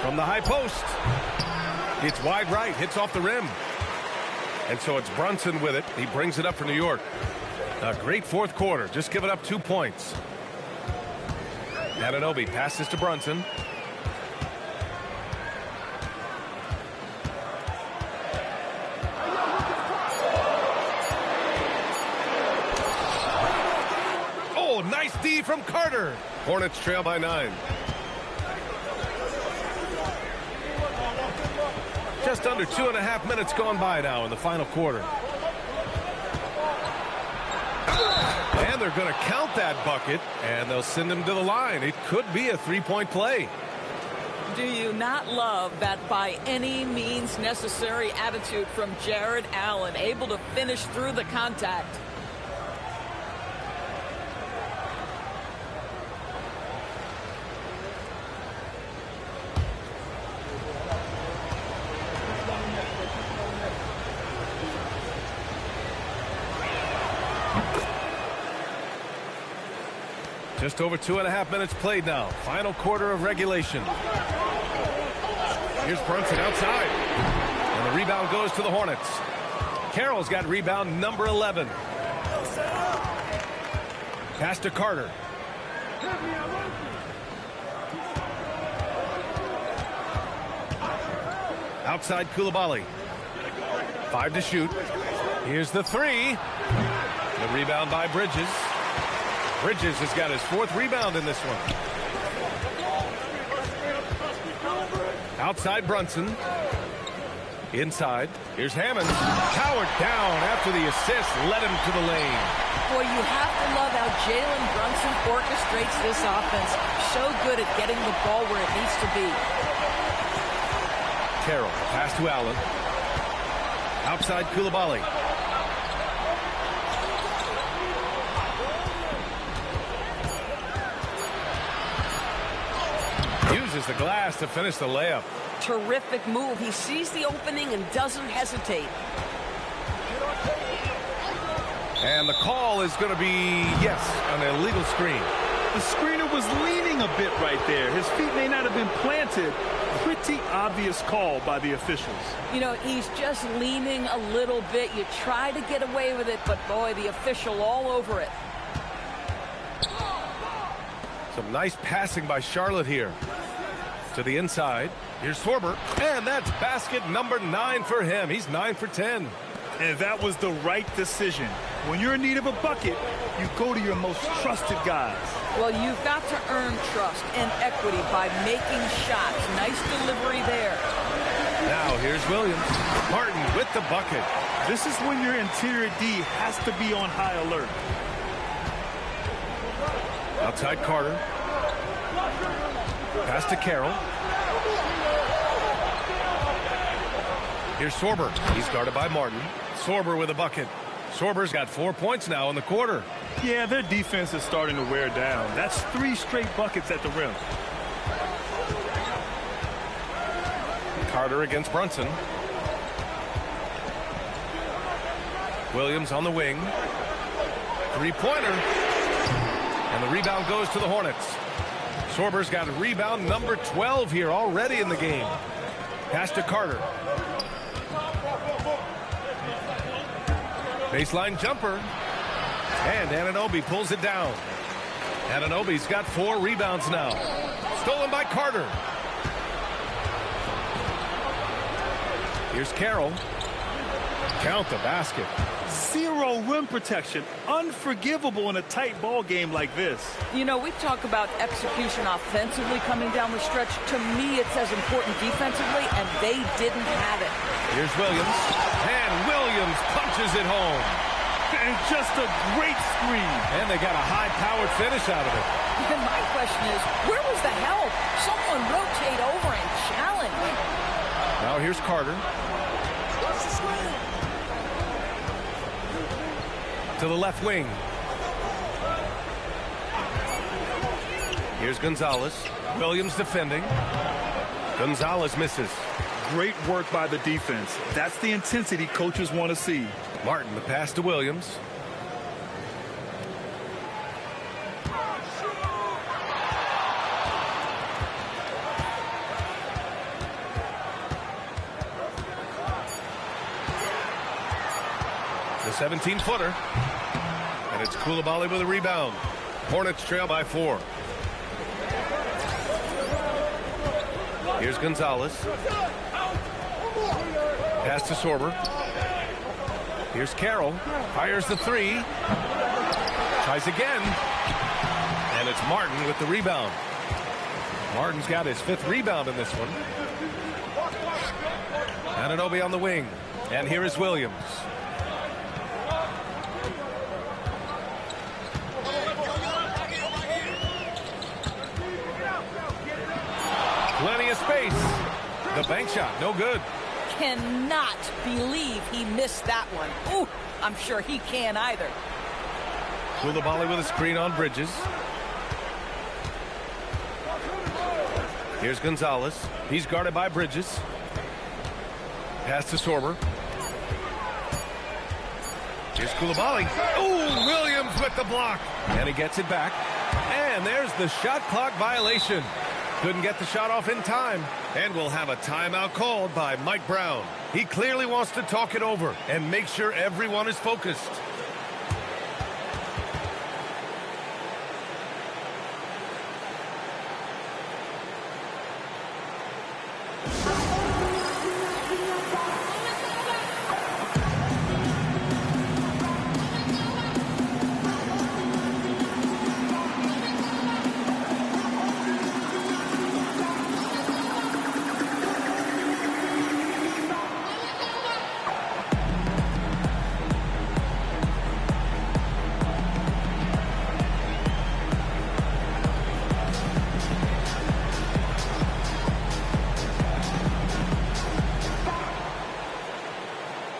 From the high post. It's wide right. Hits off the rim. And so it's Brunson with it. He brings it up for New York. A great fourth quarter. Just give it up 2 points. Anunoby passes to Brunson. Oh, nice D from Carter. Hornets trail by 9. Just under 2.5 minutes gone by now in the final quarter. And they're going to count that bucket, and they'll send him to the line. It could be a 3-point play.
Do you not love that by any means necessary attitude from Jared Allen, able to finish through the contact?
Just over 2.5 minutes played now. Final quarter of regulation. Here's Brunson outside. And the rebound goes to the Hornets. Carroll's got rebound number 11. Pass to Carter. Outside Coulibaly. 5 to shoot. Here's the 3. The rebound by Bridges. Bridges has got his 4th rebound in this one. Outside Brunson. Inside. Here's Hammond. Coward down after the assist. Led him to the lane.
Boy, you have to love how Jalen Brunson orchestrates this offense. So good at getting the ball where it needs to be.
Carroll. Pass to Allen. Outside Coulibaly. Uses the glass to finish the layup.
Terrific move. He sees the opening and doesn't hesitate.
And the call is going to be, yes, an illegal screen.
The screener was leaning a bit right there. His feet may not have been planted. Pretty obvious call by the officials.
You know, he's just leaning a little bit. You try to get away with it, but boy, the official all over it.
Some nice passing by Charlotte here. To the inside. Here's Sorber. And that's basket number 9 for him. He's 9 for 10.
And that was the right decision. When you're in need of a bucket, you go to your most trusted guys.
Well, you've got to earn trust and equity by making shots. Nice delivery there.
Now here's Williams. Martin with the bucket.
This is when your interior D has to be on high alert.
Outside Carter. Pass to Carroll. Here's Sorber. He's guarded by Martin. Sorber with a bucket. Sorber's got 4 points now in the quarter.
Yeah, their defense is starting to wear down. That's 3 straight buckets at the rim.
Carter against Brunson. Williams on the wing. 3-pointer. And the rebound goes to the Hornets. Sorber's got a rebound number 12 here already in the game. Pass to Carter. Baseline jumper. And Anunoby pulls it down. Anunoby's got 4 rebounds now. Stolen by Carter. Here's Carroll. Count the basket.
Zero rim protection. Unforgivable in a tight ball game like this.
You know, we talk about execution offensively coming down the stretch. To me, it's as important defensively, and they didn't have it.
Here's Williams. And Williams punches it home.
And just a great screen.
And they got a high-powered finish out of it.
And my question is, where was the help? Someone rotate over and challenge.
Now here's Carter. To the left wing. Here's Gonzalez. Williams defending. Gonzalez misses.
Great work by the defense. That's the intensity coaches want to see.
Martin, the pass to Williams. The 17-footer. And it's Coulibaly with a rebound. Hornets trail by 4. Here's Gonzalez. Pass to Sorber. Here's Carroll. Fires the 3. Tries again. And it's Martin with the rebound. Martin's got his 5th rebound in this one. Anunoby on the wing. And here is Williams. Plenty of space. The bank shot, no good.
Cannot believe he missed that one. Ooh, I'm sure he can't either.
Coulibaly with a screen on Bridges. Here's Gonzalez. He's guarded by Bridges. Pass to Sorber. Here's Coulibaly. Ooh, Williams with the block. And he gets it back. And there's the shot clock violation. Couldn't get the shot off in time. And we'll have a timeout called by Mike Brown. He clearly wants to talk it over and make sure everyone is focused.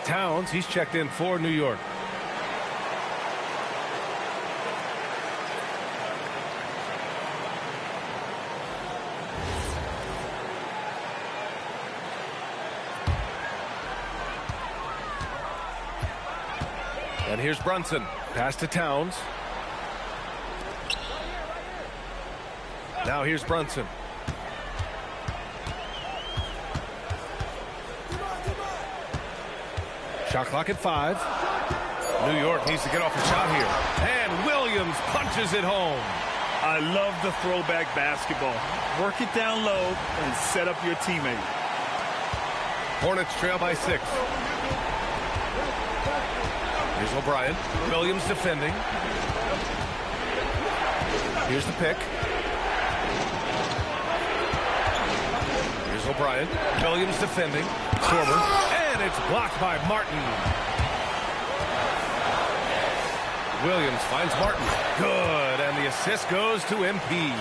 Towns, he's checked in for New York. And here's Brunson. Pass to Towns. Now here's Brunson. Shot clock at 5. New York needs to get off a shot here. And Williams punches it home.
I love the throwback basketball. Work it down low and set up your teammate.
Hornets trail by 6. Here's O'Brien. Williams defending. Here's the pick. Here's O'Brien. Williams defending. Sorber. And it's blocked by Martin. Williams finds Martin. Good. And the assist goes to MP.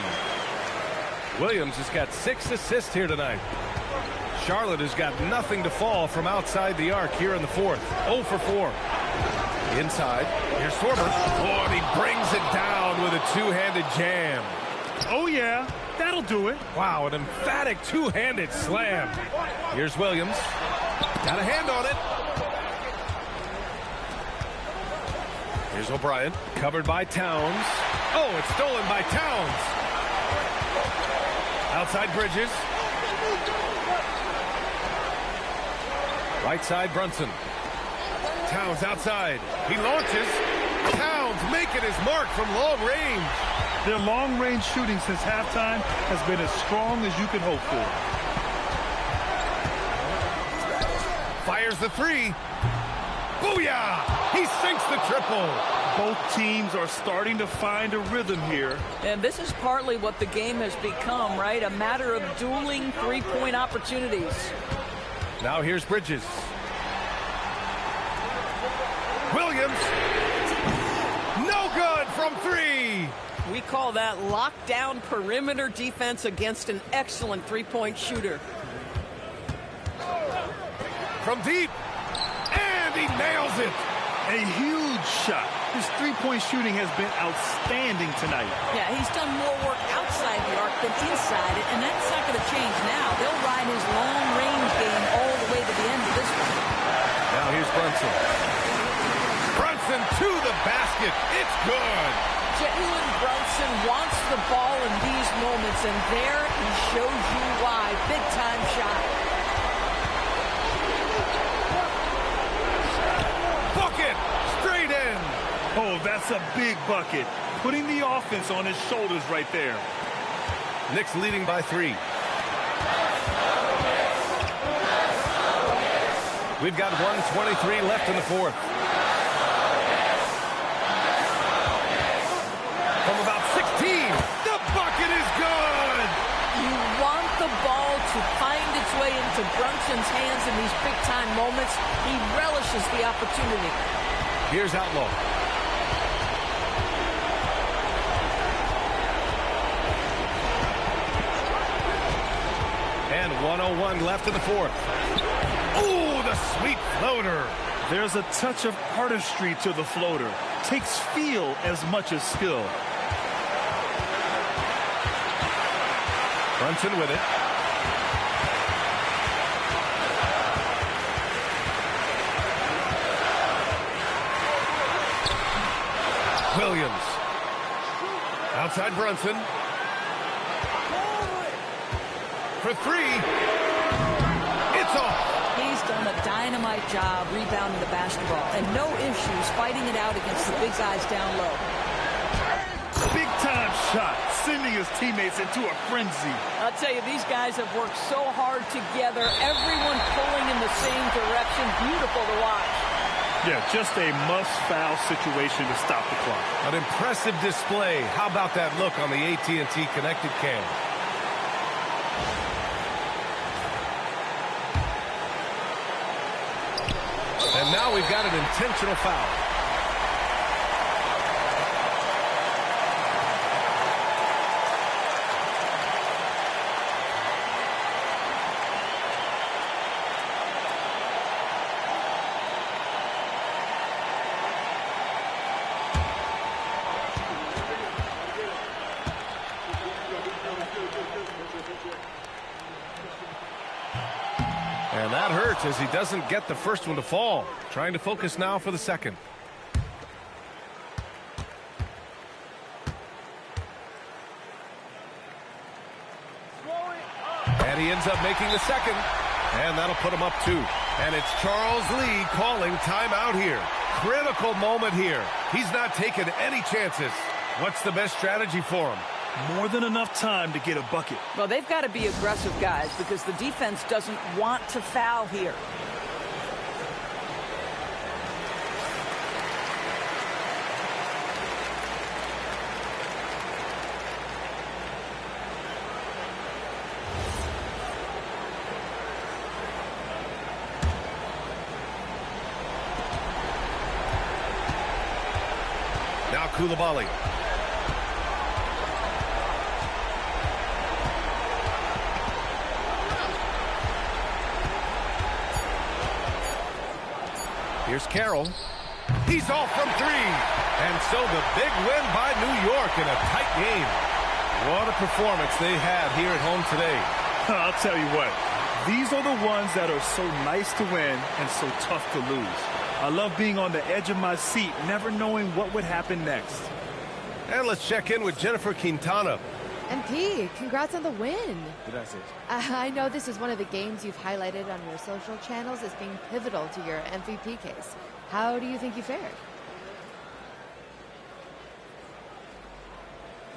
Williams has got 6 assists here tonight. Charlotte has got nothing to fall from outside the arc here in the 4th. 0 for 4. Inside. Here's Sorber. Oh, and he brings it down with a two-handed jam.
Oh, yeah. That'll do it.
Wow, an emphatic two-handed slam. Here's Williams. Got a hand on it. Here's O'Brien. Covered by Towns. Oh, it's stolen by Towns. Outside Bridges. Right side, Brunson. Towns outside. He launches. Towns making his mark from long range.
Their long-range shooting since halftime has been as strong as you could hope for.
Fires the three. Booyah! He sinks the triple.
Both teams are starting to find a rhythm here.
And this is partly what the game has become, right? A matter of dueling three-point opportunities.
Now here's Bridges. Williams. No good from three.
We call that lockdown perimeter defense against an excellent three-point shooter.
From deep. And he nails it.
A huge shot. His three-point shooting has been outstanding tonight.
Yeah, he's done more work outside the arc than inside it, and that's not going to change now. They'll ride his long-range game all the way to the end of this one.
Now here's Brunson. Brunson to the basket. It's good.
Jalen Brunson wants the ball in these moments, and there he shows you why. Big-time shot.
Bucket! Straight in!
Oh, that's a big bucket. Putting the offense on his shoulders right there.
Knicks leading by 3. We've got 1:23 left in the fourth. From about 16, the bucket is good!
You want the ball to find its way into Brunson's hands in these big-time moments. He relishes the opportunity.
Here's Outlaw. And 1:01 left in the fourth. Ooh, the sweet floater.
There's a touch of artistry to the floater. Takes feel as much as skill.
Brunson with it. Williams. Outside Brunson. For three. It's off.
He's done a dynamite job rebounding the basketball, and no issues fighting it out against the big guys down low.
Big-time shot, sending his teammates into a frenzy.
I'll tell you, these guys have worked so hard together, everyone pulling in the same direction. Beautiful to watch.
Yeah, just a must-foul situation to stop the clock.
An impressive display. How about that look on the AT&T connected cam? And now we've got an intentional foul. And that hurts as he doesn't get the first one to fall. Trying to focus now for the second. And he ends up making the second. And that'll put him up 2. And it's Charles Lee calling timeout here. Critical moment here. He's not taking any chances. What's the best strategy for him?
More than enough time to get a bucket.
Well, they've got to be aggressive, guys, because the defense doesn't want to foul here.
Now Coulibaly. Here's Carroll. He's off from 3. And so the big win by New York in a tight game. What a performance they had here at home today.
I'll tell you what. These are the ones that are so nice to win and so tough to lose. I love being on the edge of my seat, never knowing what would happen next.
And let's check in with Jennifer Quintana.
MP, congrats on the win.
Did I say?
I know this is one of the games you've highlighted on your social channels as being pivotal to your MVP case. How do you think you fared?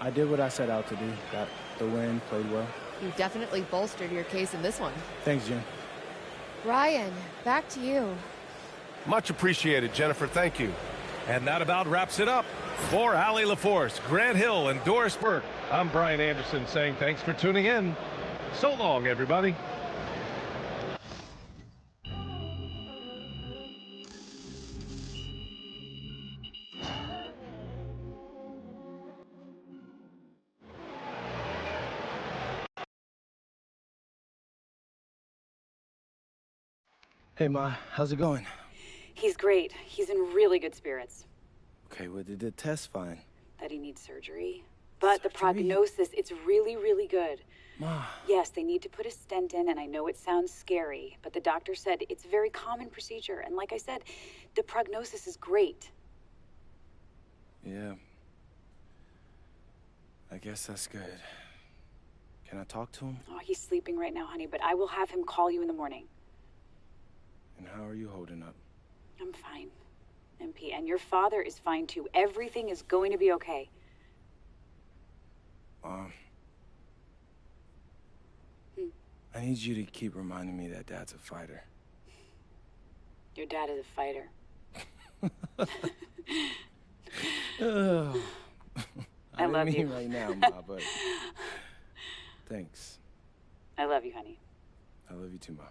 I did what I set out to do. Got the win, played well.
You definitely bolstered your case in this one.
Thanks, Jen.
Ryan, back to you.
Much appreciated, Jennifer. Thank you. And that about wraps it up. For Allie LaForce, Grant Hill, and Doris Burke, I'm Brian Anderson saying thanks for tuning in. So long, everybody.
Hey, Ma, how's it going?
He's great. He's in really good spirits.
Okay, well, did the test fine?
That he needs surgery. But the prognosis, it's really, really good.
Ma.
Yes, they need to put a stent in, and I know it sounds scary, but the doctor said it's a very common procedure. And like I said, the prognosis is great.
Yeah. I guess that's good. Can I talk to him?
Oh, he's sleeping right now, honey, but I will have him call you in the morning.
And how are you holding up?
I'm fine, MP, and your father is fine too. Everything is going to be okay.
I need you to keep reminding me that Dad's a fighter.
Your dad is a fighter. I love you
right now, Ma, but thanks.
I love you, honey.
I love you too, Ma.